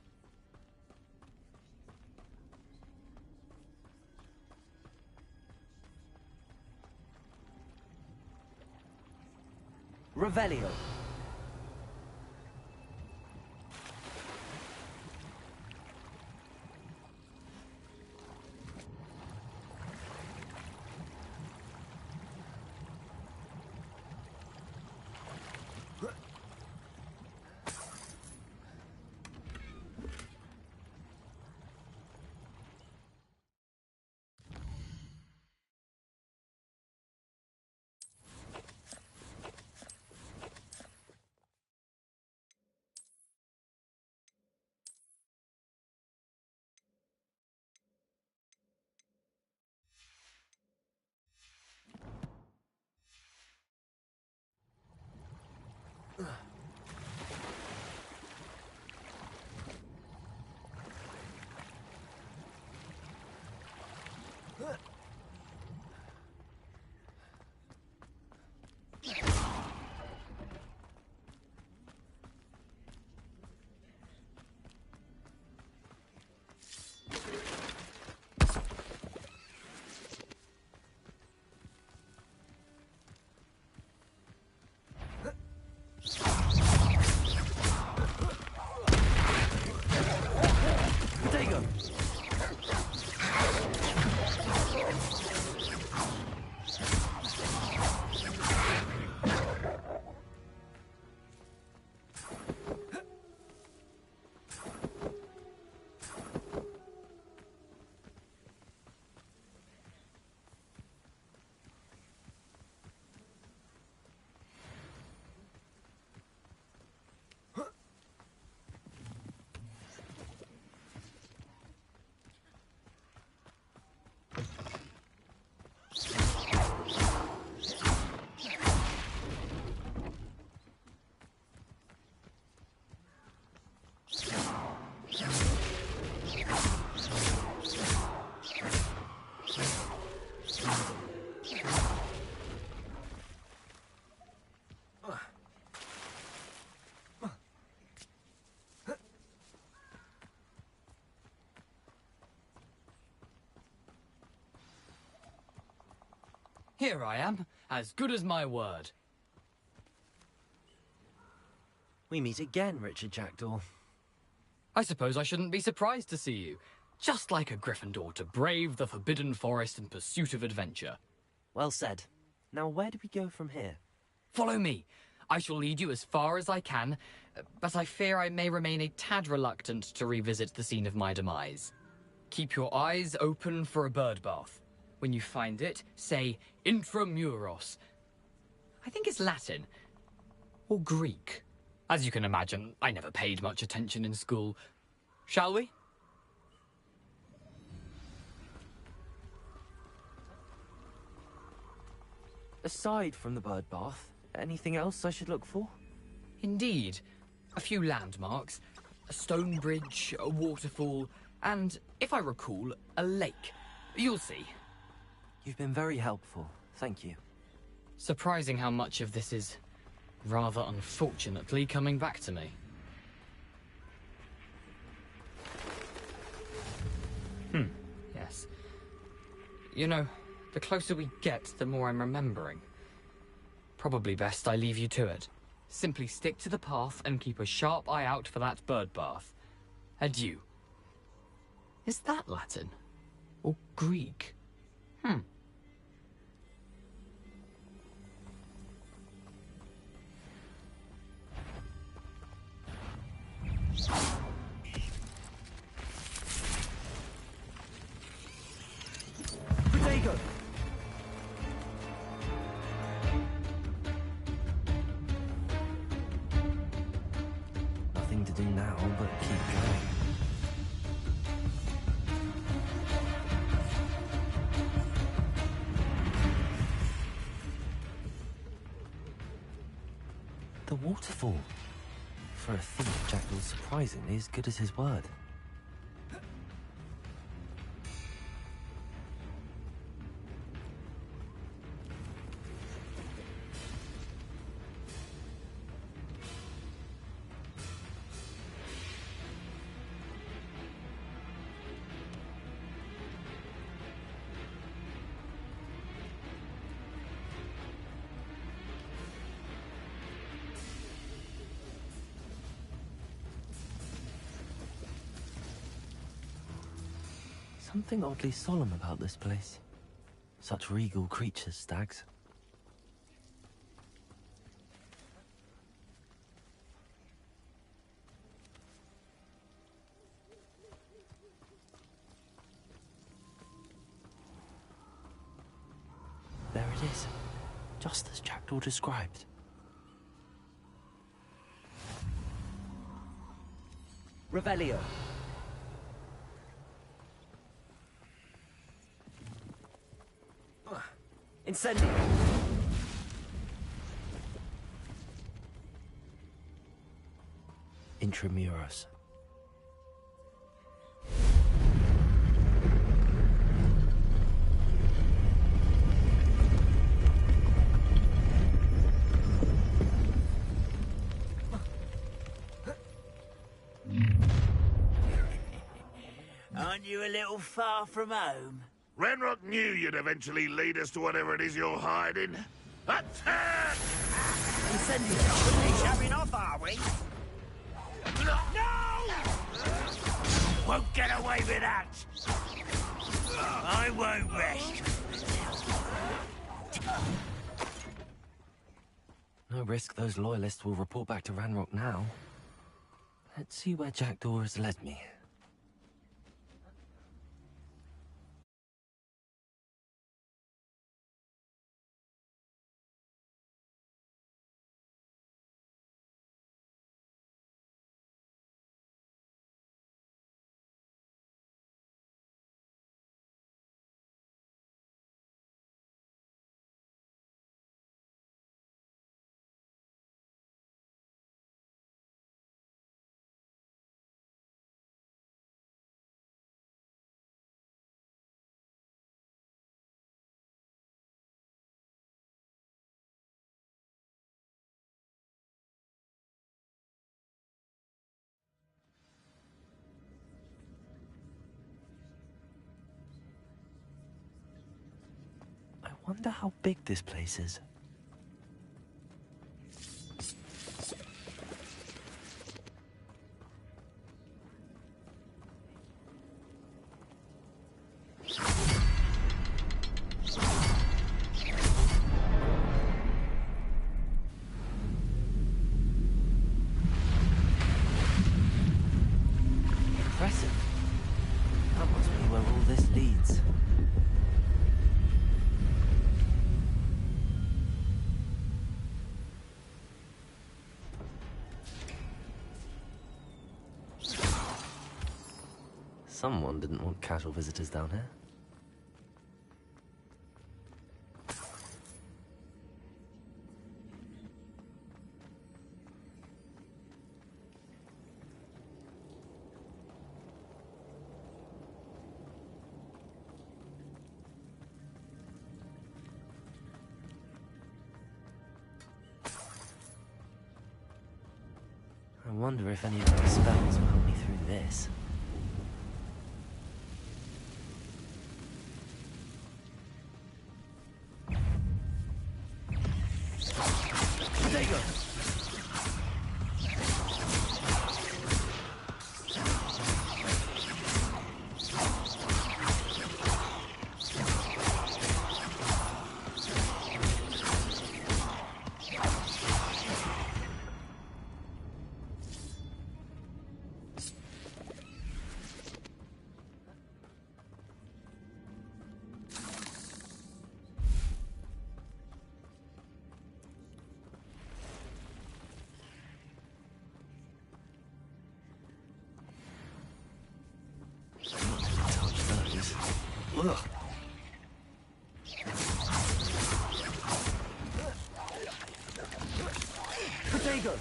Revelio. Here I am, as good as my word. We meet again, Richard Jackdaw. I suppose I shouldn't be surprised to see you. Just like a Gryffindor to brave the Forbidden Forest in pursuit of adventure. Well said. Now where do we go from here? Follow me. I shall lead you as far as I can, but I fear I may remain a tad reluctant to revisit the scene of my demise. Keep your eyes open for a bird bath. When you find it, say intramuros. I think it's Latin. Or Greek. As you can imagine, I never paid much attention in school. Shall we? Aside from the bird bath, anything else I should look for? Indeed. A few landmarks. A stone bridge, a waterfall, and, if I recall, a lake. You'll see. You've been very helpful. Thank you. Surprising how much of this is, rather unfortunately, coming back to me. Yes. You know, the closer we get, the more I'm remembering. Probably best I leave you to it. Simply stick to the path and keep a sharp eye out for that bird bath. Adieu. Is that Latin? Or Greek? Protego! Nothing to do now but keep going. The waterfall. For a thief, Jackdaw's surprisingly as good as his word. Something oddly solemn about this place. Such regal creatures, stags. There it is, just as Jackdaw described. Revelio. Incendio. Intramuros. Aren't you a little far from home? Ranrock knew you'd eventually lead us to whatever it is you're hiding. Attack! Incendio. We're shoving off, are we? No! Won't get away with that. I won't rest. No risk those loyalists will report back to Ranrock now. Let's see where Jackdaw has led me. Wonder how big this place is. Impressive. That must be where all this leads. Someone didn't want casual visitors down here. I wonder if any of my spells will help me through this. There you go. Ugh. Potato.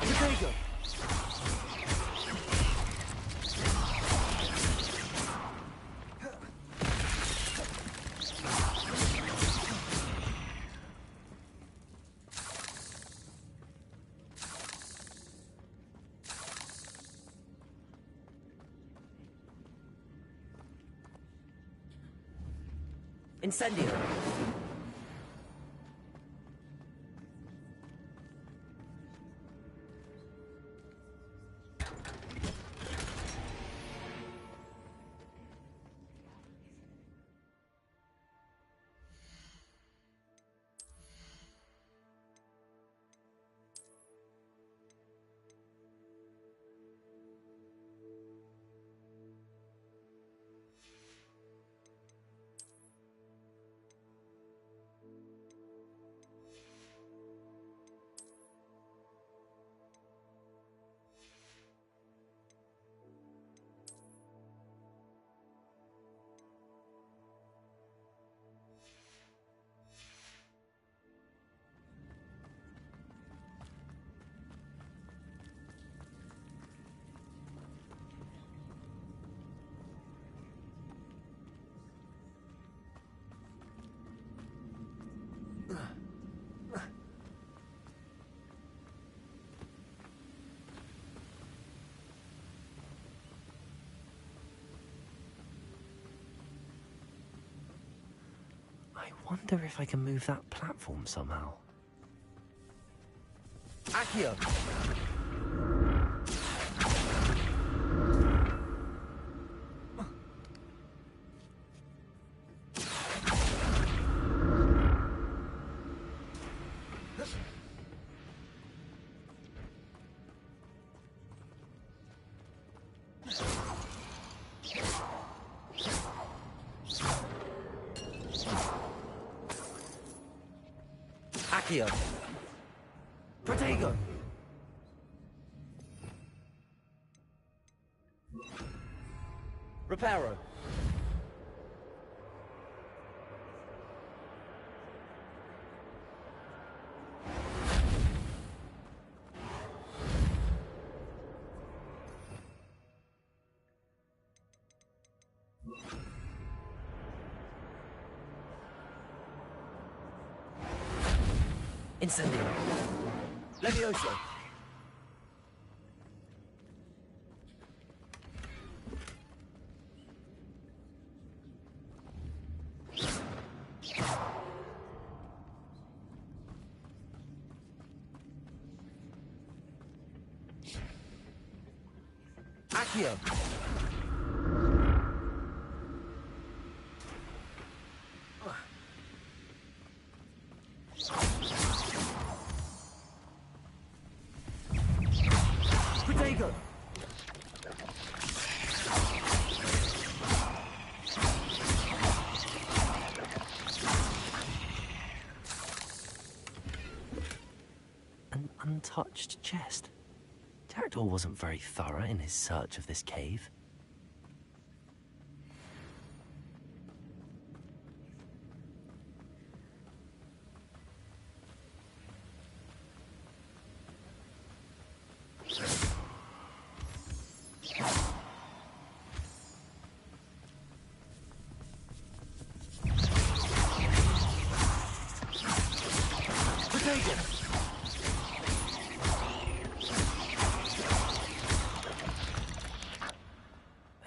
Potato. Incendio. I wonder if I can move that platform somehow. Accio! Accio. Protego. Reparo. Incendio. Levioso. Accio. Protego. An untouched chest. Jackdaw wasn't very thorough in his search of this cave.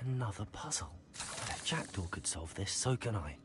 Another puzzle. But if Jackdaw could solve this, so can I.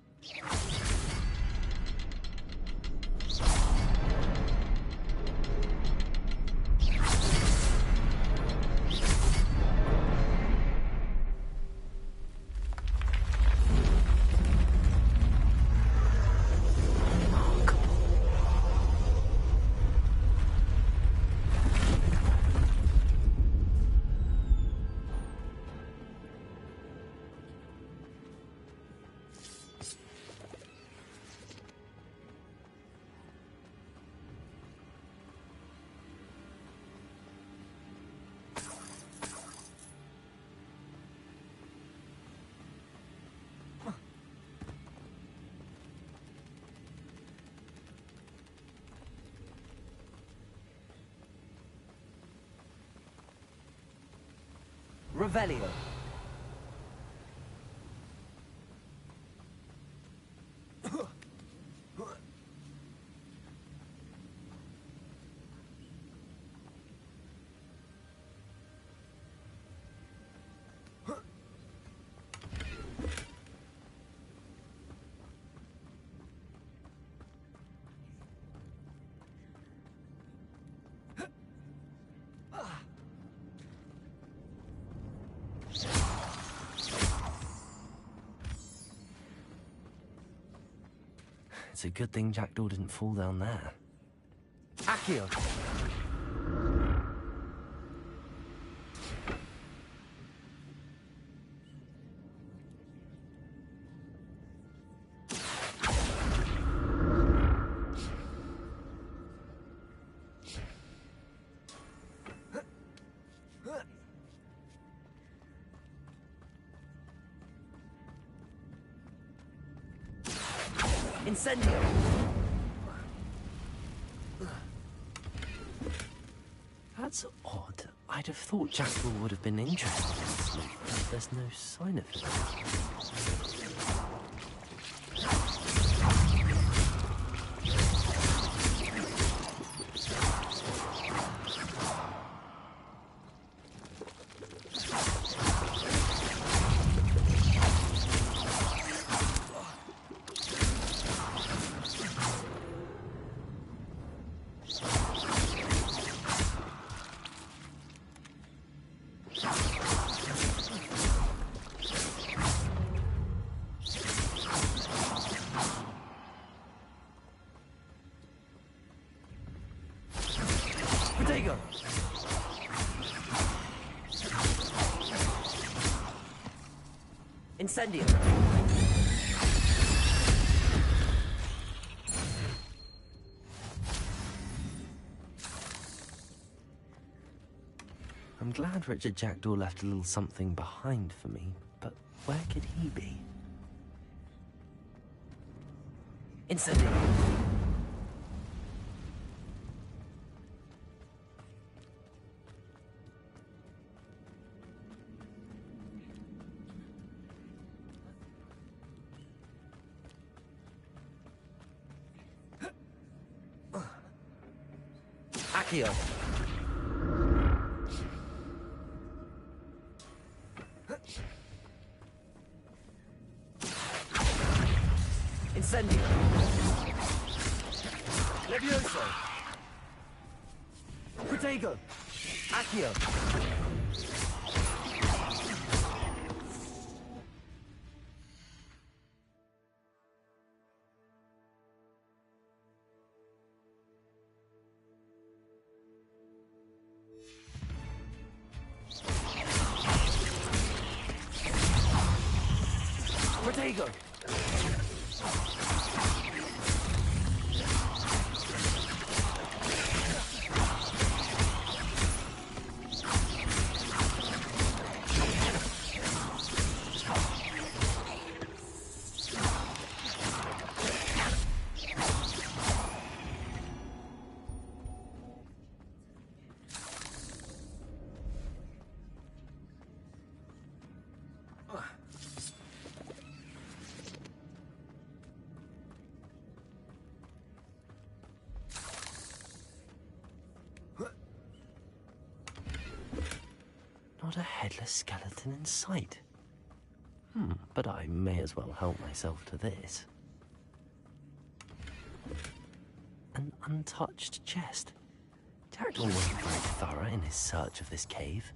Revelio. It's a good thing Jackdaw didn't fall down there. Accio. Incendio! That's odd. I'd have thought Jackdaw would have been interested in this loot, but there's no sign of it. Incendio! I'm glad Richard Jackdaw left a little something behind for me, but where could he be? Incendio! Accio. Incendio. Levioso. Protego. Accio. Protego. Not a headless skeleton in sight. But I may as well help myself to this. An untouched chest. Jackdaw wasn't very thorough in his search of this cave.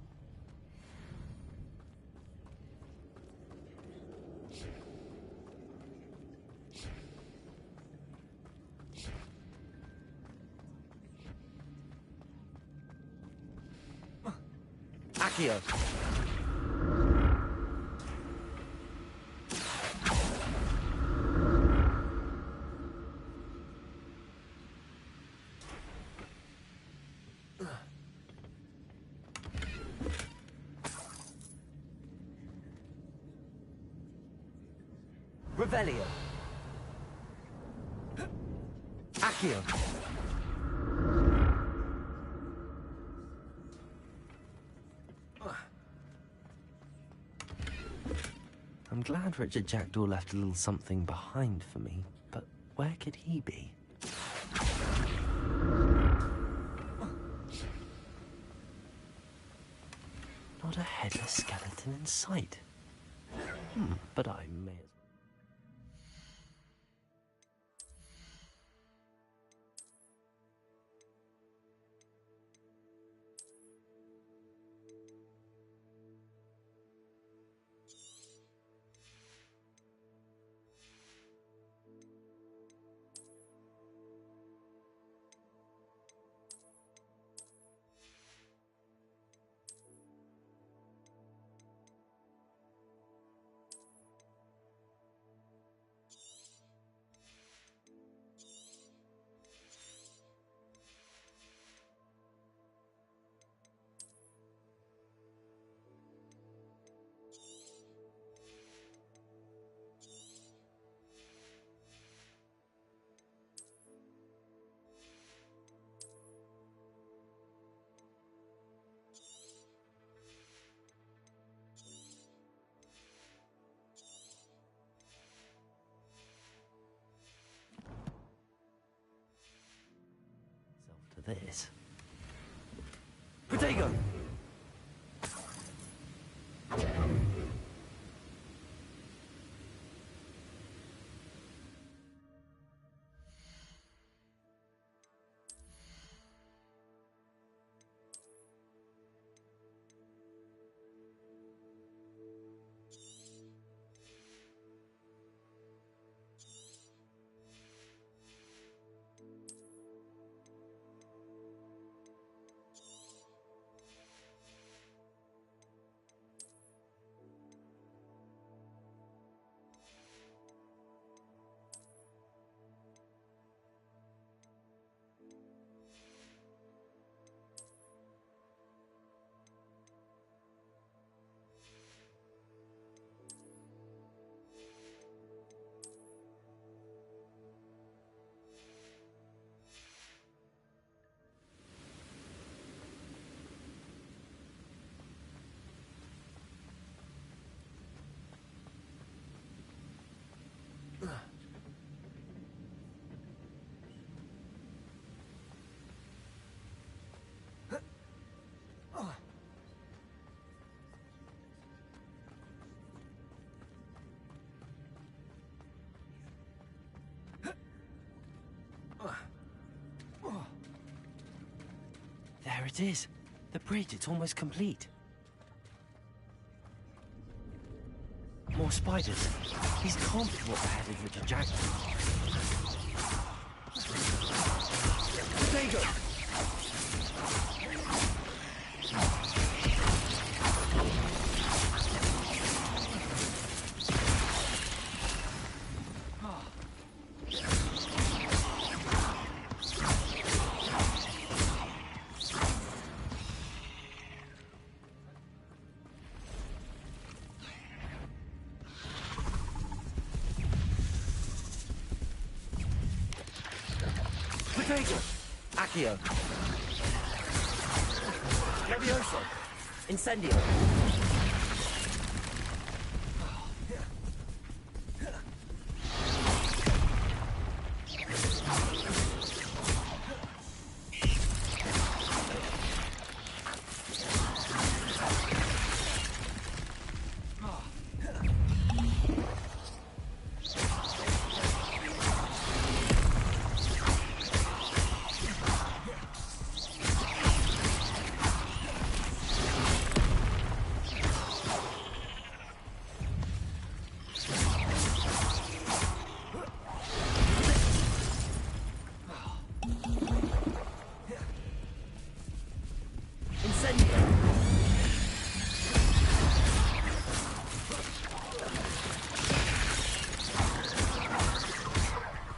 Accio. Revelio. Accio. I'm glad Richard Jackdaw left a little something behind for me, but where could he be? Not a headless skeleton in sight. But I may as to this. Protego! it is. The bridge, it's almost complete. More spiders. These can't be what beheaded Richard Jackdaw. There you go. Accio. Levioso. Incendio.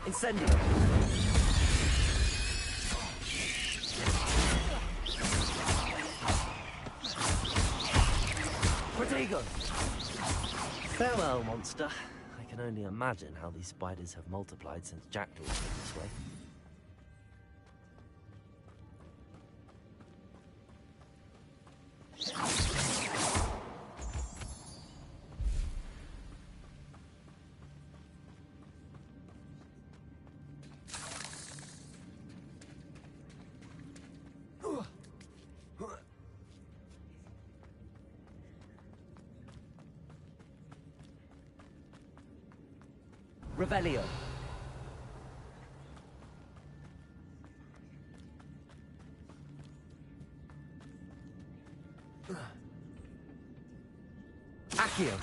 Incendio. Protego. Farewell, monster. I can only imagine how these spiders have multiplied since Jackdaw came this way. Revelio. Accio.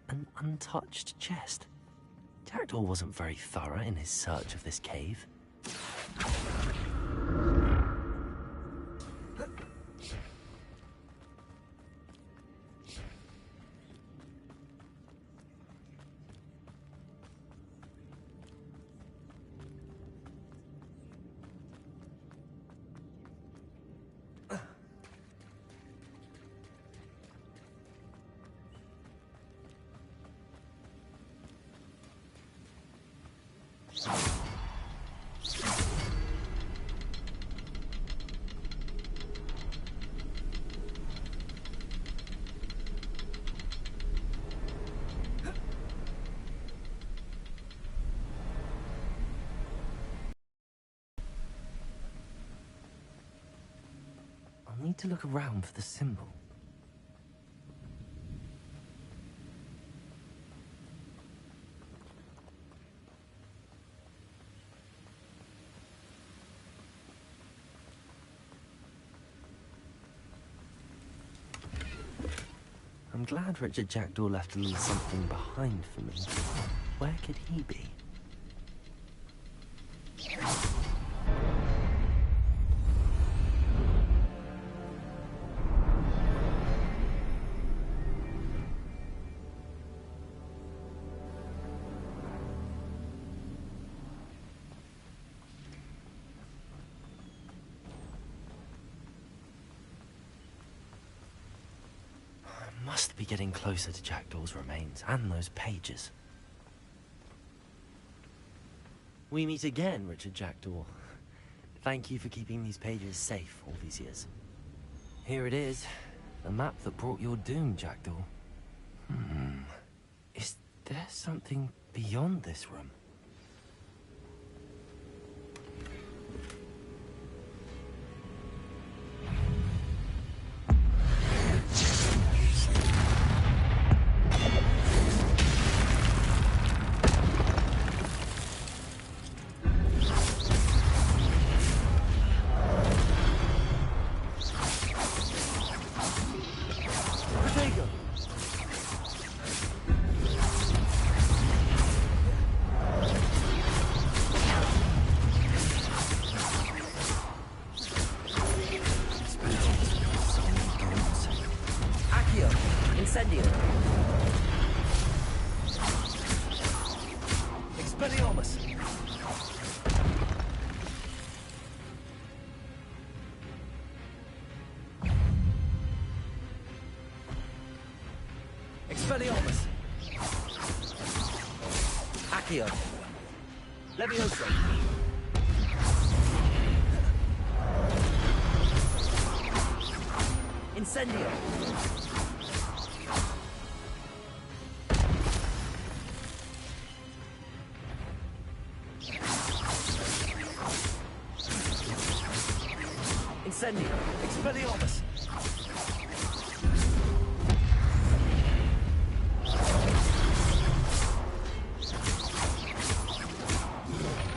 An untouched chest. Jackdaw wasn't very thorough in his search of this cave. I need to look around for the symbol. I'm glad Richard Jackdaw left a little something behind for me. Where could he be? Must be getting closer to Jackdaw's remains and those pages. We meet again, Richard Jackdaw. Thank you for keeping these pages safe all these years. Here it is, the map that brought your doom, Jackdaw. Is there something beyond this room? Expelliarmus! Expelliarmus! Accio! Levioso! Incendio! Incendio! Expelliarmus!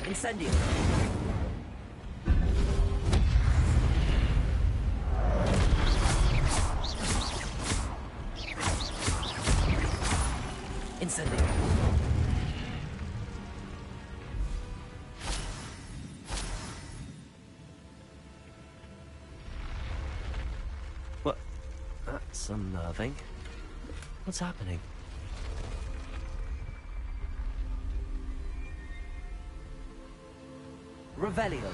Incendio! Incendio! What? That's unnerving. What's happening? Revelio.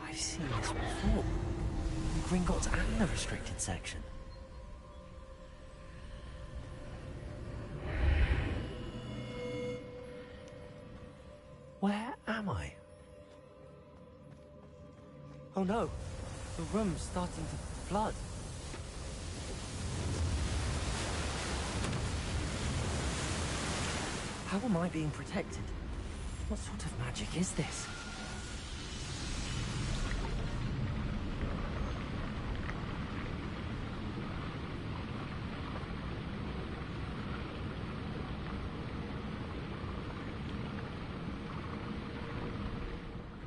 I've seen this before. The Gringotts and the restricted section. Where am I? Oh no, the room's starting to flood. How am I being protected? What sort of magic is this?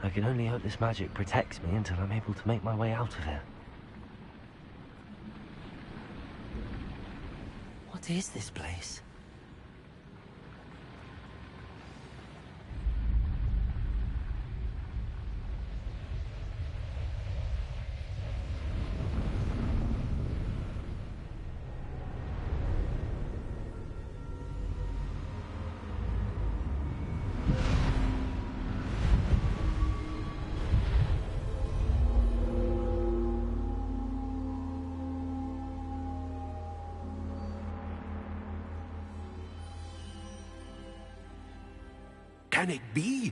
I can only hope this magic protects me until I'm able to make my way out of here. What is this place? Can it be?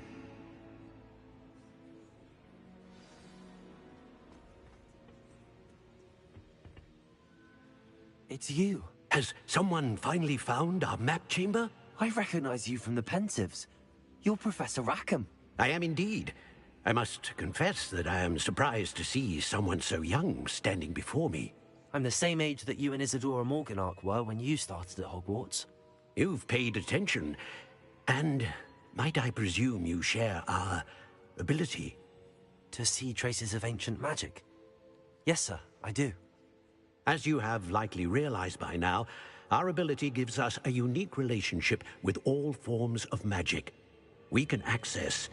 It's you. Has someone finally found our map chamber? I recognize you from the Pensives. You're Professor Rackham. I am indeed. I must confess that I am surprised to see someone so young standing before me. I'm the same age that you and Isadora Morganach were when you started at Hogwarts. You've paid attention, and might I presume you share our ability? To see traces of ancient magic? Yes, sir, I do. As you have likely realized by now, our ability gives us a unique relationship with all forms of magic. We can access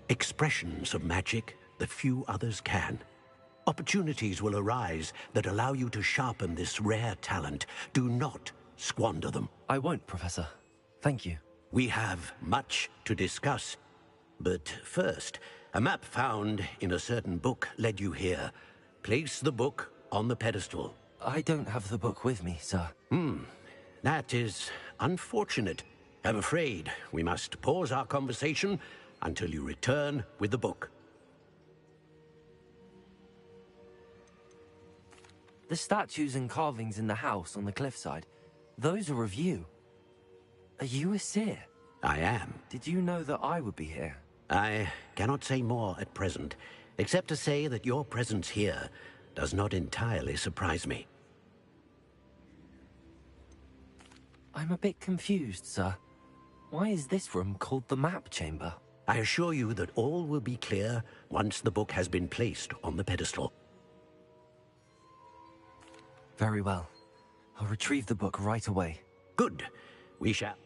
expressions of magic that few others can. Opportunities will arise that allow you to sharpen this rare talent. Do not squander them. I won't, Professor. Thank you. We have much to discuss. But first, a map found in a certain book led you here. Place the book on the pedestal. I don't have the book with me, sir. That is unfortunate. I'm afraid we must pause our conversation until you return with the book. The statues and carvings in the house on the cliffside, those are of you. Are you a seer? I am. Did you know that I would be here? I cannot say more at present, except to say that your presence here does not entirely surprise me. I'm a bit confused, sir. Why is this room called the map chamber? I assure you that all will be clear once the book has been placed on the pedestal. Very well. I'll retrieve the book right away. Good. We shall.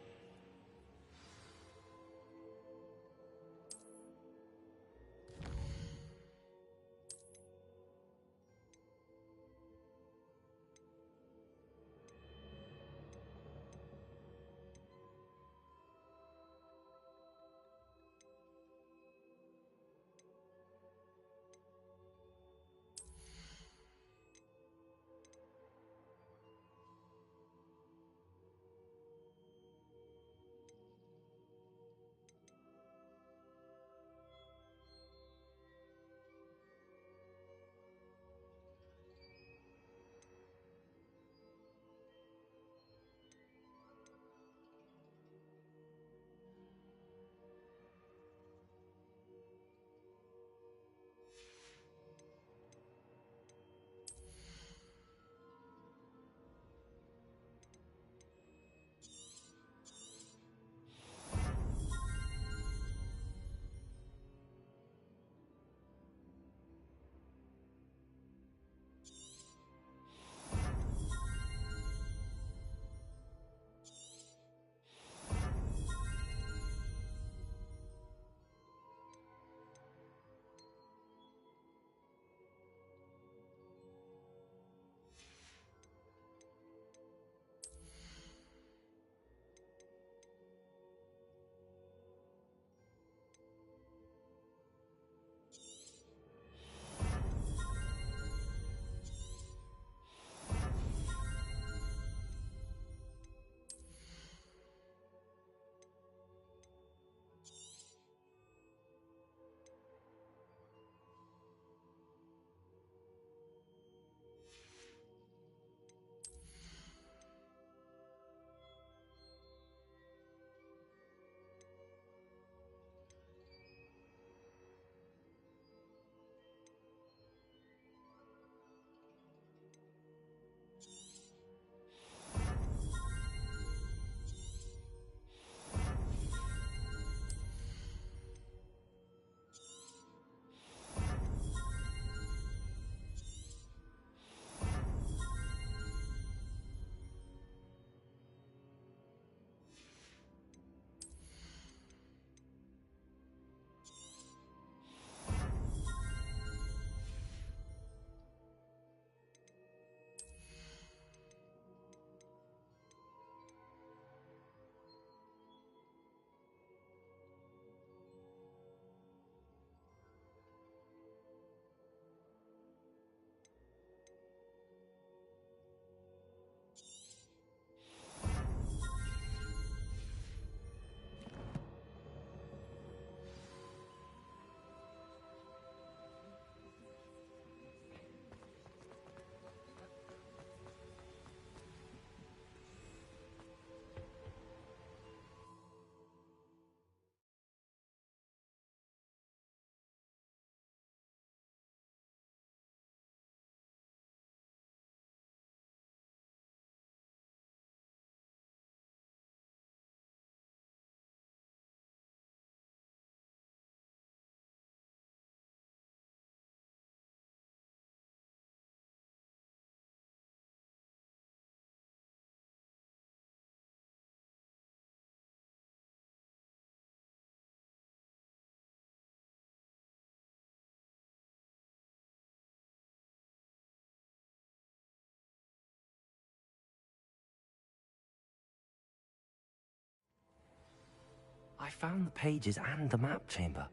I found the pages and the map chamber.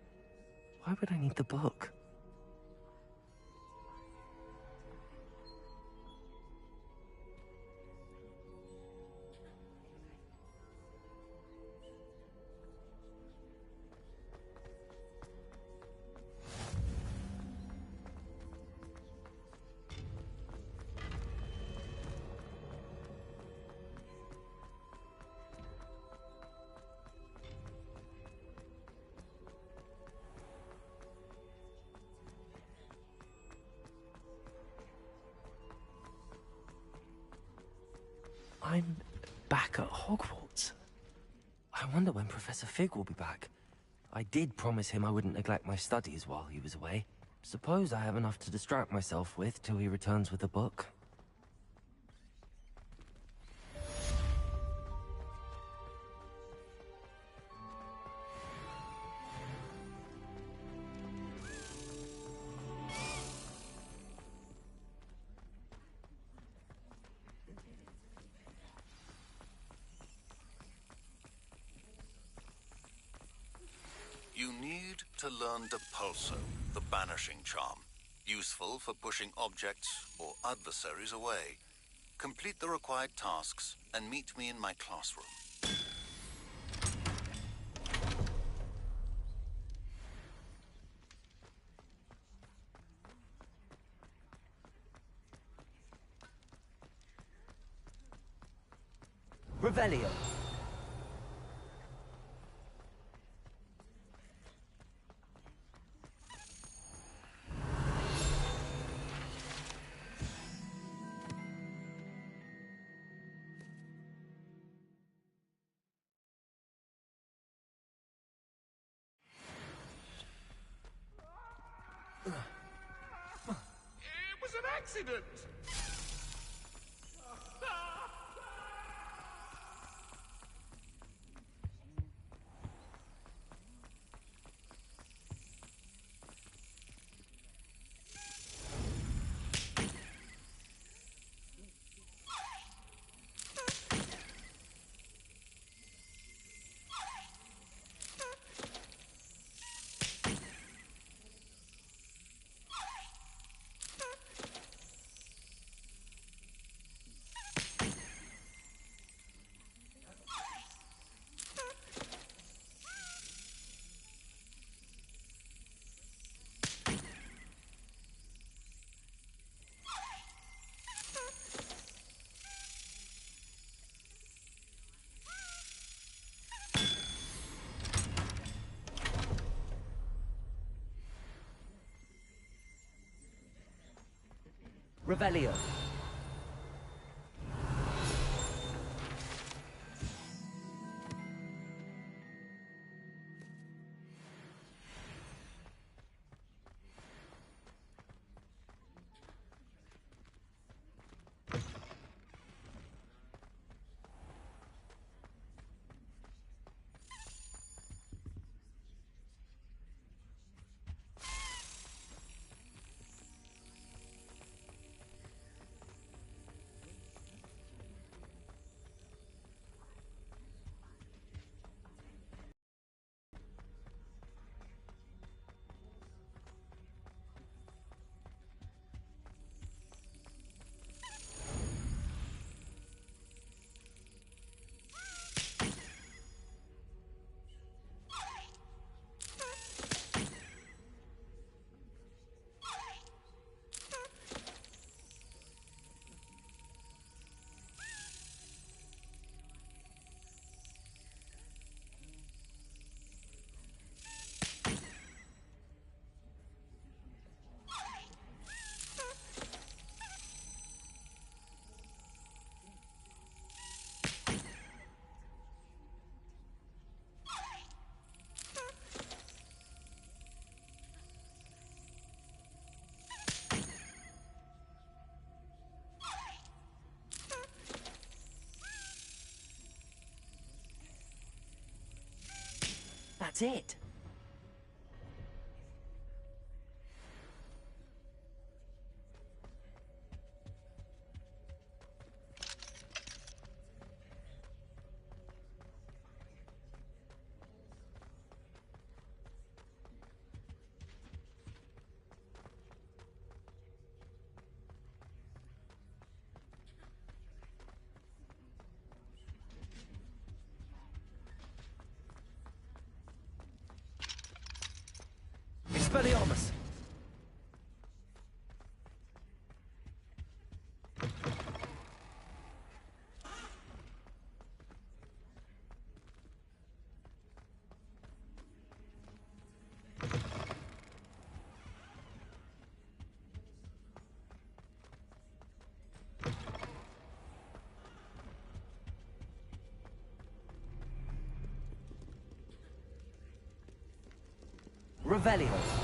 Why would I need the book? I'm back at Hogwarts. I wonder when Professor Fig will be back. I did promise him I wouldn't neglect my studies while he was away. Suppose I have enough to distract myself with till he returns with the book. You need to learn Depulso, the banishing charm. Useful for pushing objects or adversaries away. Complete the required tasks and meet me in my classroom. Revelio. It was an accident! Revelio. That's it. Expelliarmus! Revelio.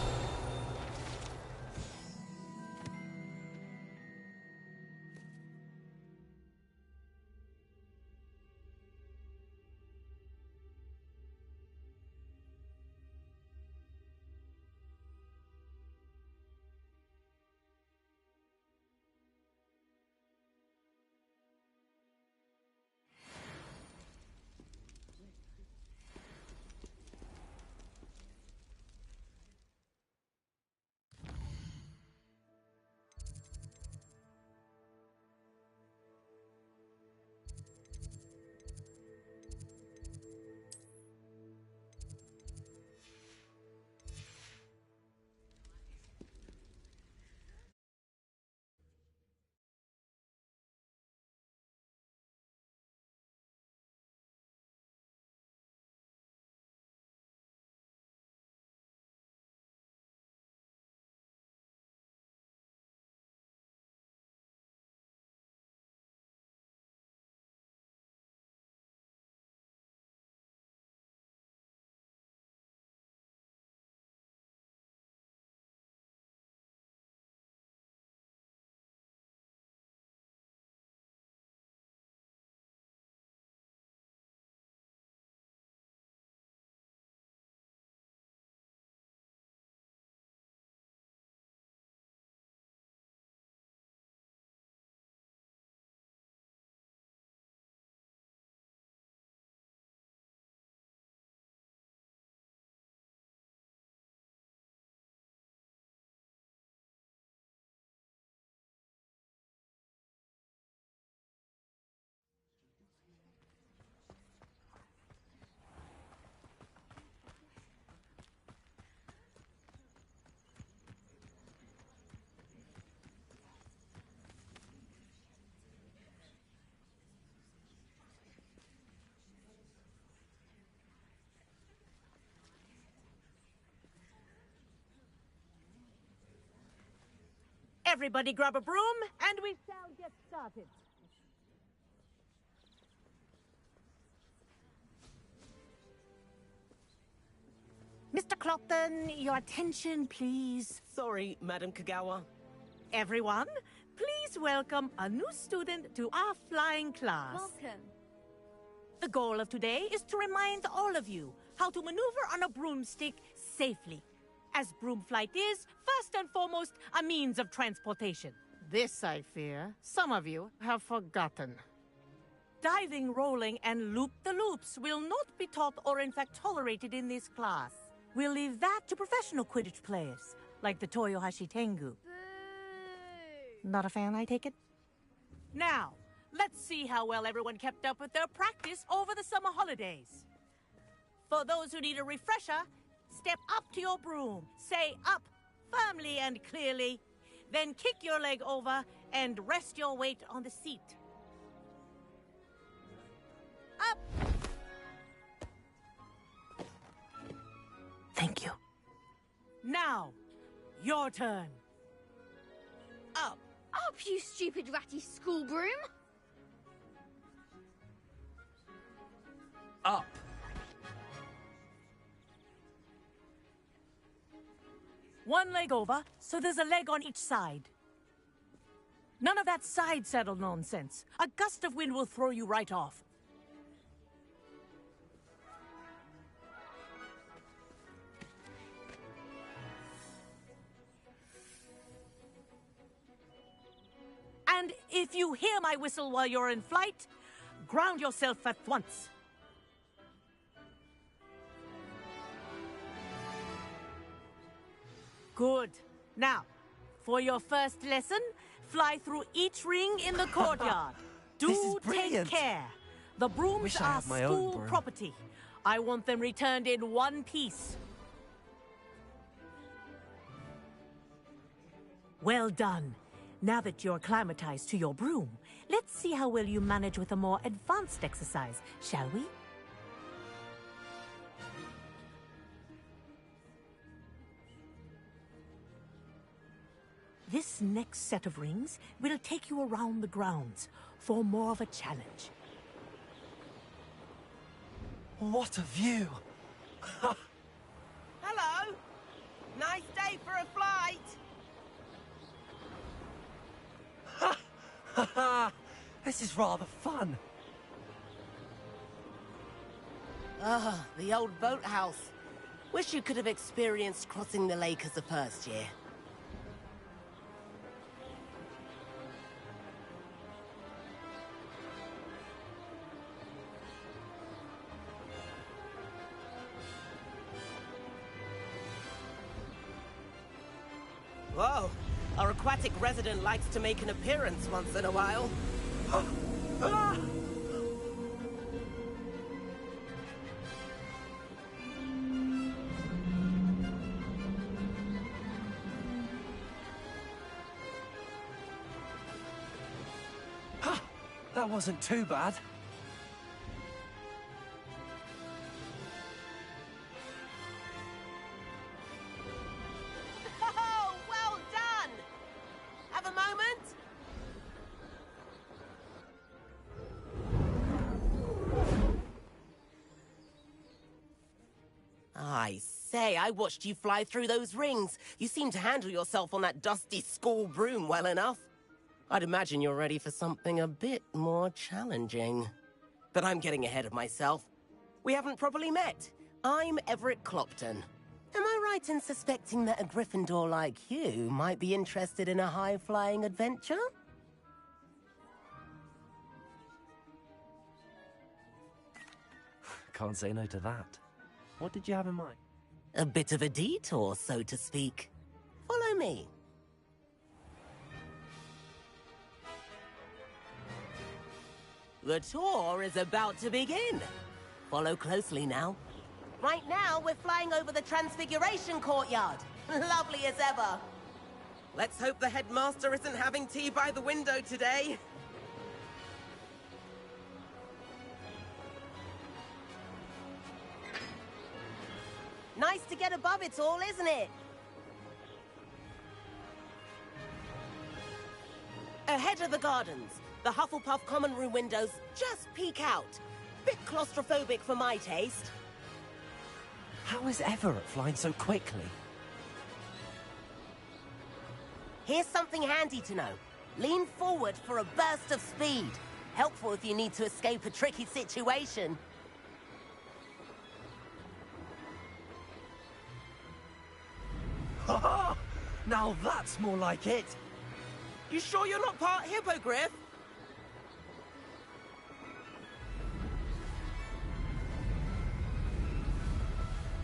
Everybody grab a broom, and we shall get started. Mr. Clopton, your attention, please. Sorry, Madam Kagawa. Everyone, please welcome a new student to our flying class. Welcome. The goal of today is to remind all of you how to maneuver on a broomstick safely. As broom flight is, first and foremost, a means of transportation. This, I fear, some of you have forgotten. Diving, rolling, and loop-the-loops will not be taught or in fact tolerated in this class. We'll leave that to professional Quidditch players, like the Toyohashi Tengu. Not a fan, I take it? Now, let's see how well everyone kept up with their practice over the summer holidays. For those who need a refresher, step up to your broom, say up firmly and clearly, then kick your leg over and rest your weight on the seat. Up! Thank you. Now, your turn. Up. Up, you stupid ratty school broom! Up. One leg over, so there's a leg on each side. None of that side saddle nonsense. A gust of wind will throw you right off. And if you hear my whistle while you're in flight, ground yourself at once. Good. Now, for your first lesson, fly through each ring in the courtyard. Do take care. The brooms Wish I are had my own school broom. property. I want them returned in one piece. Well done. Now that you're acclimatized to your broom, let's see how well you manage with a more advanced exercise, shall we? This next set of rings will take you around the grounds for more of a challenge. What a view! Hello! Nice day for a flight! This is rather fun. Ah, the old boathouse. Wish you could have experienced crossing the lake as a first year. Whoa, our aquatic resident likes to make an appearance once in a while. That wasn't too bad. Oh, well done! Have a moment? I say, I watched you fly through those rings. You seem to handle yourself on that dusty school broom well enough. I'd imagine you're ready for something a bit more challenging. But I'm getting ahead of myself. We haven't properly met. I'm Everett Clopton. Am I right in suspecting that a Gryffindor like you might be interested in a high-flying adventure? Can't say no to that. What did you have in mind? A bit of a detour, so to speak. Follow me. The tour is about to begin. Follow closely now. Right now, we're flying over the Transfiguration Courtyard. Lovely as ever. Let's hope the headmaster isn't having tea by the window today. Nice to get above it all, isn't it? Ahead of the gardens, the Hufflepuff common room windows just peek out. Bit claustrophobic for my taste. How is Everett flying so quickly? Here's something handy to know. Lean forward for a burst of speed. Helpful if you need to escape a tricky situation. Now that's more like it. You sure you're not part hippogriff?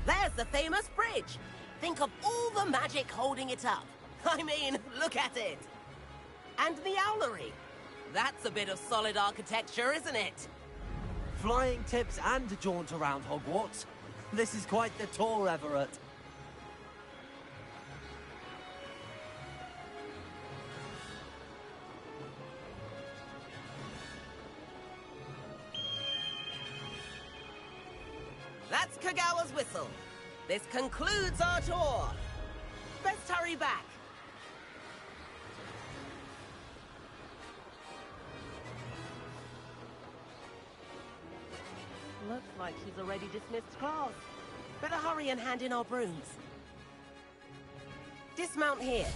There's the famous bridge. Think of all the magic holding it up. I mean, look at it. And the owlery. That's a bit of solid architecture, isn't it? Flying tips and a jaunt around Hogwarts. This is quite the tour, Everett. That's Kagawa's whistle. This concludes our tour. Best hurry back. Looks like she's already dismissed class. Better hurry and hand in our brooms. Dismount here.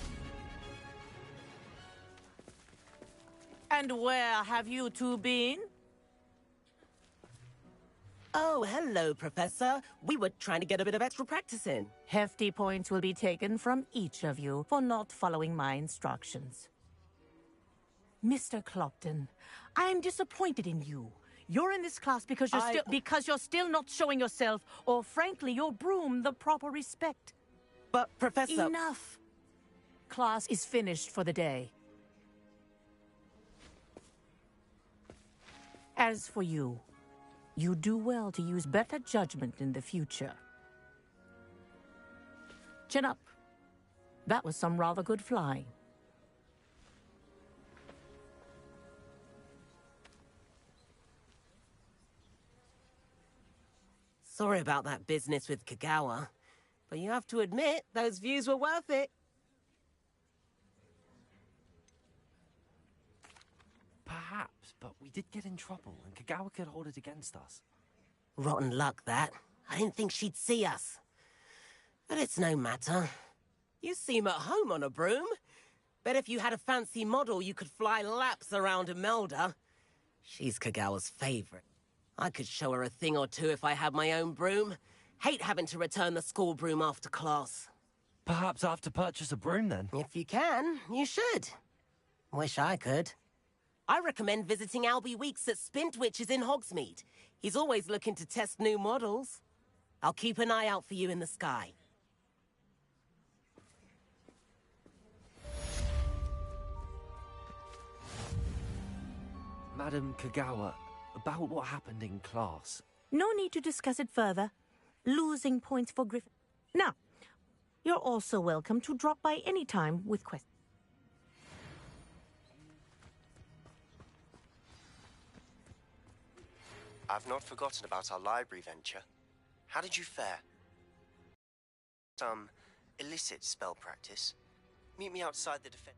And where have you two been? Oh, hello, Professor. We were trying to get a bit of extra practice in. Hefty points will be taken from each of you for not following my instructions. Mr. Clopton, I am disappointed in you. You're in this class because you're still not showing yourself, or frankly, your broom the proper respect. But, Professor... Enough. Class is finished for the day. As for you, you do well to use better judgment in the future. Chin up. That was some rather good flying. Sorry about that business with Kagawa, but you have to admit, those views were worth it. Perhaps, but we did get in trouble, and Kagawa could hold it against us. Rotten luck, that. I didn't think she'd see us. But it's no matter. You seem at home on a broom. Bet if you had a fancy model, you could fly laps around Imelda. She's Kagawa's favorite. I could show her a thing or two if I had my own broom. Hate having to return the school broom after class. Perhaps I have to purchase a broom, then? If you can, you should. Wish I could. I recommend visiting Albie Weeks at Spintwitches in Hogsmeade. He's always looking to test new models. I'll keep an eye out for you in the sky. Madam Kagawa, about what happened in class. No need to discuss it further. Losing points for Griffin. Now, you're also welcome to drop by any time with questions. I've not forgotten about our library venture. How did you fare? Some illicit spell practice. Meet me outside the defense.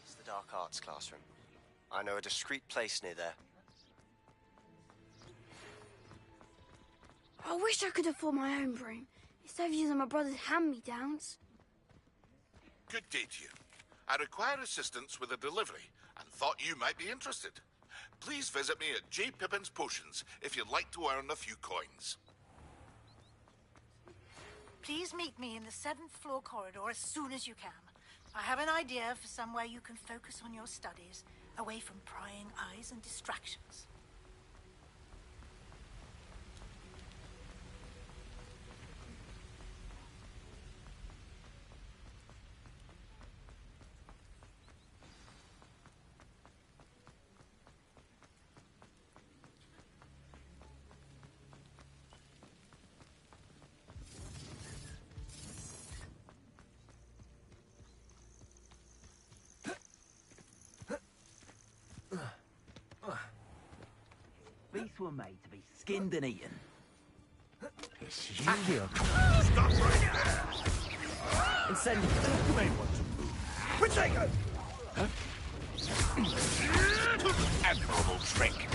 It's the Dark Arts classroom. I know a discreet place near there. I wish I could afford my own broom, instead of using my brother's hand-me-downs. Good day to you. I require assistance with a delivery and thought you might be interested. Please visit me at J. Pippin's Potions if you'd like to earn a few coins. Please meet me in the 7th floor corridor as soon as you can. I have an idea for somewhere you can focus on your studies, away from prying eyes and distractions. These were made to be skinned and eaten. It's you here. Stop right there! And send You may want to move. Protego! Admirable trick.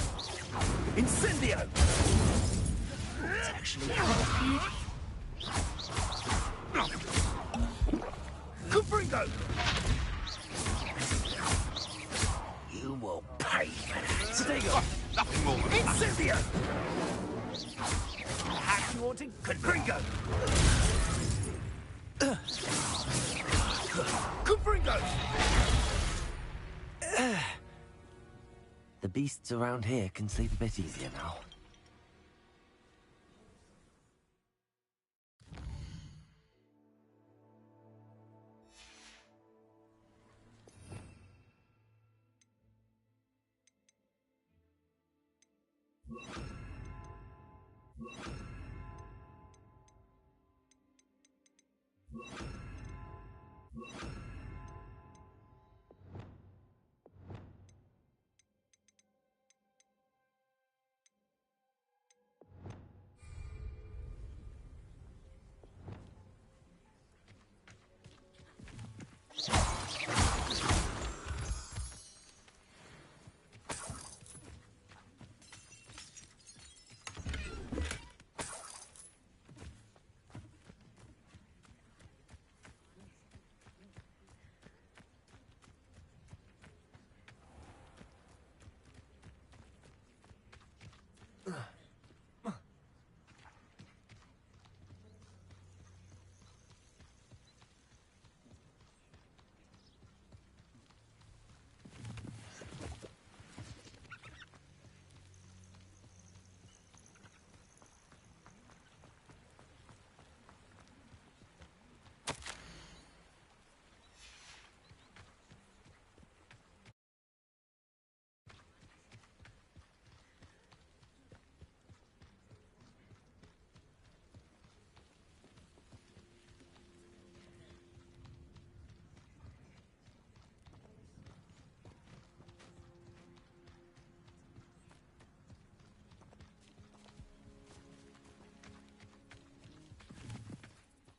Incendio! It's actually help. Confringo! You will pay for that. Protego! Nothing more than that. Incendio! Perhaps you want to Confringo! Confringo! The beasts around here can sleep a bit easier now.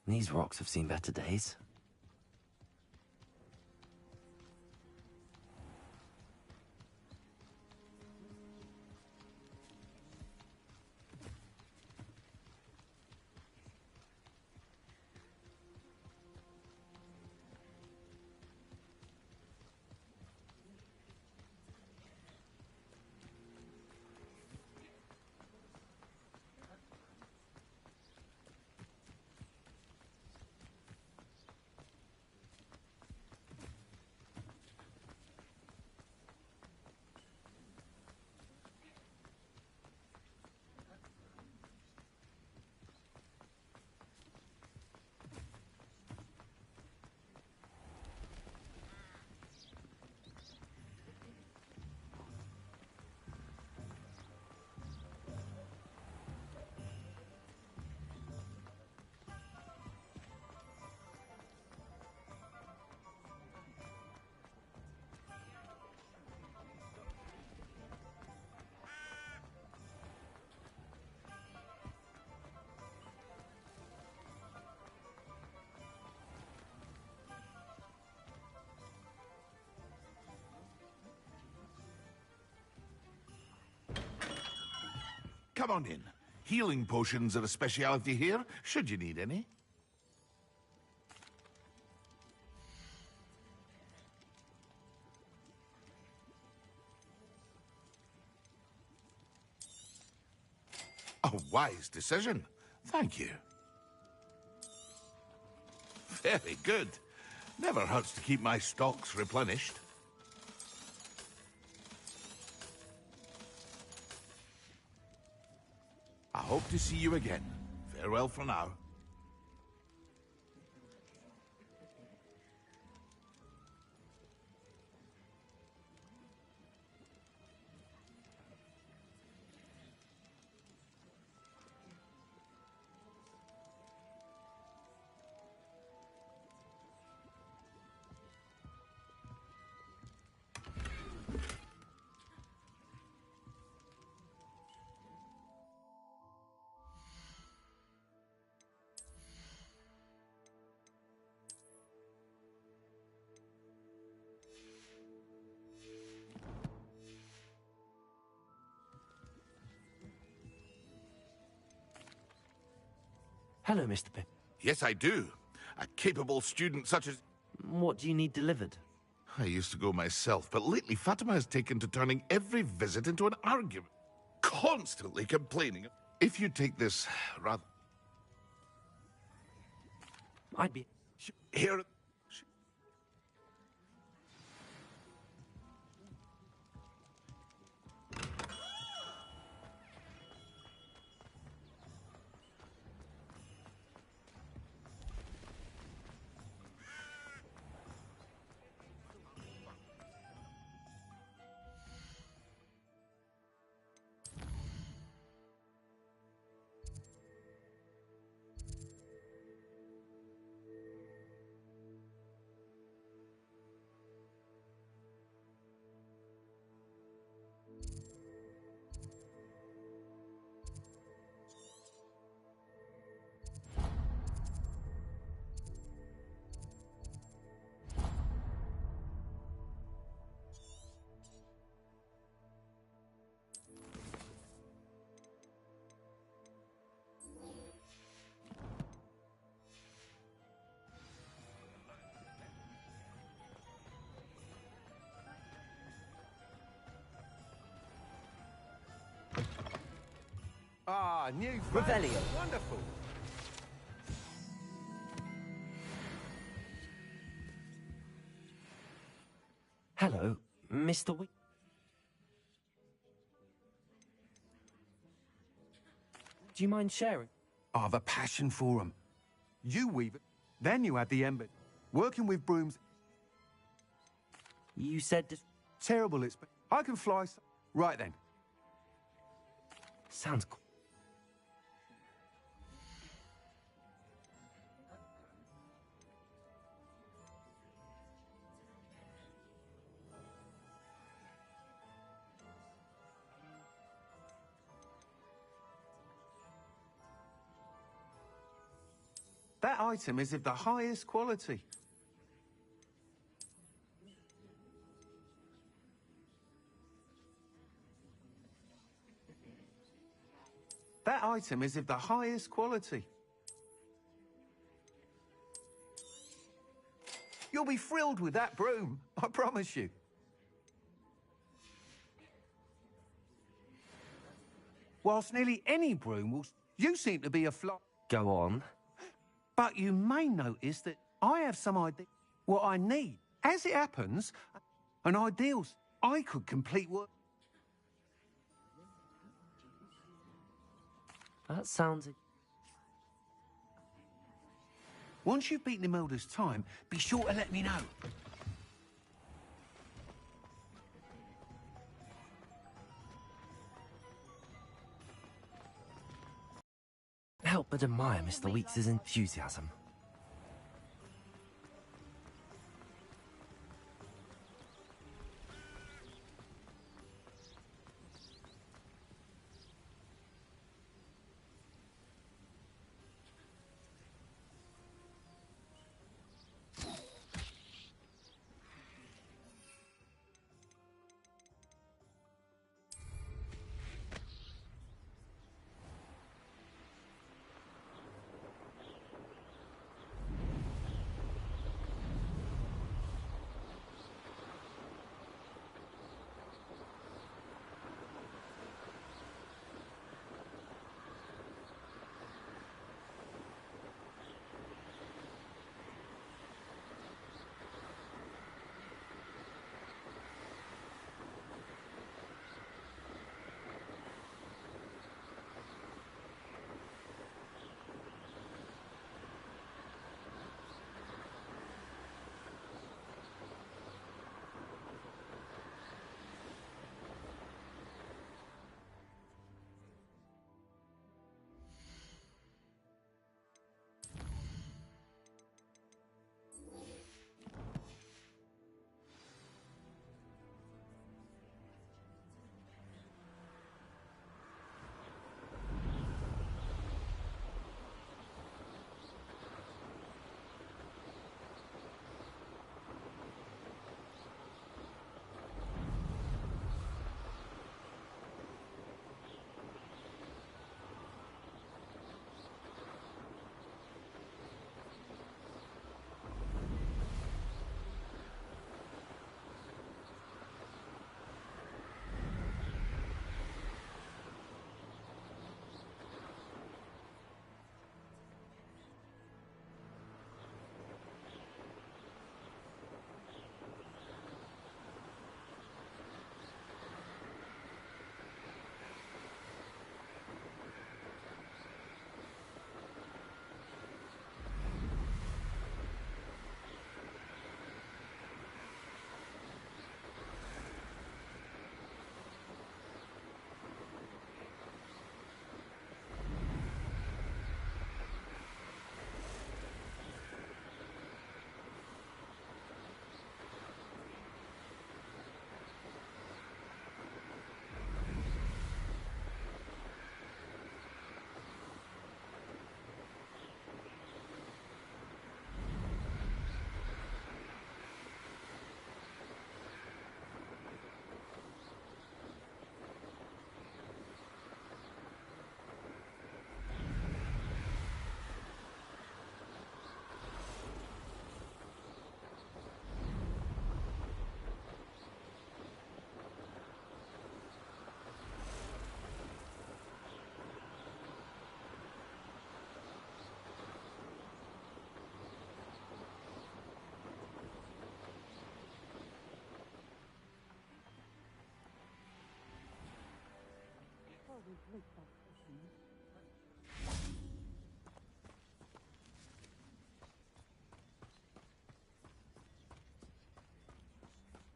These rocks have seen better days. Come on in. Healing potions are a speciality here, should you need any. A wise decision. Thank you. Very good. Never hurts to keep my stocks replenished. I hope to see you again. Farewell for now. Hello, Mr. Pip. Yes, I do. A capable student such as... What do you need delivered? I used to go myself, but lately Fatima has taken to turning every visit into an argument. Constantly complaining. If you take this rather... I'd be... Here... Ah, new Revelio. Wonderful. Hello, Mr. Week. Do you mind sharing? I've a passion for 'em. You weave it, then you add the ember. Working with brooms... You said... Terrible it's... I can fly... Right then. Sounds cool. That item is of the highest quality. That item is of the highest quality. You'll be thrilled with that broom, I promise you. Whilst nearly any broom will... You seem to be a flop. Go on. But you may notice that I have some idea what I need. As it happens, an ideal I could complete work. That sounds... Once you've beaten Imelda's time, be sure to let me know. Help but admire Mr. Weeks' enthusiasm.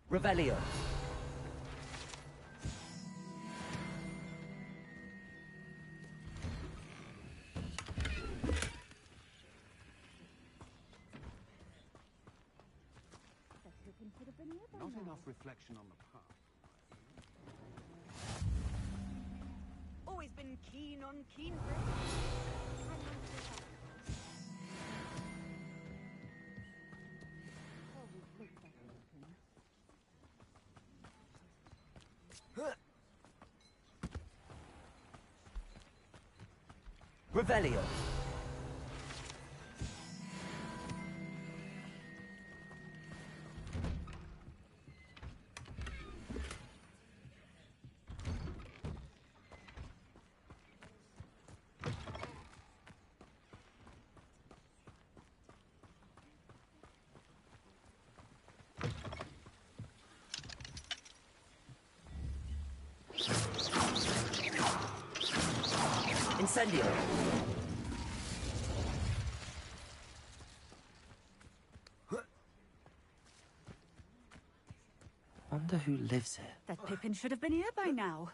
Revelio. Not enough reflection on the past. Always been keen on keen Revelio. Incendio. Wonder who lives here. That Pippin should have been here by now.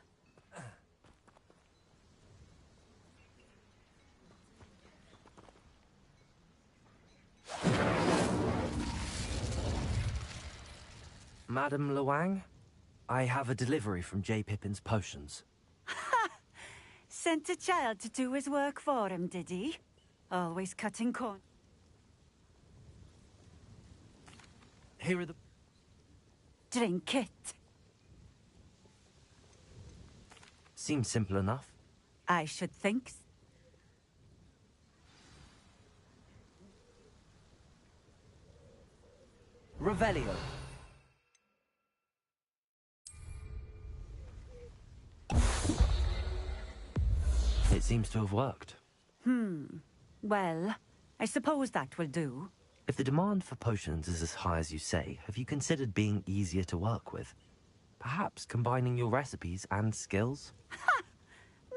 Madame Luang, I have a delivery from J. Pippin's potions. Sent a child to do his work for him, did he? Always cutting corn. Here are the... Drink it. Seems simple enough. I should think so. Revelio. It seems to have worked. Well, I suppose that will do. If the demand for potions is as high as you say, have you considered being easier to work with? Perhaps combining your recipes and skills?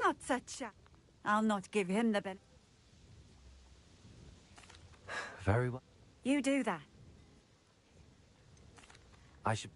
Not such a... I'll not give him the benefit. Very well. You do that. I should...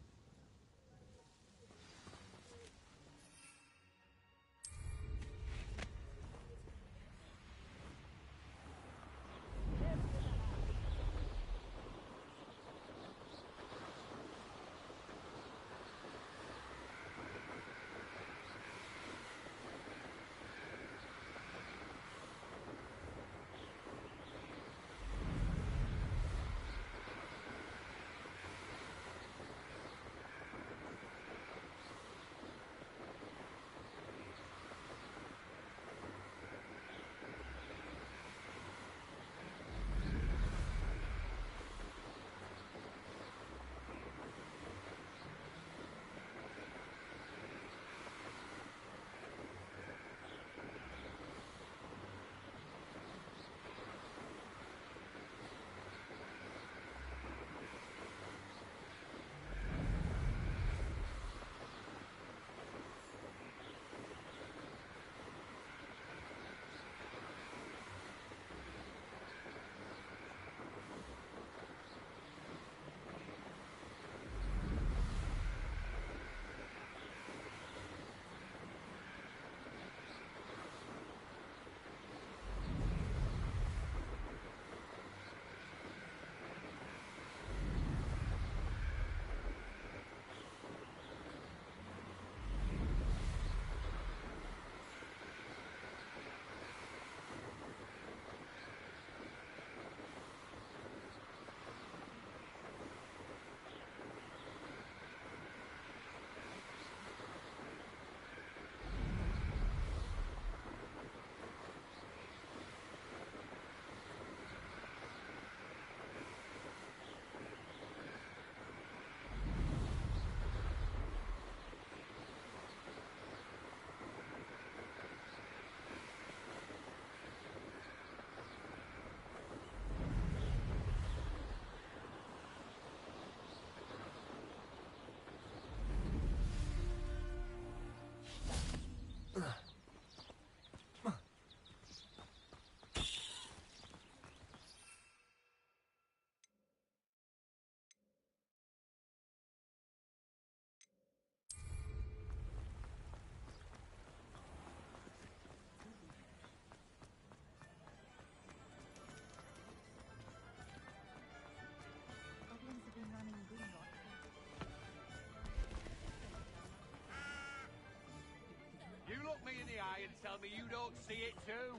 tell me you don't see it too?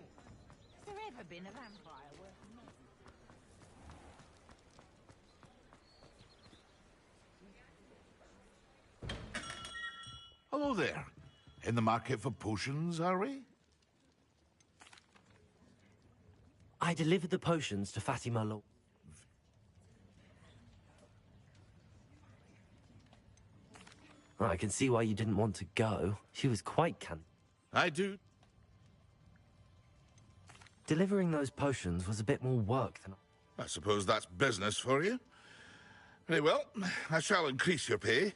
Has there ever been a vampire worth Hello there. In the market for potions, are we? I delivered the potions to Fatima Law. I can see why you didn't want to go. She was quite I do. Delivering those potions was a bit more work than... I suppose that's business for you. Very well, I shall increase your pay,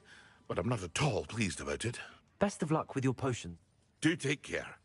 but I'm not at all pleased about it. Best of luck with your potions. Do take care.